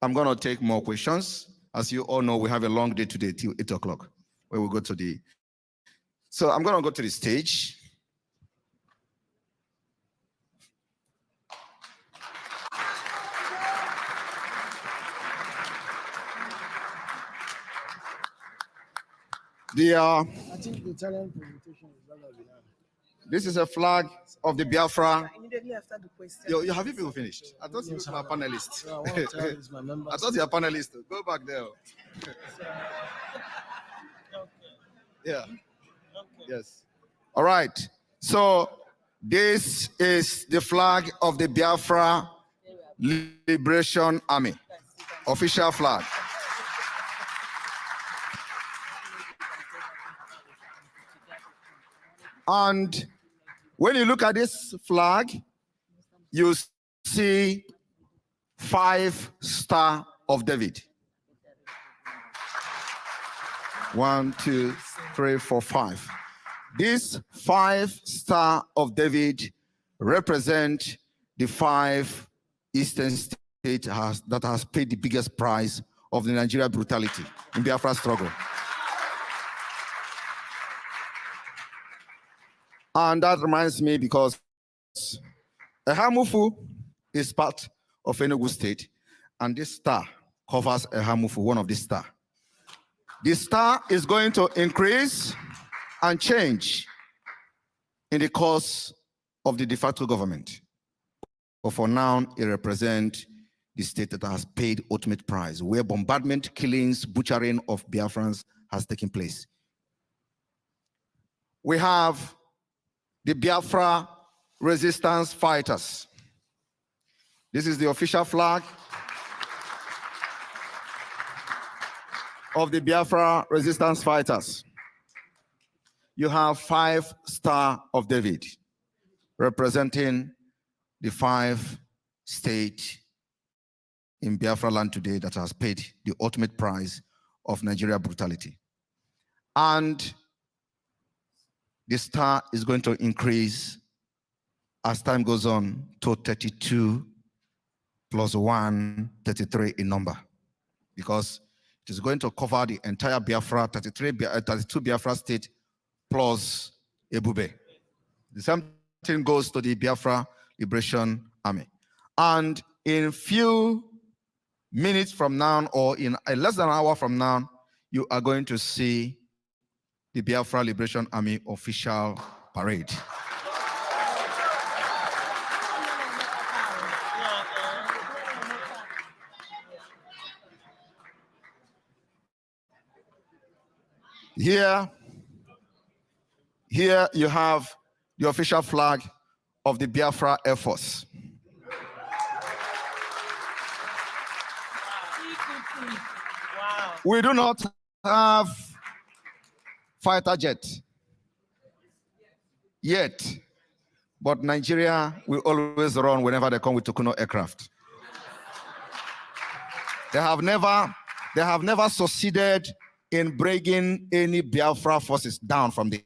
I'm going to take more questions. As you all know, we have a long day today till 8 o'clock, where we go to the... So I'm going to go to the stage. I think the Italian presentation is not going to be now. This is a flag of the Biafra. Immediately after the question. Have you people finished? I thought you were a panelist. I want to tell this, my members. I thought you were a panelist. Go back there. Yeah. Yes. All right. So this is the flag of the Biafra Liberation Army. Official flag. And when you look at this flag, you see 5 Star of David. 1, 2, 3, 4, 5. This 5 Star of David represent the 5 eastern states that has paid the biggest price of the Nigeria brutality in Biafra struggle. And that reminds me, because Ehamufu is part of Enugu State, and this star covers Ehamufu, one of the stars. The star is going to increase and change in the course of the de facto government. But for now, it represents the state that has paid ultimate price, where bombardment, killings, butchering of Biafrans has taken place. We have the Biafra resistance fighters. This is the official flag of the Biafra resistance fighters. You have 5 Star of David, representing the 5 states in Biafra land today that has paid the ultimate price of Nigeria brutality. And the star is going to increase as time goes on to 32 plus 1, 33 in number, because it is going to cover the entire Biafra, 32 Biafra state plus Ebube. The same thing goes to the Biafra Liberation Army. And in few minutes from now, or in less than an hour from now, you are going to see the Biafra Liberation Army official parade. Here you have the official flag of the Biafra Air Force. Wow. We do not have fighter jet yet, but Nigeria will always run whenever they come with Tukuno aircraft. They have never succeeded in bringing any Biafra forces down from the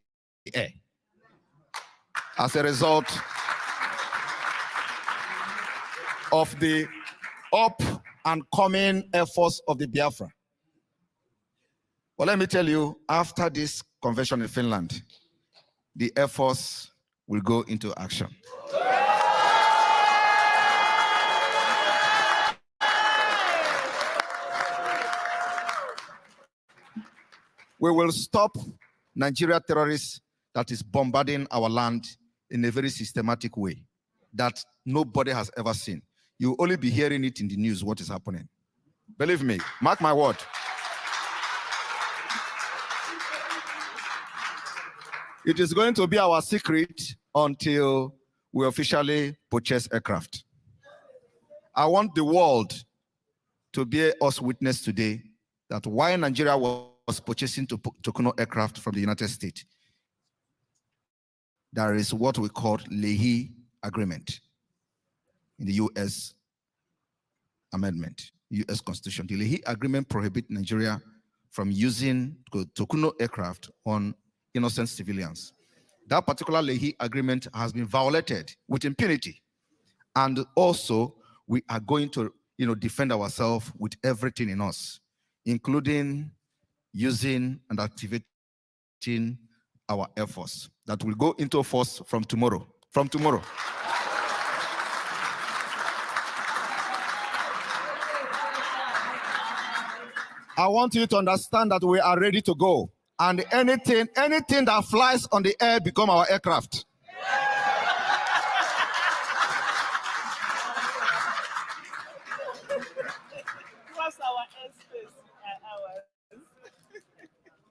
air. As a result of the up and coming efforts of the Biafra. Well, let me tell you, after this convention in Finland, the Air Force will go into action. We will stop Nigeria terrorists that is bombarding our land in a very systematic way that nobody has ever seen. You will only be hearing it in the news, what is happening. Believe me, mark my word. It is going to be our secret until we officially purchase aircraft. I want the world to bear us witness today that while Nigeria was purchasing Tokuno aircraft from the United States, there is what we call Leahy Agreement in the U.S. amendment, U.S. Constitution. The Leahy Agreement prohibits Nigeria from using Tokuno aircraft on innocent civilians. That particular Leahy Agreement has been violated with impunity. And also, we are going to defend ourselves with everything in us, including using and activating our Air Force that will go into force from tomorrow. I want you to understand that we are ready to go. And anything that flies on the air become our aircraft. What's our airspace?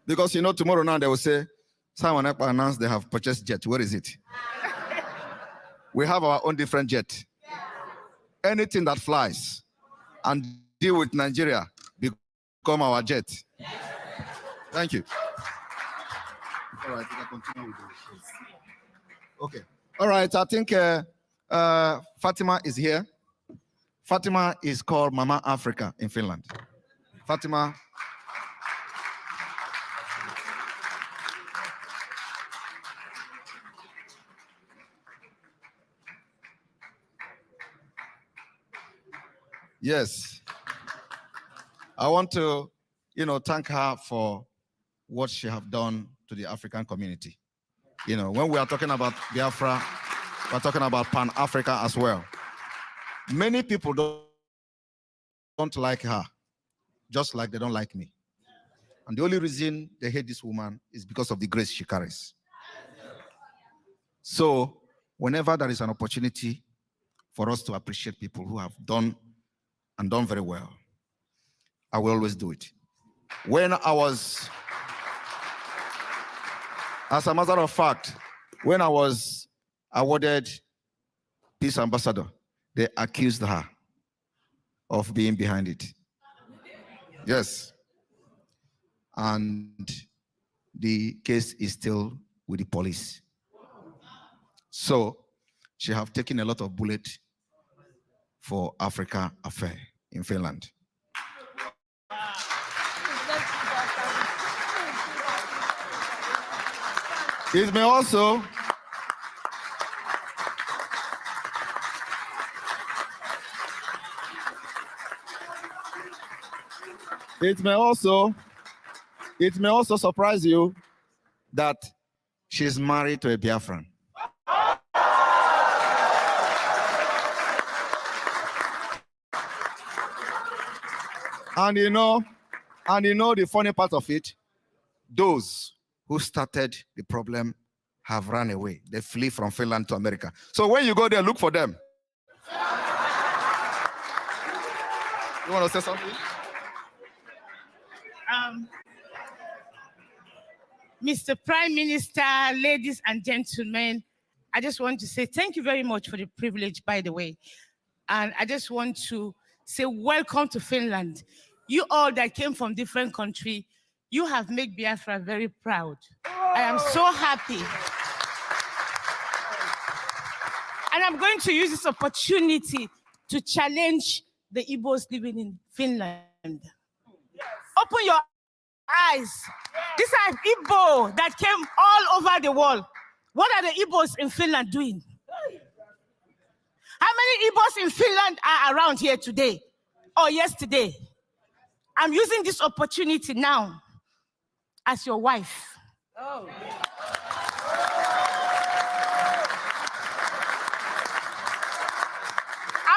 Because tomorrow now they will say, Simon Ekpa announced they have purchased jet. Where is it? We have our own different jet. Anything that flies and deal with Nigeria become our jet. Thank you. All right, we can continue with this. Okay. All right, I think Fatima is here. Fatima is called Mama Africa in Finland. Fatima. Yes. I want to, thank her for what she have done to the African community. When we are talking about Biafra, we're talking about Pan-Africa as well. Many people don't like her, just like they don't like me. And the only reason they hate this woman is because of the grace she carries. So whenever there is an opportunity for us to appreciate people who have done and done very well, I will always do it. As a matter of fact, when I was awarded Peace Ambassador, they accused her of being behind it. Yes. And the case is still with the police. So she have taken a lot of bullet for Africa affair in Finland. It may also surprise you that she's married to a Biafran. And the funny part of it, those who started the problem have run away. They flee from Finland to America. So when you go there, look for them. You want to say something? Mr. Prime Minister, ladies and gentlemen, I just want to say thank you very much for the privilege, by the way. And I just want to say welcome to Finland. You all that came from different countries, you have made Biafra very proud. I am so happy. And I'm going to use this opportunity to challenge the Igbos living in Finland. Open your eyes. These are Igbo that came all over the world. What are the Igbos in Finland doing? How many Igbos in Finland are around here today or yesterday? I'm using this opportunity now as your wife. Oh.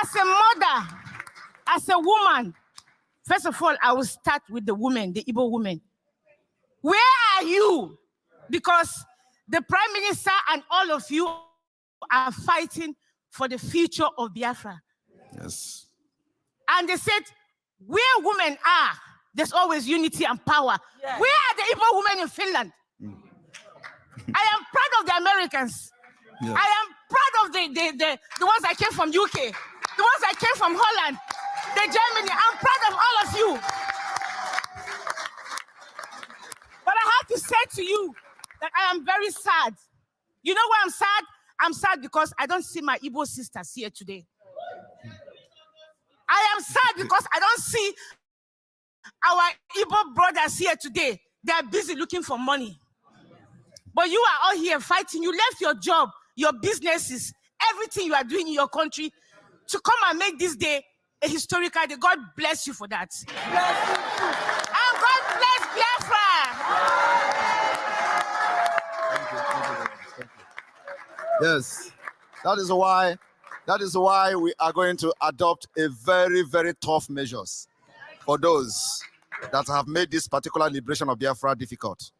As a mother, as a woman, first of all, I will start with the women, the Igbo women. Where are you? Because the Prime Minister and all of you are fighting for the future of Biafra. Yes. And they said, where women are, there's always unity and power. Yes. Where are the Igbo women in Finland? I am proud of the Americans. Yes. I am proud of the ones that came from UK, the ones that came from Holland. the Germany. I'm proud of all of you. But I have to say to you that I am very sad. You know why I'm sad? I'm sad because I don't see my Igbo sisters here today. I am sad because I don't see our Igbo brothers here today. They are busy looking for money. But you are all here fighting. You left your job, your businesses, everything you are doing in your country to come and make this day a historical day. God bless you for that. And God bless Biafra. Yes, that is why we are going to adopt a very, very tough measures for those that have made this particular liberation of Biafra difficult.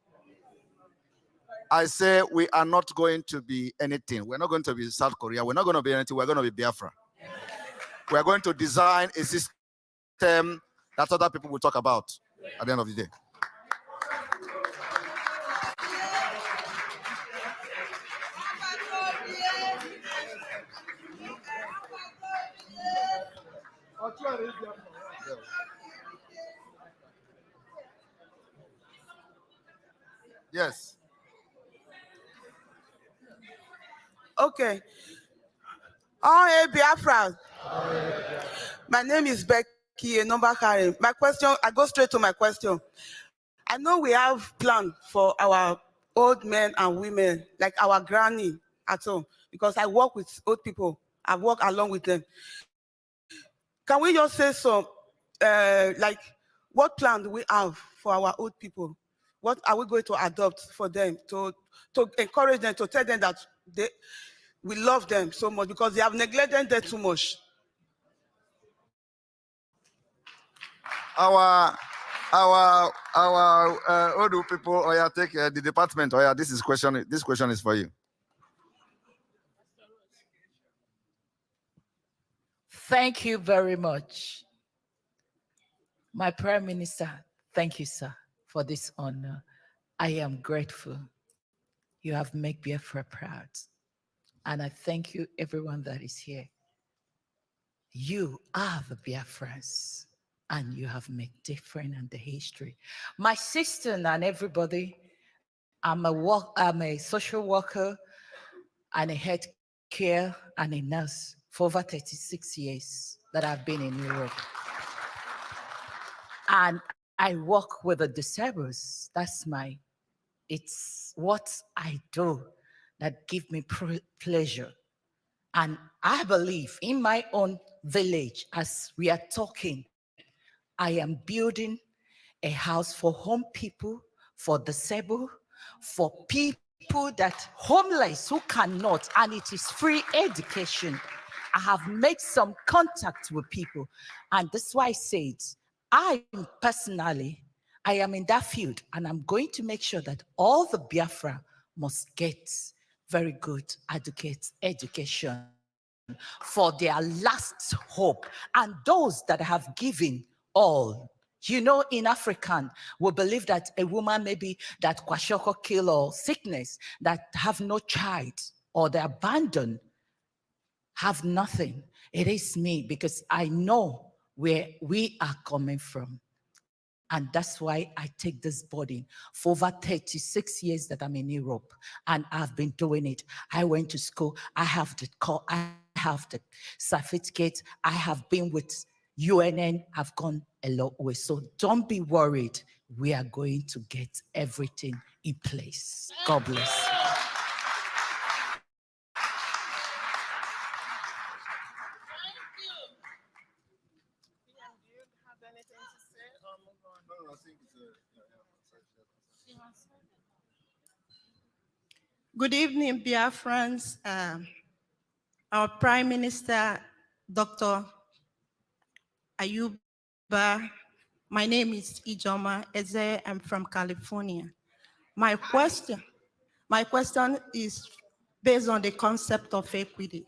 I say we are not going to be anything. We're not going to be South Korea. We're not going to be anything. We're going to be Biafra. We're going to design a system that other people will talk about at the end of the day. Yes. Okay. Oh, hey, Biafra. My name is Becky, number Karen. My question, I go straight to my question. I know we have plans for our old men and women, like our granny at home, because I work with old people. I work along with them. Can we just say some, like, what plan do we have for our old people? What are we going to adopt for them to encourage them, to tell them that we love them so much because they have neglected them too much? Our old people, or yeah, take the department, or yeah, this question is for you. Thank you very much. My Prime Minister, thank you, sir, for this honor. I am grateful. You have made Biafra proud. And I thank you, everyone that is here. You are the Biafrans, and you have made difference in the history. My sister and everybody, I'm a social worker and a health care and a nurse for over 36 years that I've been in Europe. And I work with the disabled. It's what I do that gives me pleasure. And I believe in my own village, as we are talking, I am building a house for home people, for disabled, for people that homeless who cannot, and it is free education. I have made some contact with people, and that's why I said, I am in that field, and I'm going to make sure that all the Biafra must get very good education for their last hope. And those that have given all. You know, in African, we believe that a woman maybe that kwashoko kill or sickness, that have no child or they abandoned, have nothing. It is me, because I know where we are coming from. And that's why I take this burden for over 36 years that I'm in Europe, and I've been doing it. I went to school. I have the certificate. I have been with UNN. I've gone a long way. So don't be worried. We are going to get everything in place. God bless you. Good evening, Biafrans. Our Prime Minister, Dr. Ayuba. My name is Ijoma Eze. I'm from California. My question is based on the concept of equity.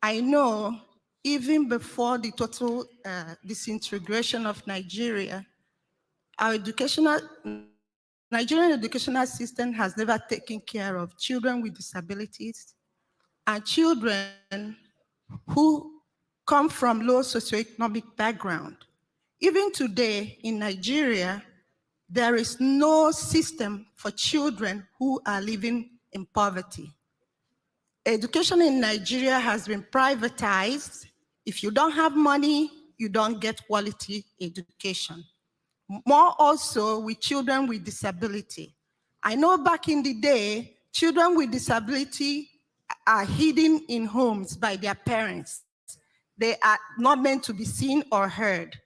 I know even before the total disintegration of Nigeria, our Nigerian educational system has never taken care of children with disabilities and children who come from low socioeconomic background. Even today in Nigeria, there is no system for children who are living in poverty. Education in Nigeria has been privatized. If you don't have money, you don't get quality education. More also with children with disability. I know back in the day, children with disability are hidden in homes by their parents. They are not meant to be seen or heard.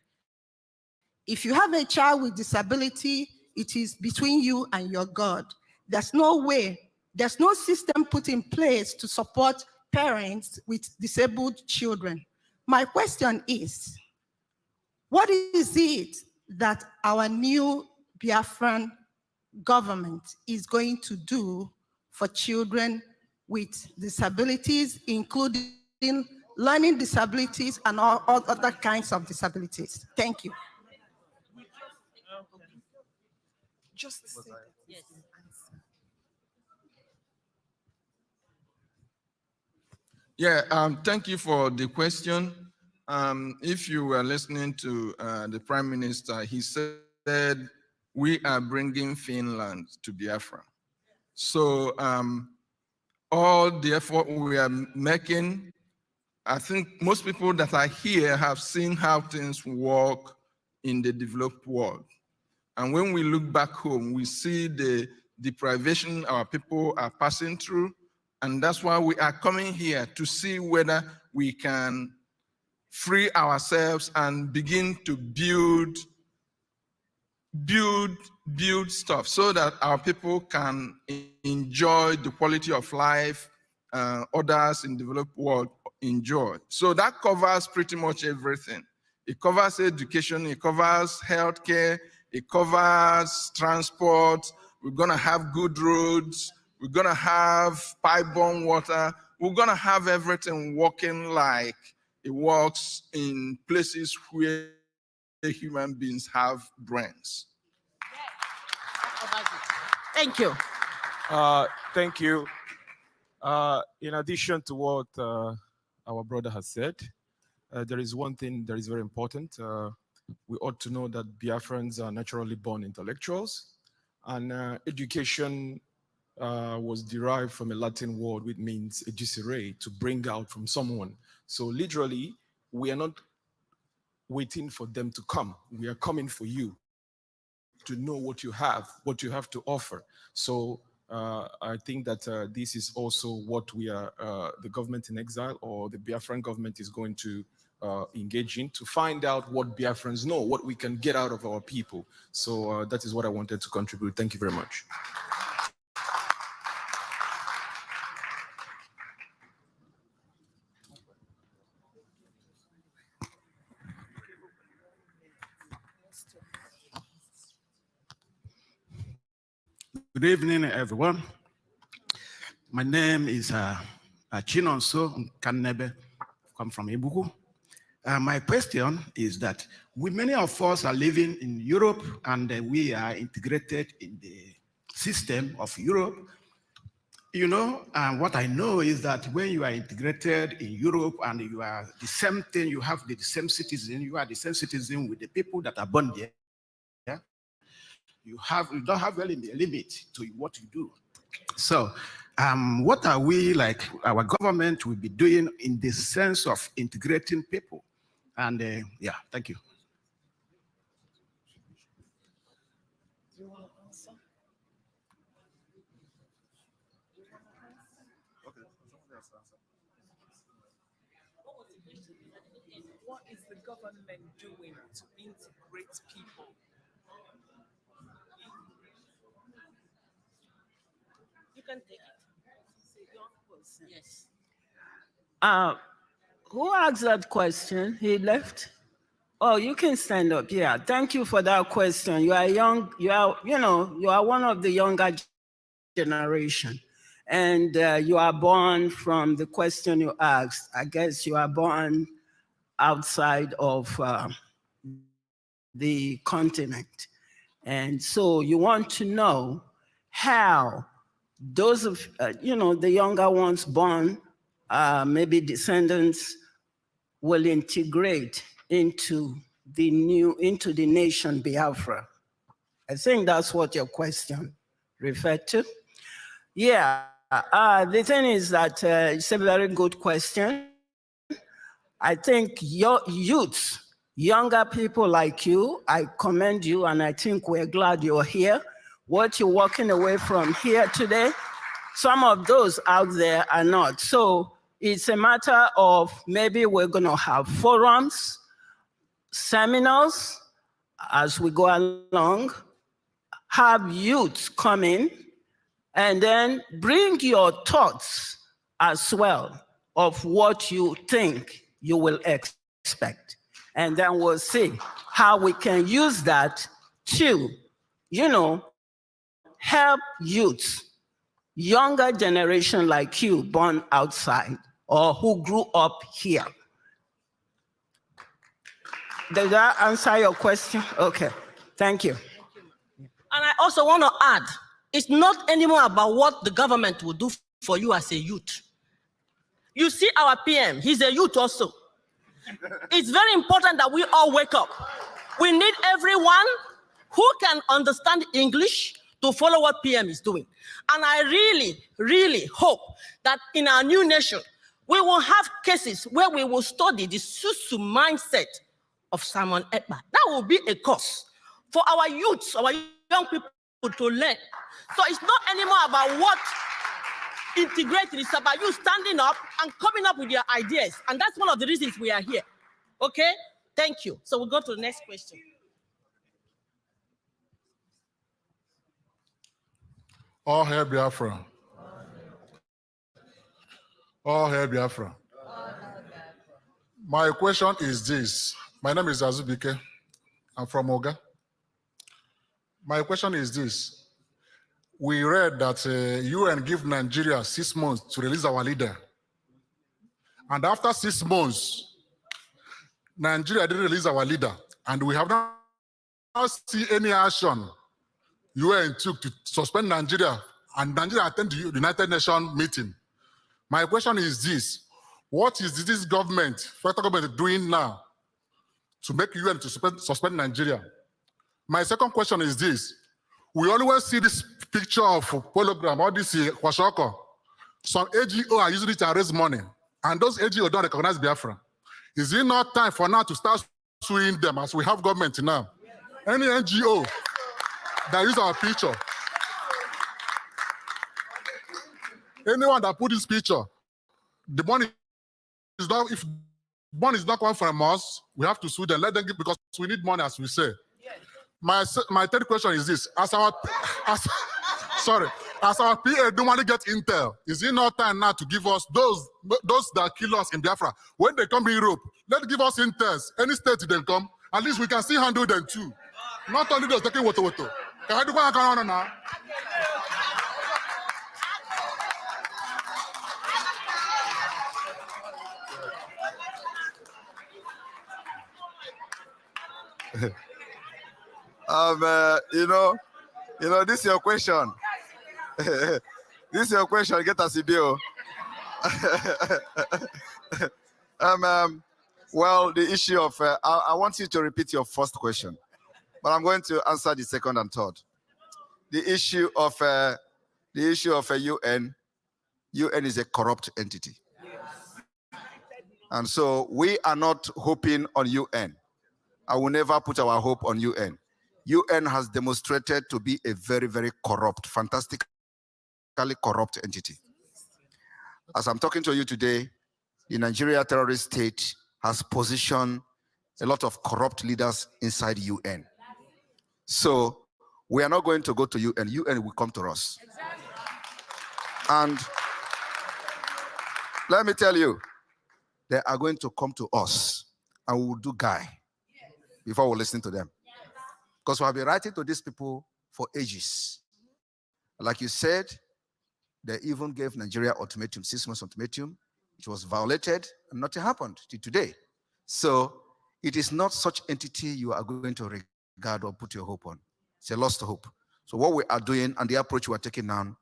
If you have a child with disability, it is between you and your God. There's no way, there's no system put in place to support parents with disabled children. My question is, what is it that our new Biafran government is going to do for children with disabilities, including learning disabilities and all other kinds of disabilities? Thank you. Just say that. Yes. Yeah, thank you for the question. If you were listening to the Prime Minister, he said, we are bringing Finland to Biafra. So all the effort we are making, I think most people that are here have seen how things work in the developed world. And when we look back home, we see the deprivation our people are passing through. And that's why we are coming here to see whether we can free ourselves and begin to build stuff so that our people can enjoy the quality of life others in the developed world enjoy. So that covers pretty much everything. It covers education, it covers healthcare, it covers transport. We're gonna have good roads, we're gonna have pipe-borne water, we're gonna have everything working like it works in places where human beings have brains. Thank you. Thank you. In addition to what our brother has said, there is one thing that is very important. We ought to know that Biafrans are naturally born intellectuals, and education was derived from a Latin word which means educere, to bring out from someone. So literally, we are not waiting for them to come. We are coming for you to know what you have to offer. So I think that this is also what we are, the government in exile or the Biafran government is going to engage in, to find out what Biafrans know, what we can get out of our people. So that is what I wanted to contribute. Thank you very much. Good evening, everyone. My name is Chinonso Kanebe. I'm from Ibuku. My question is that many of us are living in Europe and we are integrated in the system of Europe. You know, what I know is that when you are integrated in Europe and you are the same thing, you have the same citizen, you are the same citizen with the people that are born there. You don't have really a limit to what you do. So what are we, like our government will be doing in the sense of integrating people? And yeah, thank you. Do you want to answer? Okay, someone else answer. What is the government doing to integrate people? You can take it. Yes. Who asked that question? He left? Oh, you can stand up. Yeah, thank you for that question. You are young, you are one of the younger generation. And you are born from the question you asked. I guess you are born outside of the continent. And so you want to know how those of, the younger ones born, maybe descendants will integrate into the nation Biafra? I think that's what your question referred to. Yeah, the thing is that it's a very good question. I think your youth, younger people like you, I commend you, and I think we're glad you're here. What you're walking away from here today, some of those out there are not. So it's a matter of maybe we're going to have forums, seminars as we go along, have youth come in, and then bring your thoughts as well of what you think you will expect. And then we'll see how we can use that to, help youth, younger generation like you born outside or who grew up here. Does that answer your question? Okay, thank you. And I also want to add, it's not anymore about what the government will do for you as a youth. You see our PM, he's a youth also. It's very important that we all wake up. We need everyone who can understand English to follow what PM is doing. And I really, really hope that in our new nation, we will have cases where we will study the Susu mindset of Simon Ekpa. That will be a course for our youths, our young people to learn. So it's not anymore about what integrating, it's about you standing up and coming up with your ideas. And that's one of the reasons we are here. Okay? Thank you. So we'll go to the next question. All hail Biafra. All hail Biafra. My question is this. My name is Azubike. I'm from Oga. My question is this. We read that UN give Nigeria 6 months to release our leader. And after 6 months, Nigeria didn't release our leader. And we have not seen any action UN took to suspend Nigeria, and Nigeria attended the United Nations meeting. My question is this: what is this government, federal government, doing now to make UN to suspend Nigeria? My second question is this: we always see this picture of hologram, all this kwashoko. Some AGO are using it to raise money, and those AGO don't recognize Biafra. Is it not time for now to start suing them as we have government now? Any NGO that use our picture, anyone that put this picture, the money is not, if money is not coming from us, we have to sue them, let them give, because we need money, as we say. Yes. My third question is this: as our PA don't want to get intel, is it not time now to give us those that kill us in Biafra, when they come to Europe, let give us intels, any state they come, at least we can still handle them too. Not only those taking water. Can I do what I can now? This is your question. This is your question. Get us a bill. Well, the issue of I want you to repeat your first question, but I'm going to answer the second and third. The issue of UN. UN is a corrupt entity, and so we are not hoping on UN. I will never put our hope on UN. UN has demonstrated to be a very, very corrupt, fantastically corrupt entity. As I'm talking to you today, the Nigeria terrorist state has positioned a lot of corrupt leaders inside UN. So we are not going to go to UN. UN will come to us. And let me tell you, they are going to come to us and we will do guy before we listen to them. Because we have been writing to these people for ages. Like you said, they even gave Nigeria ultimatum, 6 months ultimatum. It was violated and nothing happened till today. So it is not such entity you are going to regard or put your hope on. It's a lost hope. So what we are doing and the approach we are taking now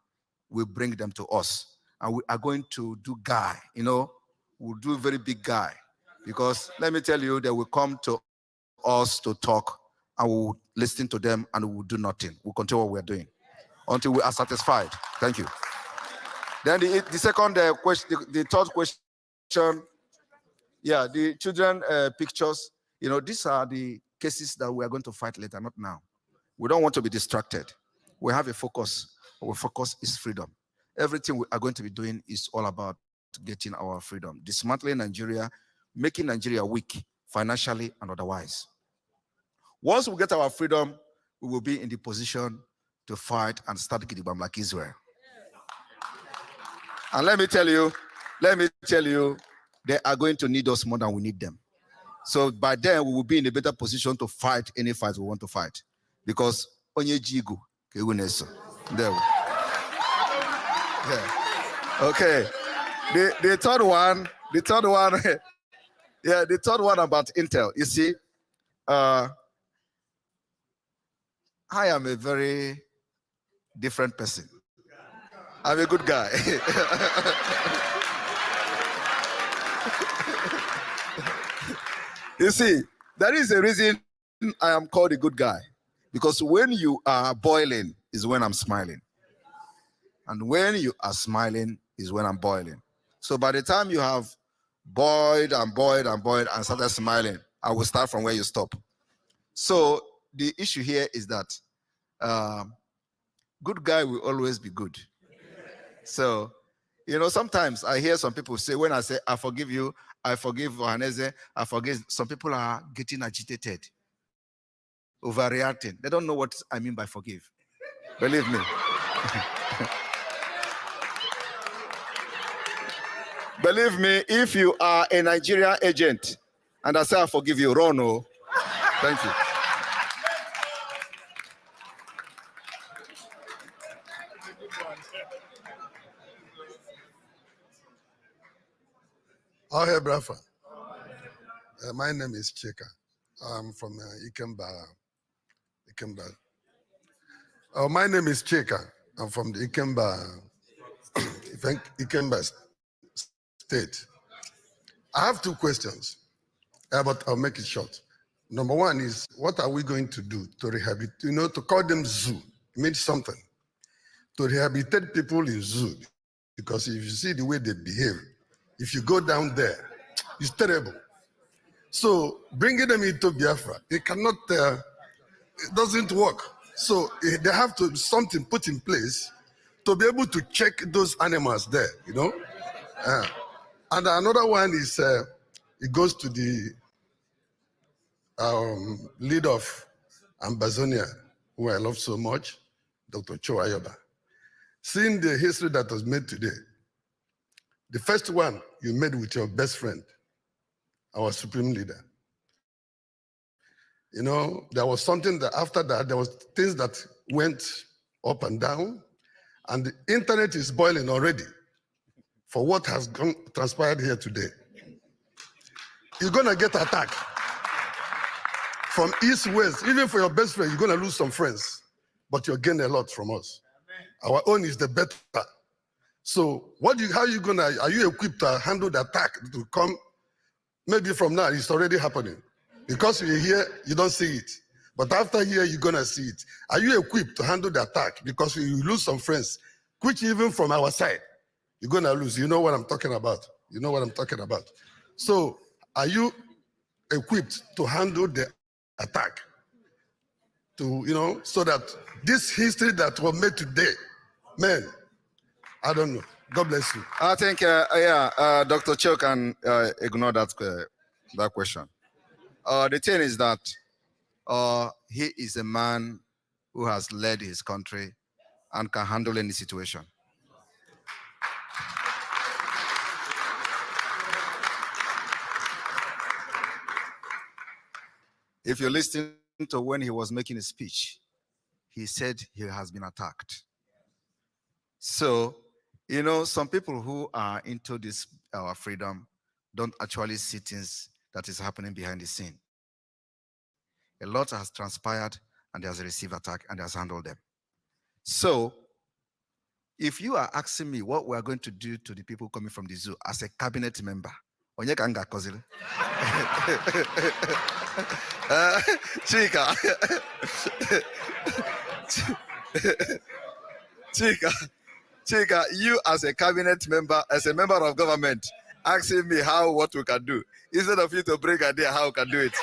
will bring them to us. And we are going to do guy, we'll do a very big guy. Because let me tell you, they will come to us to talk and we will listen to them and we will do nothing. We'll continue what we're doing until we are satisfied. Thank you. Then the second question, the third question, yeah, the children pictures, you know, these are the cases that we are going to fight later, not now. We don't want to be distracted. We have a focus. Our focus is freedom. Everything we are going to be doing is all about getting our freedom, dismantling Nigeria, making Nigeria weak financially and otherwise. Once we get our freedom, we will be in the position to fight and start Gidigam like Israel. And let me tell you, they are going to need us more than we need them. So by then, we will be in a better position to fight any fight we want to fight. Because onye jigu there. Yeah. Okay. The third one, yeah, the third one about Intel. You see, I am a very different person. I'm a good guy. You see, there is a reason I am called a good guy. Because when you are boiling is when I'm smiling. And when you are smiling is when I'm boiling. So by the time you have boiled and boiled and boiled and started smiling, I will start from where you stop. So the issue here is that good guy will always be good. So, you know, sometimes I hear some people say, when I say, I forgive you, I forgive Ohaneze, I forgive, some people are getting agitated, overreacting. They don't know what I mean by forgive. Believe me. Believe me, if you are a Nigerian agent and I say I forgive you, run. Oh. Thank you. Oh, hey, Biafra. My name is Chika. I'm from Ikemba. Oh, my name is Chika. I'm from the Ikemba state. I have two questions, but I'll make it short. Number one is, what are we going to do to rehabilitate, you know, to call them zoo? It means something. To rehabilitate people in zoo, because if you see the way they behave, if you go down there, it's terrible. So bringing them into Biafra, it cannot, it doesn't work. So they have to something put in place to be able to check those animals there, you know. And another one is, it goes to the leader of Amazonia, who I love so much, Dr. Cho Ayoba. Seeing the history that was made today, the first one you made with your best friend, our supreme leader. You know, there was something that after that, there was things that went up and down, and the internet is boiling already for what has transpired here today. You're gonna get attacked from east, west. Even for your best friend, you're gonna lose some friends, but you'll gain a lot from us. Our own is the better. So how are you equipped to handle the attack to come? Maybe from now, it's already happening. Because you're here, you don't see it. But after here, you're gonna see it. Are you equipped to handle the attack? Because you lose some friends, which even from our side, you're gonna lose. You know what I'm talking about. You know what I'm talking about. So are you equipped to handle the attack? To, you know, so that this history that was made today, man, I don't know. God bless you. I think, Dr. Cho can ignore that question. The thing is that he is a man who has led his country and can handle any situation. If you listen to when he was making a speech, he said he has been attacked. So, you know, some people who are into this our freedom don't actually see things that is happening behind the scene. A lot has transpired and he has received attack and he has handled them. So, if you are asking me what we are going to do to the people coming from the zoo as a cabinet member, Onye ka nga kozili. Chika. Chika, you as a cabinet member, as a member of government, asking me what we can do, instead of you to bring idea how we can do it.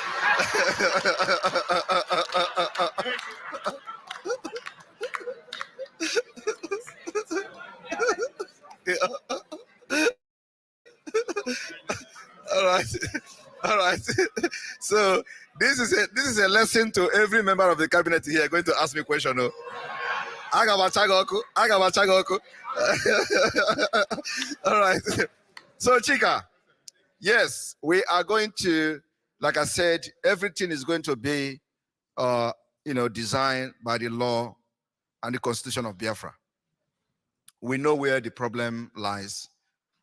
All right. All right. So this is a lesson to every member of the cabinet here going to ask me a question. Oh. All right. So Chika, yes, we are going to, like I said, everything is going to be designed by the law and the Constitution of Biafra. We know where the problem lies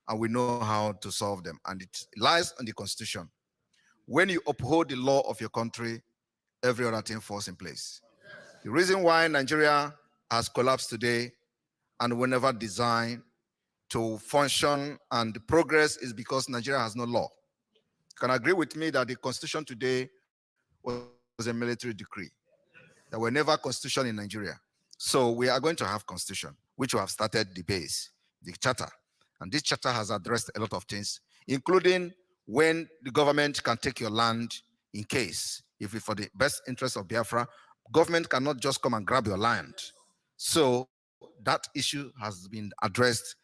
and we know how to solve them. And it lies on the Constitution. When you uphold the law of your country, every other thing falls in place. The reason why Nigeria has collapsed today and were never designed to function and progress is because Nigeria has no law. You can agree with me that the Constitution today was a military decree. There were never constitution in Nigeria. So we are going to have constitution, which we have started the base, the charter. And this charter has addressed a lot of things, including when the government can take your land in case, if it's for the best interest of Biafra, government cannot just come and grab your land. So that issue has been addressed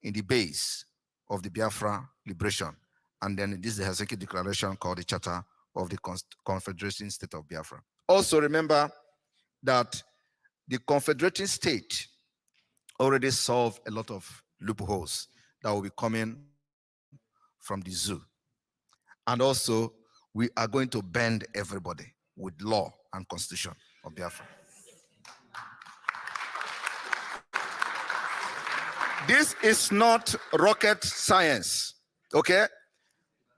in the base of the Biafra liberation. And then this is the Helsinki Declaration called the Charter of the Confederating State of Biafra. Also remember that the Confederating State already solved a lot of loopholes that will be coming from the zoo. And also, we are going to bend everybody with law and constitution of Biafra. This is not rocket science, okay?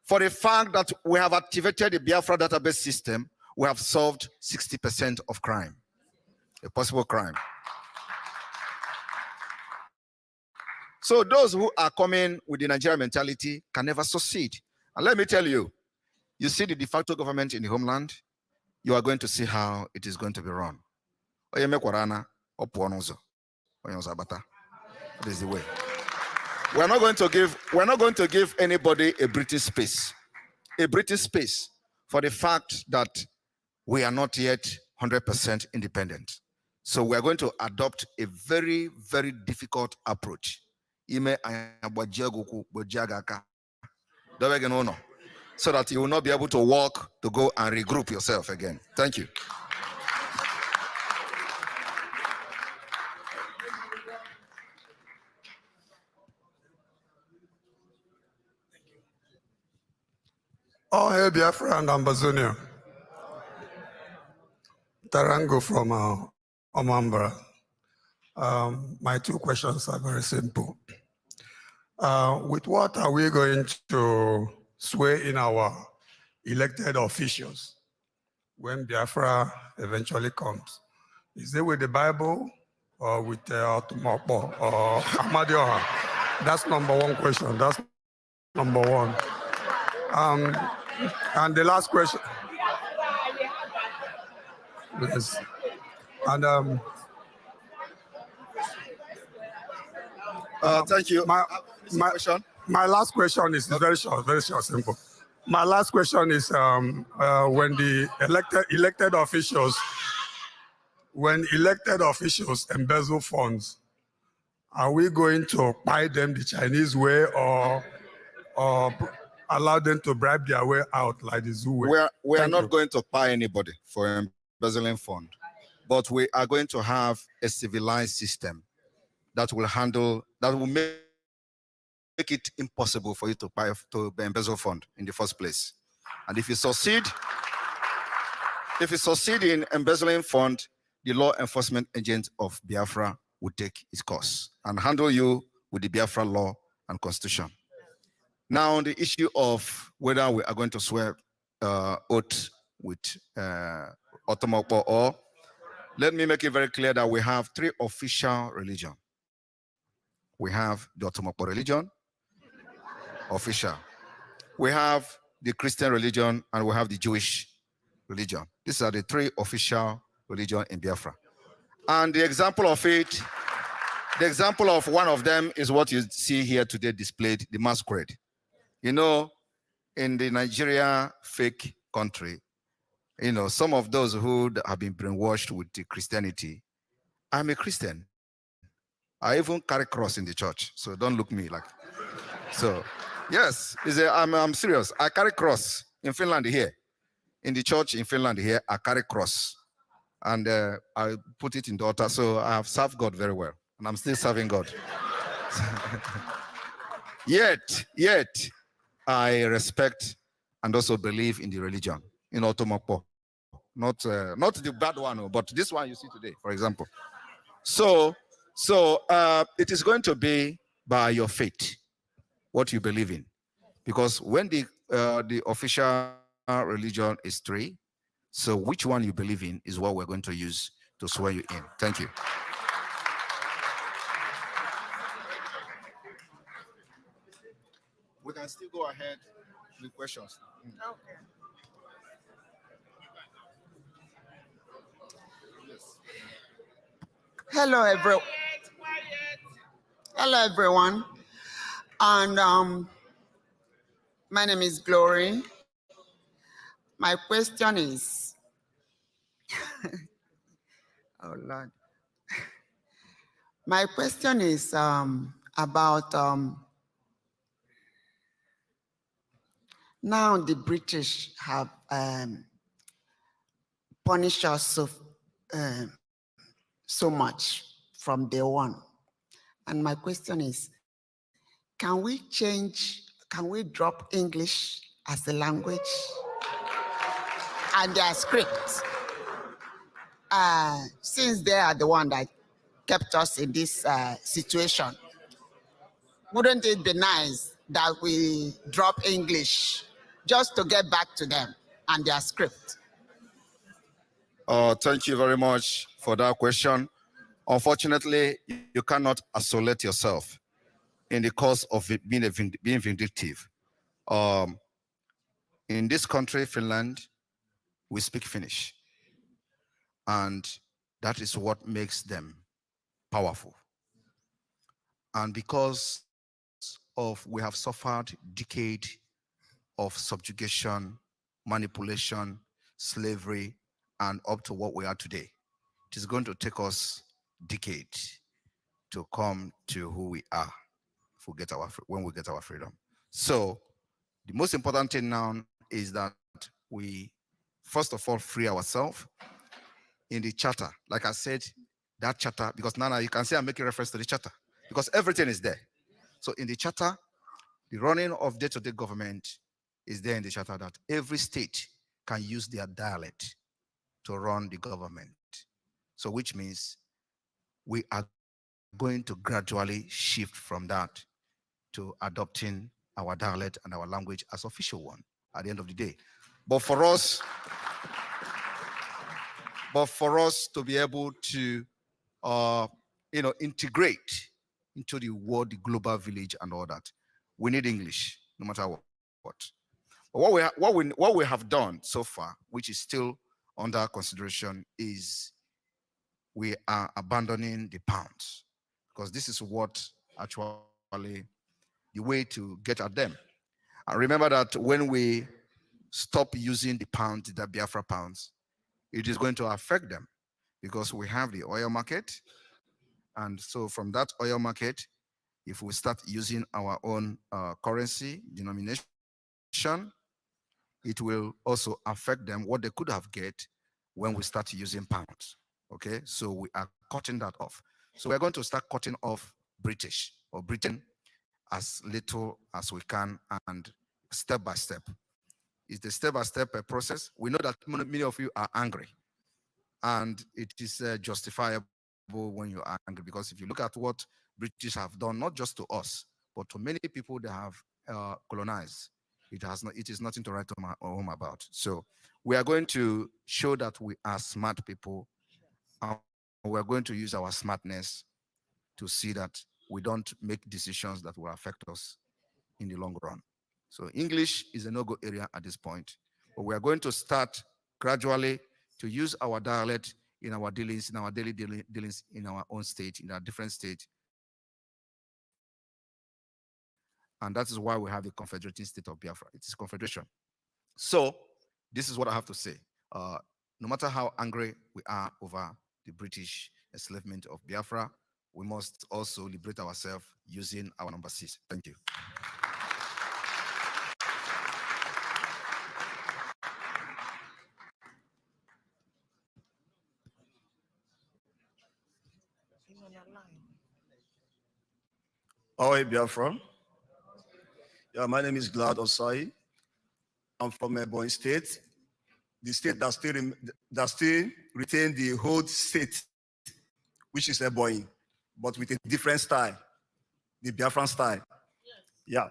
For the fact that we have activated the Biafra database system, we have solved 60% of crime, a possible crime. So those who are coming with the Nigerian mentality can never succeed. And let me tell you, you see the de facto government in the homeland, you are going to see how it is going to be run. That is the way. We're not going to give anybody a British space for the fact that we are not yet 100% independent. So we are going to adopt a very, very difficult approach. So that you will not be able to walk to go and regroup yourself again. Thank you. Oh, hey, Biafra and Ambazonia. Tarango from Omambra. My two questions are very simple. With what are we going to swear in our elected officials when Biafra eventually comes? Is it with the Bible or with Otumopo or Amadioha? That's number one question. That's number one. And the last question. Yes. And thank you. My last question is very short, simple. My last question is when the elected officials embezzle funds, are we going to buy them the Chinese way or allow them to bribe their way out like the zoo way? We are not going to buy anybody for embezzling fund, but we are going to have a civilized system that will make it impossible for you to embezzle fund in the first place. And if you succeed in embezzling fund, the law enforcement agent of Biafra will take its course and handle you with the Biafra law and constitution. Now, on the issue of whether we are going to swear oath with Otomokpo, or let me make it very clear that we have three official religions. We have the Otomokpo religion, official. we have the Christian religion, and we have the Jewish religion. These are the three official religions in Biafra. And the example of it, the example of one of them is what you see here today displayed, the masquerade. You know, in the Nigeria fake country, you know, some of those who have been brainwashed with the Christianity, I'm a Christian. I even carry cross in the church, so don't look me like. So, yes, I'm serious. I carry cross in Finland here. In the church in Finland here, I carry cross. And I put it in the altar, so I have served God very well. And I'm still serving God. Yet, I respect and also believe in the religion, in Otomokpo. Not the bad one, but this one you see today, for example. So it is going to be by your faith, what you believe in. Because when the official religion is three, so which one you believe in is what we're going to use to swear you in. Thank you. We can still go ahead with questions. Okay. Hello, everyone. Hello, everyone. And my name is Glory. My question is, oh Lord. My question is about now the British have punished us so much from day one. And my question is, can we drop English as a language and their script? Since they are the one that kept us in this situation, wouldn't it be nice that we drop English just to get back to them and their script? Thank you very much for that question. Unfortunately, you cannot isolate yourself in the cause of it being vindictive. In this country, Finland, we speak Finnish. And that is what makes them powerful. And because we have suffered decade of subjugation, manipulation, slavery, and up to what we are today, it is going to take us decades to come to who we are when we get our freedom. So the most important thing now is that we, first of all, free ourselves in the charter. Like I said, that charter, because now you can see I'm making reference to the charter, because everything is there. So in the charter, the running of day-to-day government is there in the charter that every state can use their dialect to run the government. So which means we are going to gradually shift from that to adopting our dialect and our language as official one at the end of the day. But for us to be able to integrate into the world, the global village and all that, we need English, no matter what. But what we have done so far, which is still under consideration, is we are abandoning the pounds, because this is what actually the way to get at them. And remember that when we stop using the pounds, the Biafra pounds, it is going to affect them, because we have the oil market. And so from that oil market, if we start using our own currency denomination, it will also affect them what they could have get when we start using pounds. Okay, so we are cutting that off. So we're going to start cutting off British or Britain as little as we can, and step by step. It's the step-by-step process. We know that many of you are angry, and it is justifiable when you are angry, because if you look at what British have done, not just to us, but to many people they have colonized, it is nothing to write home about. So we are going to show that we are smart people, and we're going to use our smartness to see that we don't make decisions that will affect us in the long run. So English is a no-go area at this point. But we are going to start gradually to use our dialect in our dealings, in our daily dealings in our own state, in our different states. And that is why we have the Confederating State of Biafra. It is confederation. So this is what I have to say. No matter how angry we are over the British enslavement of Biafra, we must also liberate ourselves using our number 6. Thank you. Ahoy, Biafra. Yeah, my name is Glad Osai. I'm from Ebonyi State, the state that still retain the whole state, which is Ebonyi, but with a different style, the Biafran style. Yeah.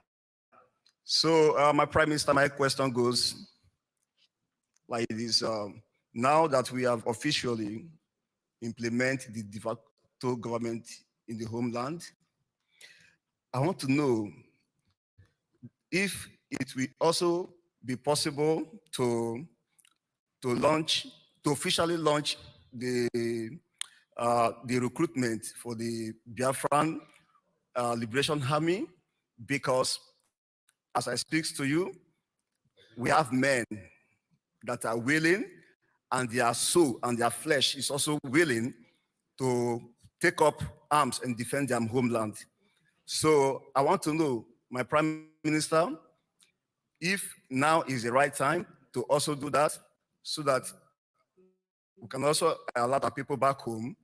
So my Prime Minister, my question goes like this. Now that we have officially implemented the de facto government in the homeland, I want to know if it will also be possible to officially launch the recruitment for the Biafran Liberation Army, because as I speak to you, we have men that are willing, and their soul and their flesh is also willing to take up arms and defend their homeland. So I want to know, my Prime Minister, if now is the right time to also do that, so that we can also allow our people back home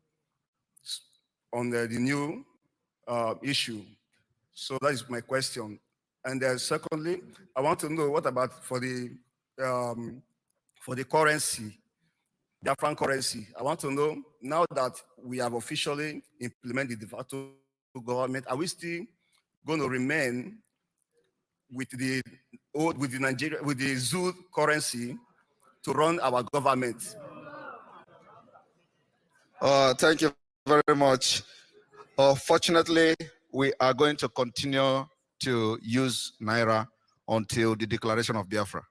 on the new issue. So that is my question. And then secondly, I want to know, what about for the currency, Biafran currency? I want to know, now that we have officially implemented the de facto government, are we still going to remain with the Zoo currency to run our government? Thank you very much. Fortunately, we are going to continue to use Naira until the declaration of Biafra.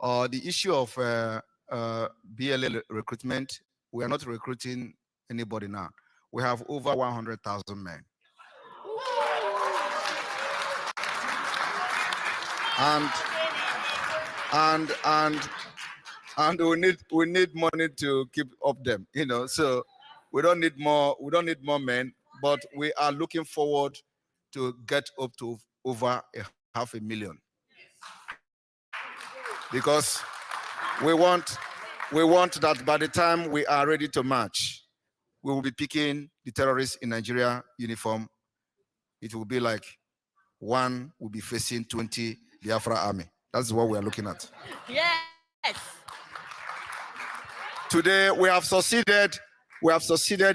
The issue of BLA recruitment, we are not recruiting anybody now. We have over 100,000 men. And we need money to keep up them, so we don't need more men, but we are looking forward to get up to over 500,000, because we want that by the time we are ready to march, we will be picking the terrorists in Nigeria uniform. It will be like one will be facing 20 Biafra army. That's what we are looking at. Yes. Today, we have succeeded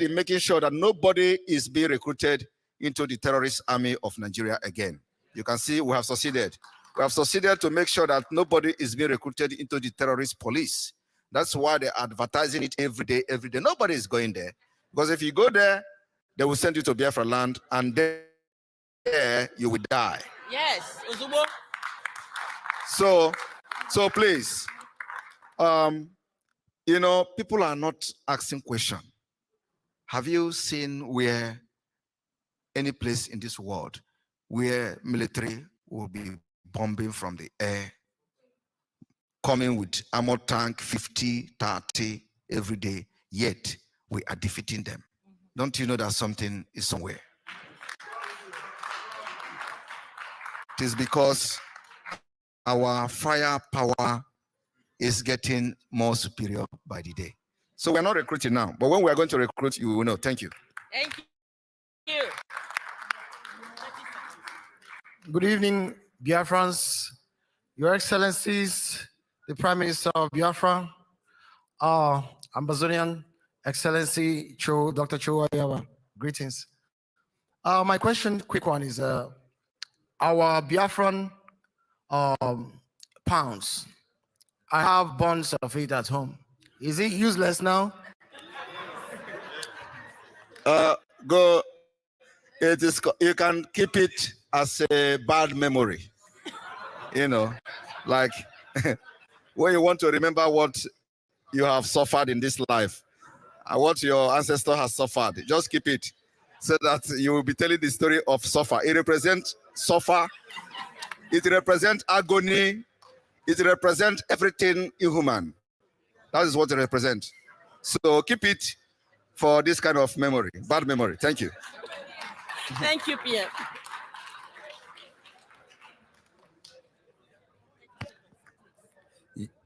in making sure that nobody is being recruited into the terrorist army of Nigeria again. You can see we have succeeded. We have succeeded to make sure that nobody is being recruited into the terrorist police. That's why they're advertising it every day. Nobody is going there. Because if you go there, they will send you to Biafra land, and there you will die. Yes, Uzubo. So please, people are not asking questions. Have you seen where any place in this world where military will be bombing from the air, coming with armored tank 50, 30 every day, yet we are defeating them? Don't you know that something is somewhere? It is because our firepower is getting more superior by the day. So we're not recruiting now, but when we are going to recruit, you will know. Thank you. Thank you. Good evening, Biafrans, Your Excellencies, the Prime Minister of Biafra, Ambazonian Excellency Dr. Cho Ayawa. Greetings. My question, quick one, is our Biafran pounds. I have bonds of it at home. Is it useless now? You can keep it as a bad memory. You know, like when you want to remember what you have suffered in this life and what your ancestor has suffered, just keep it so that you will be telling the story of suffer. It represents suffer, it represents agony, it represents everything inhuman. That is what it represents. So keep it for this kind of memory, bad memory. Thank you. Thank you, Pierre.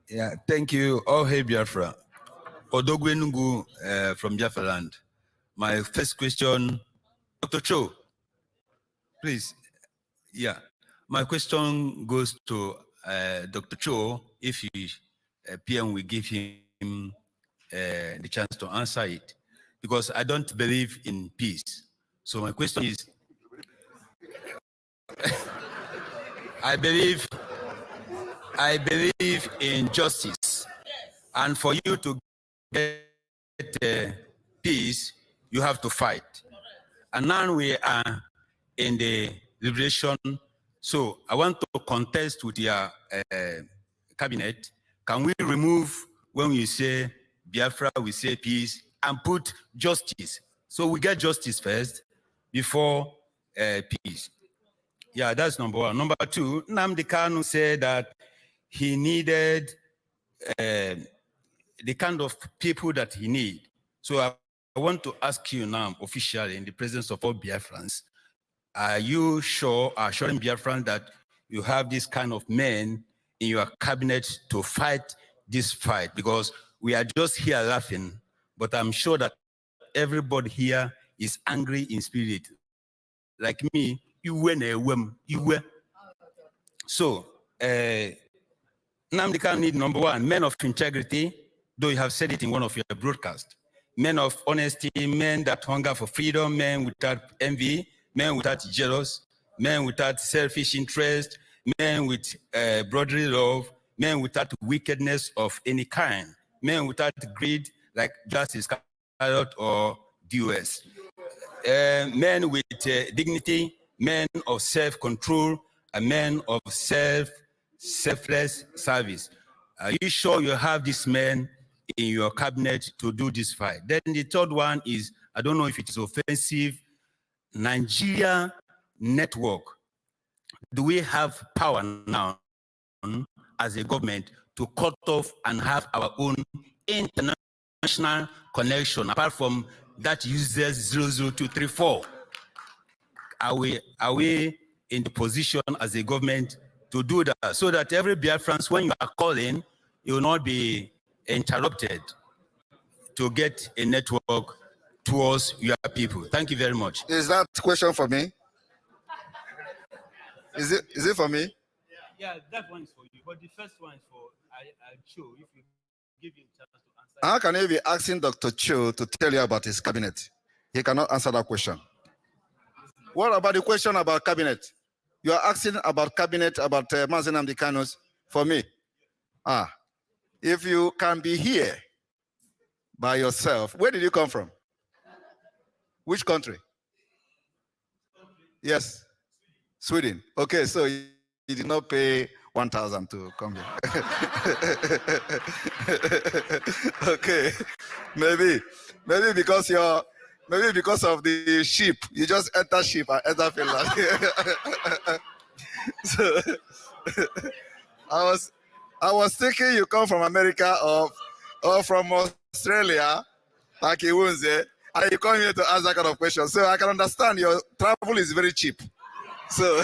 Yeah, thank you. Oh, hey, Biafra. Odogwenungu from Biafra land. My first question, Dr. Cho, please. Yeah, my question goes to Dr. Cho. If he, PM will give him the chance to answer it, because I don't believe in peace. So my question is, I believe in justice, and for you to get peace, you have to fight. And now we are in the liberation. So I want to contest with your cabinet. Can we remove, when we say Biafra, we say peace, and put justice? So we get justice first before peace. Yeah, that's number one. Number two, Nnamdi Kanu said that he needed the kind of people that he need. So I want to ask you now, officially, in the presence of all Biafrans, are you sure, assuring Biafrans that you have this kind of men in your cabinet to fight this fight? Because we are just here laughing, but I'm sure that everybody here is angry in spirit. Like me, you were. So, Nnamdi Kanu need, number one, men of integrity, though you have said it in one of your broadcasts. Men of honesty, men that hunger for freedom, men without envy, men without jealous, men without selfish interest, men with brotherly love, men without wickedness of any kind, men without greed like Justice Iscariot or DOS. Men with dignity, men of self-control, and men of selfless service. Are you sure you have this man in your cabinet to do this fight? Then the third one is, I don't know if it is offensive, Nigeria network. Do we have power now as a government to cut off and have our own international connection apart from that uses 00234? Are we in the position as a government to do that so that every Biafran, when you are calling, you will not be interrupted to get a network towards your people? Thank you very much. Is that question for me? Is it for me? Yeah, that one is for you. But the first one is for Cho. If you give him a chance to answer. How can you be asking Dr. Cho to tell you about his cabinet? He cannot answer that question. What about the question about cabinet? You are asking about cabinet, about Mazen Nnamdi Kanu's for me. If you can be here by yourself, where did you come from? Which country? Yes, Sweden. Okay, so you did not pay 1,000 to come here. Okay, maybe because of the ship, you just enter ship and enter Finland. So I was thinking you come from America or from Australia, like you won't say, and you come here to ask that kind of question. So I can understand your travel is very cheap. So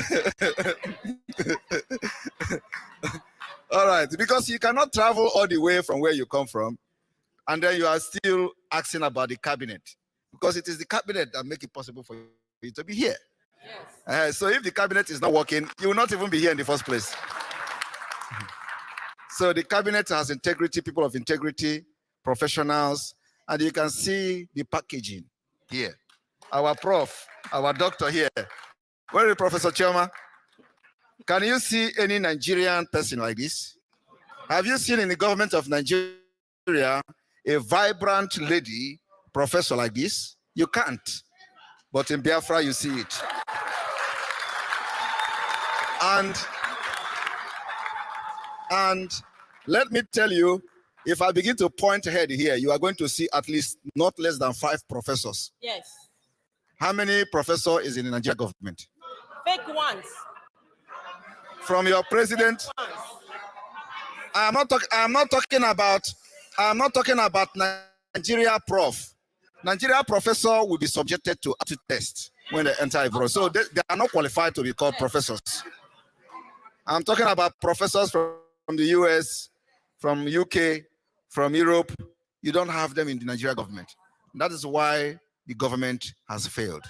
all right, because you cannot travel all the way from where you come from, and then you are still asking about the cabinet, because it is the cabinet that make it possible for you to be here. Yes. So if the cabinet is not working, you will not even be here in the first place. So the cabinet has integrity, people of integrity, professionals, and you can see the packaging here. Our prof, our doctor here. Where is Professor Chioma? Can you see any Nigerian person like this? Have you seen in the government of Nigeria a vibrant lady professor like this? You can't. But in Biafra, you see it. And let me tell you, if I begin to point ahead here, you are going to see at least not less than 5 professors. Yes. How many professors is in the Nigerian government? Fake ones. From your president. I'm not talking about Nigeria prof. Nigeria professor will be subjected to aptitude test when they enter abroad. So they are not qualified to be called professors. I'm talking about professors from the US, from UK, from Europe. You don't have them in the Nigeria government. That is why the government has failed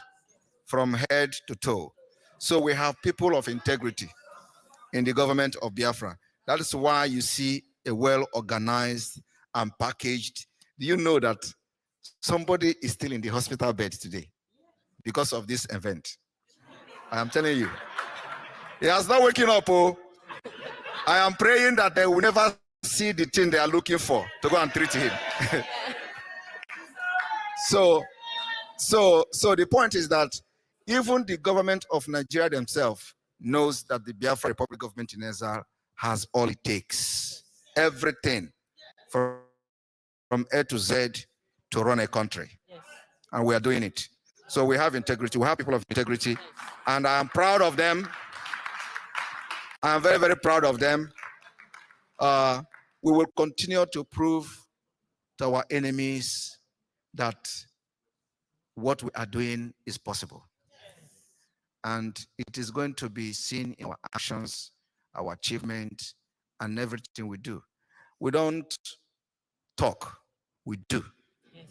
from head to toe. So we have people of integrity in the government of Biafra. That is why you see a well-organized and packaged. Do you know that somebody is still in the hospital bed today because of this event? I am telling you. He has not waking up. Oh, I am praying that they will never see the thing they are looking for to go and treat him. So the point is that even the government of Nigeria themselves knows that the Biafra Republic government in exile has all it takes, everything from A to Z to run a country. Yes. And we are doing it. So we have integrity, we have people of integrity, and I am proud of them. I am very, very proud of them. We will continue to prove to our enemies that what we are doing is possible. And it is going to be seen in our actions, our achievement, and everything we do. We don't talk, we do. Yes.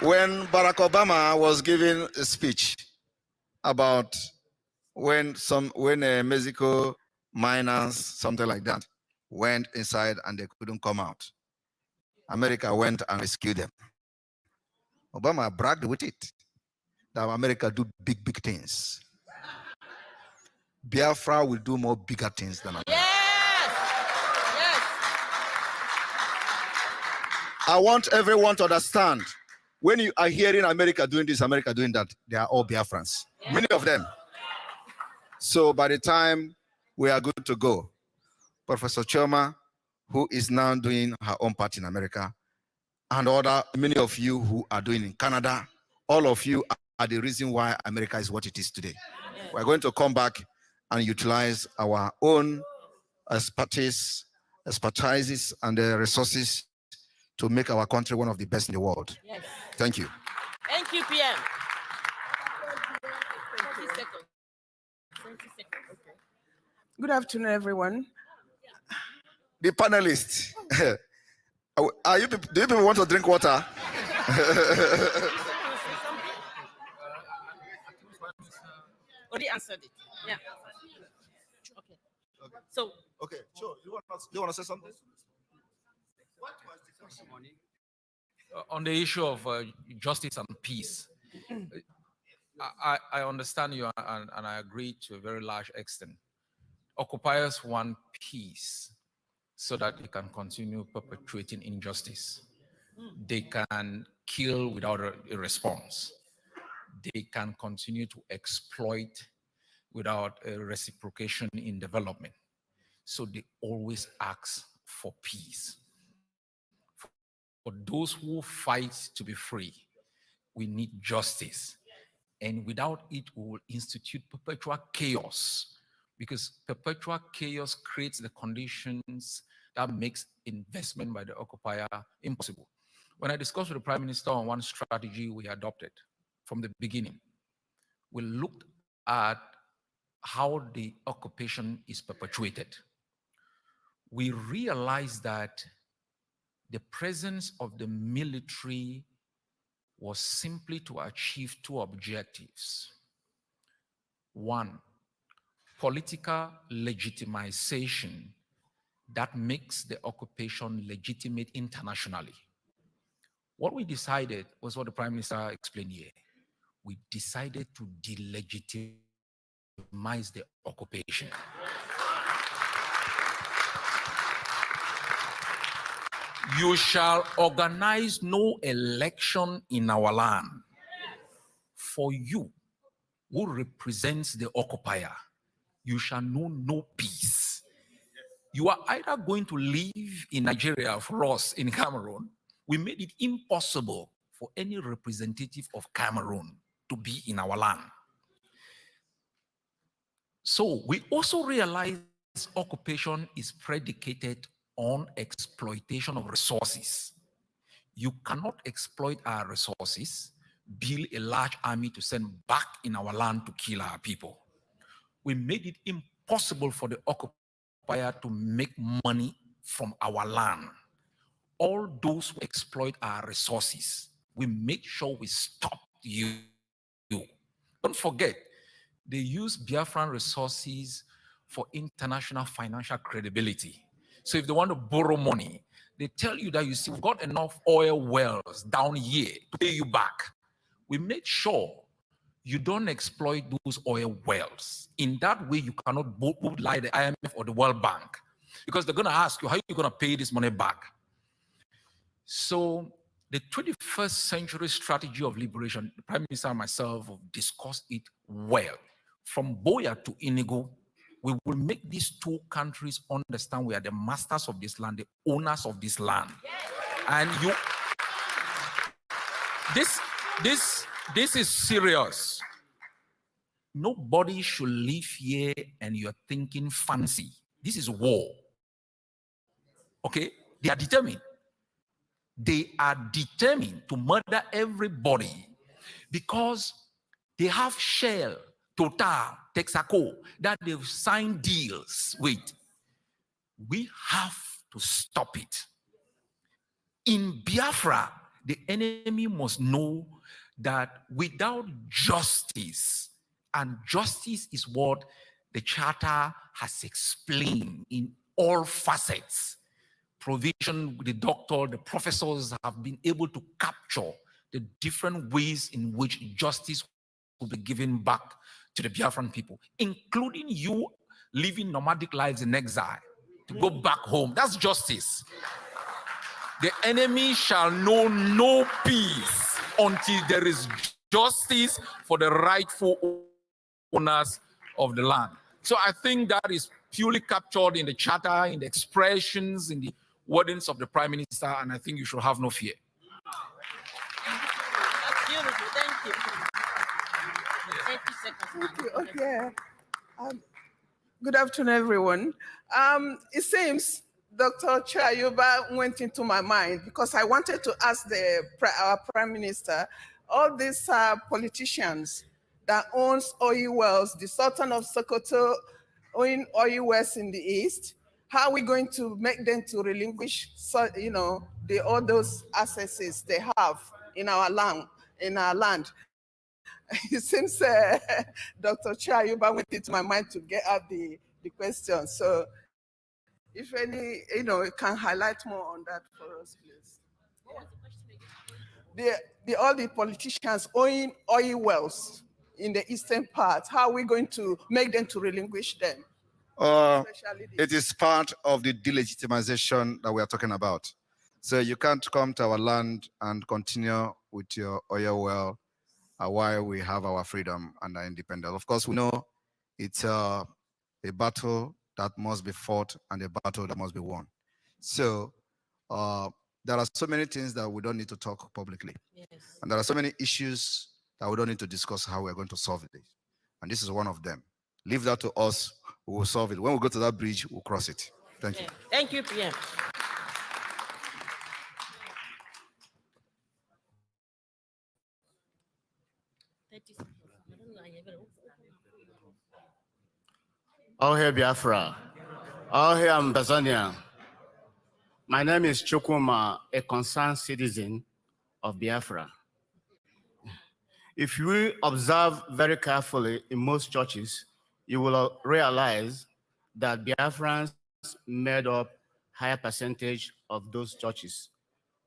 When Barack Obama was giving a speech about when Mexico miners, something like that, went inside and they couldn't come out, America went and rescued them. Obama bragged with it that America do big, big things. Biafra will do more bigger things than America. Yes. Yes. I want everyone to understand, when you are hearing America doing this, America doing that, they are all Biafrans. Yes. Many of them. So by the time we are good to go, Professor Choma, who is now doing her own part in America, and many of you who are doing in Canada, all of you are the reason why America is what it is today. Yes. We're going to come back and utilize our own expertise, and the resources to make our country one of the best in the world. Yes. Thank you. Thank you, PM. 20 seconds. 20 seconds. Okay. Good afternoon, everyone. The panelists. Do you people want to drink water? Already answered it. Yeah. Okay. So. Okay. Sure. Do you want to say something? On the issue of justice and peace, I understand you and I agree to a very large extent. Occupiers want peace so that they can continue perpetuating injustice. They can kill without a response. They can continue to exploit without a reciprocation in development. So they always ask for peace. For those who fight to be free, we need justice. And without it, we will institute perpetual chaos, because perpetual chaos creates the conditions that makes investment by the occupier impossible. When I discussed with the Prime Minister on one strategy we adopted from the beginning, we looked at how the occupation is perpetuated. We realized that the presence of the military was simply to achieve 2 objectives. 1, political legitimization that makes the occupation legitimate internationally. What we decided was what the Prime Minister explained here. We decided to delegitimize the occupation. You shall organize no election in our land for you who represents the occupier, you shall know no peace. You are either going to live in Nigeria for us in Cameroon. We made it impossible for any representative of Cameroon to be in our land. So we also realize occupation is predicated on exploitation of resources. You cannot exploit our resources, build a large army to send back in our land to kill our people. We made it impossible for the occupier to make money from our land. All those who exploit our resources, we make sure we stop you. Don't forget, they use Biafran resources for international financial credibility. So if they want to borrow money, they tell you that you see, we've got enough oil wells down here to pay you back. We made sure you don't exploit those oil wells. In that way, you cannot lie the IMF or the World Bank, because they're going to ask you, how are you going to pay this money back? So the 21st century strategy of liberation, the Prime Minister and myself have discussed it well. From Boya to Inigo, we will make these two countries understand we are the masters of this land, the owners of this land. And this is serious. Nobody should live here and you're thinking fancy. This is war. Okay? They are determined. They are determined to murder everybody because they have Shell, Total, Texaco that they've signed deals with. We have to stop it. In Biafra, the enemy must know that without justice, and justice is what the Charter has explained in all facets, provision, the doctor, the professors have been able to capture the different ways in which justice will be given back to the Biafran people, including you living nomadic lives in exile to go back home. That's justice. The enemy shall know no peace until there is justice for the rightful owners of the land. So I think that is purely captured in the charter, in the expressions, in the wordings of the Prime Minister, and I think you should have no fear. That's beautiful. Thank you. 30 seconds. Okay. Good afternoon, everyone. It seems Dr. Chayuba went into my mind because I wanted to ask our Prime Minister, all these politicians that owns oil wells, the Sultan of Sokoto owning oil wells in the east, how are we going to make them to relinquish, all those assets they have in our land? It seems Dr. Chayuba went into my mind to get out the question. So if any, you can highlight more on that for us, please. All the politicians owning oil wells in the eastern part, how are we going to make them to relinquish them? It is part of the delegitimization that we are talking about. So you can't come to our land and continue with your oil well while we have our freedom and our independence. Of course, we know it's a battle that must be fought and a battle that must be won. So there are so many things that we don't need to talk publicly. Yes. And there are so many issues that we don't need to discuss how we're going to solve it. And this is one of them. Leave that to us, we will solve it. When we go to that bridge, we'll cross it. Thank you. Thank you, PM. All hail Biafra. All hail Ambazonia. My name is Chukuma, a concerned citizen of Biafra. If you observe very carefully in most churches, you will realize that Biafrans made up higher percentage of those churches,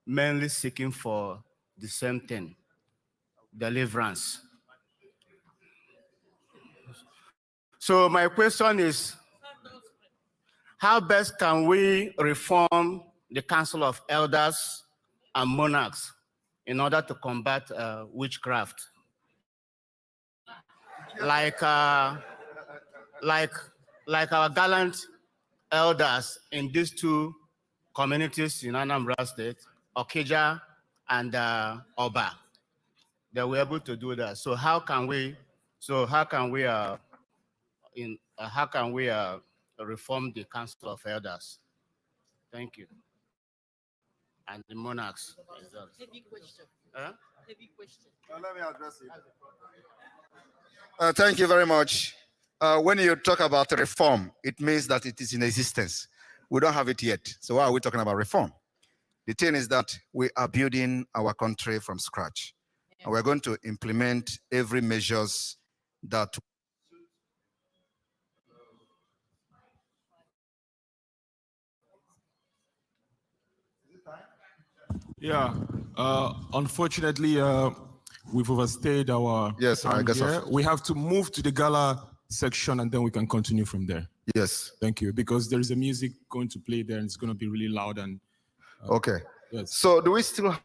mainly seeking for the same thing, deliverance. So my question is, how best can we reform the Council of Elders and Monarchs in order to combat witchcraft? like our gallant elders in these two communities in Anambra State, Okija and Oba. They were able to do that. So how can we reform the Council of Elders? Thank you. And the monarchs. Heavy question. Huh? Heavy question. Let me address it. Thank you very much. When you talk about reform, it means that it is in existence. We don't have it yet. So why are we talking about reform? The thing is that we are building our country from scratch. And we're going to implement every measures that Yeah, unfortunately, we've overstayed our Yes, I time guess here. so. We have to move to the gala section and then we can continue from there. Yes. Thank you, because there is a music going to play there and it's going to be really loud and okay. Yes. So do we still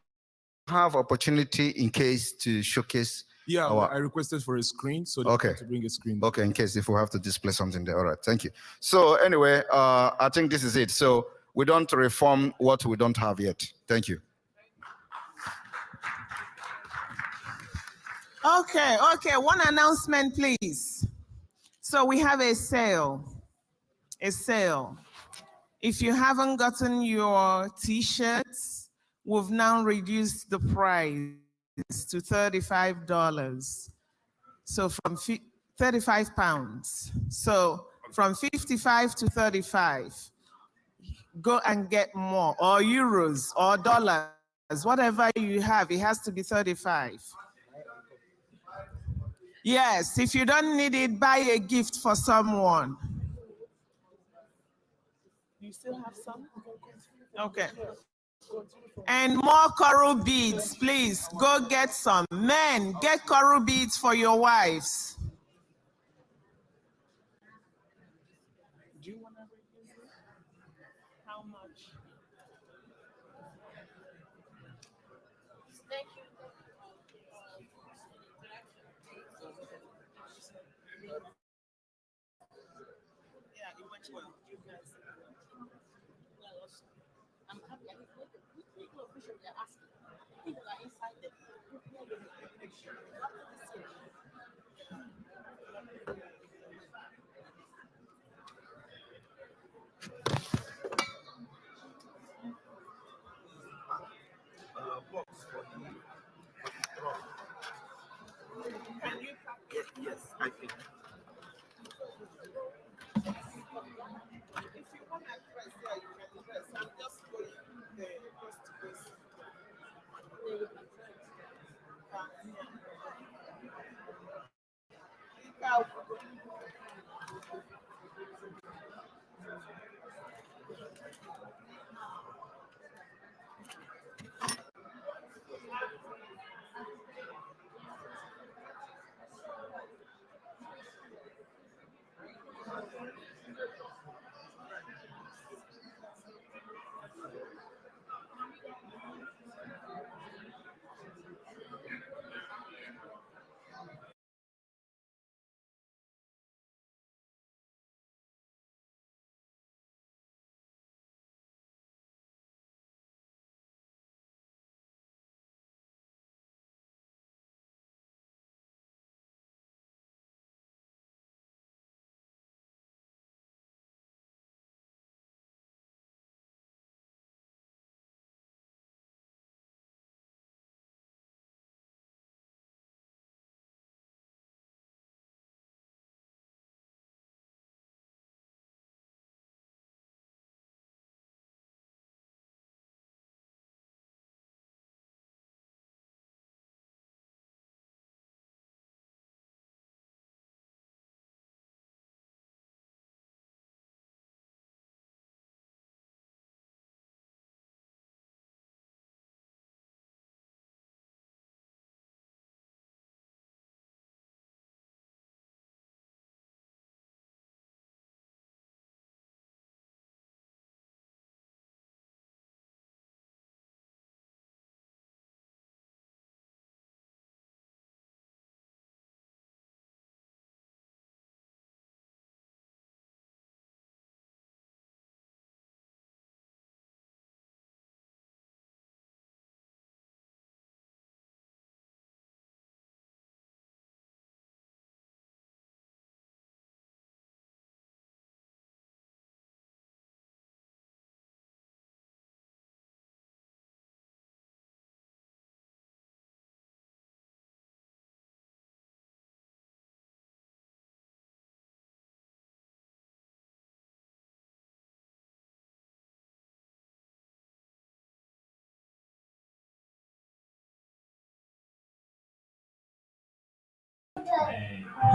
have opportunity in case to showcase? Yeah, our... I requested for a screen, so they okay. have to bring a screen. Okay, in case if we have to display something there. All right, thank you. So anyway, I think this is it. So we don't reform what we don't have yet. Thank you. Okay, one announcement, please. So we have a sale. If you haven't gotten your t-shirts, we've now reduced the price to $35. So from 35 pounds. So from 55 to 35. Go and get more, or euros, or dollars, whatever you have, it has to be 35. Yes, if you don't need it, buy a gift for someone. You still have some? Okay. And more coral beads, please. Go get some. Men, get coral beads for your wives. Do you want to reduce it? How much? Thank you. Yeah, it went well. You guys. I'm happy. I think people officially are asking. People are inside them. Yes, I think. If you want to press there, you can press. I'm just going there just to go.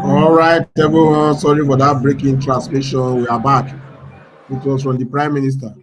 All right, everyone. Sorry for that breaking transmission. We are back. It was from the Prime Minister.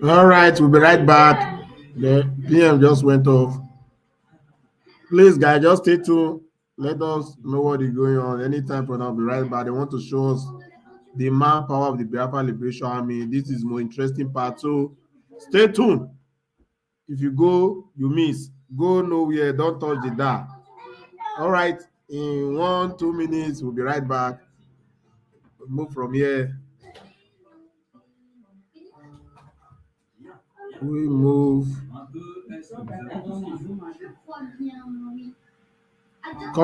All right, we'll be right back. The PM just went off. Please, guys, just stay tuned. Let us know what is going on. Anytime from now, I'll be right back. They want to show us the manpower of the Biafra Liberation Army. This is more interesting part. So stay tuned. If you go, you miss. Go nowhere. Don't touch the dial. All right. In 1-2 minutes, we'll be right back. We'll move from here. We move.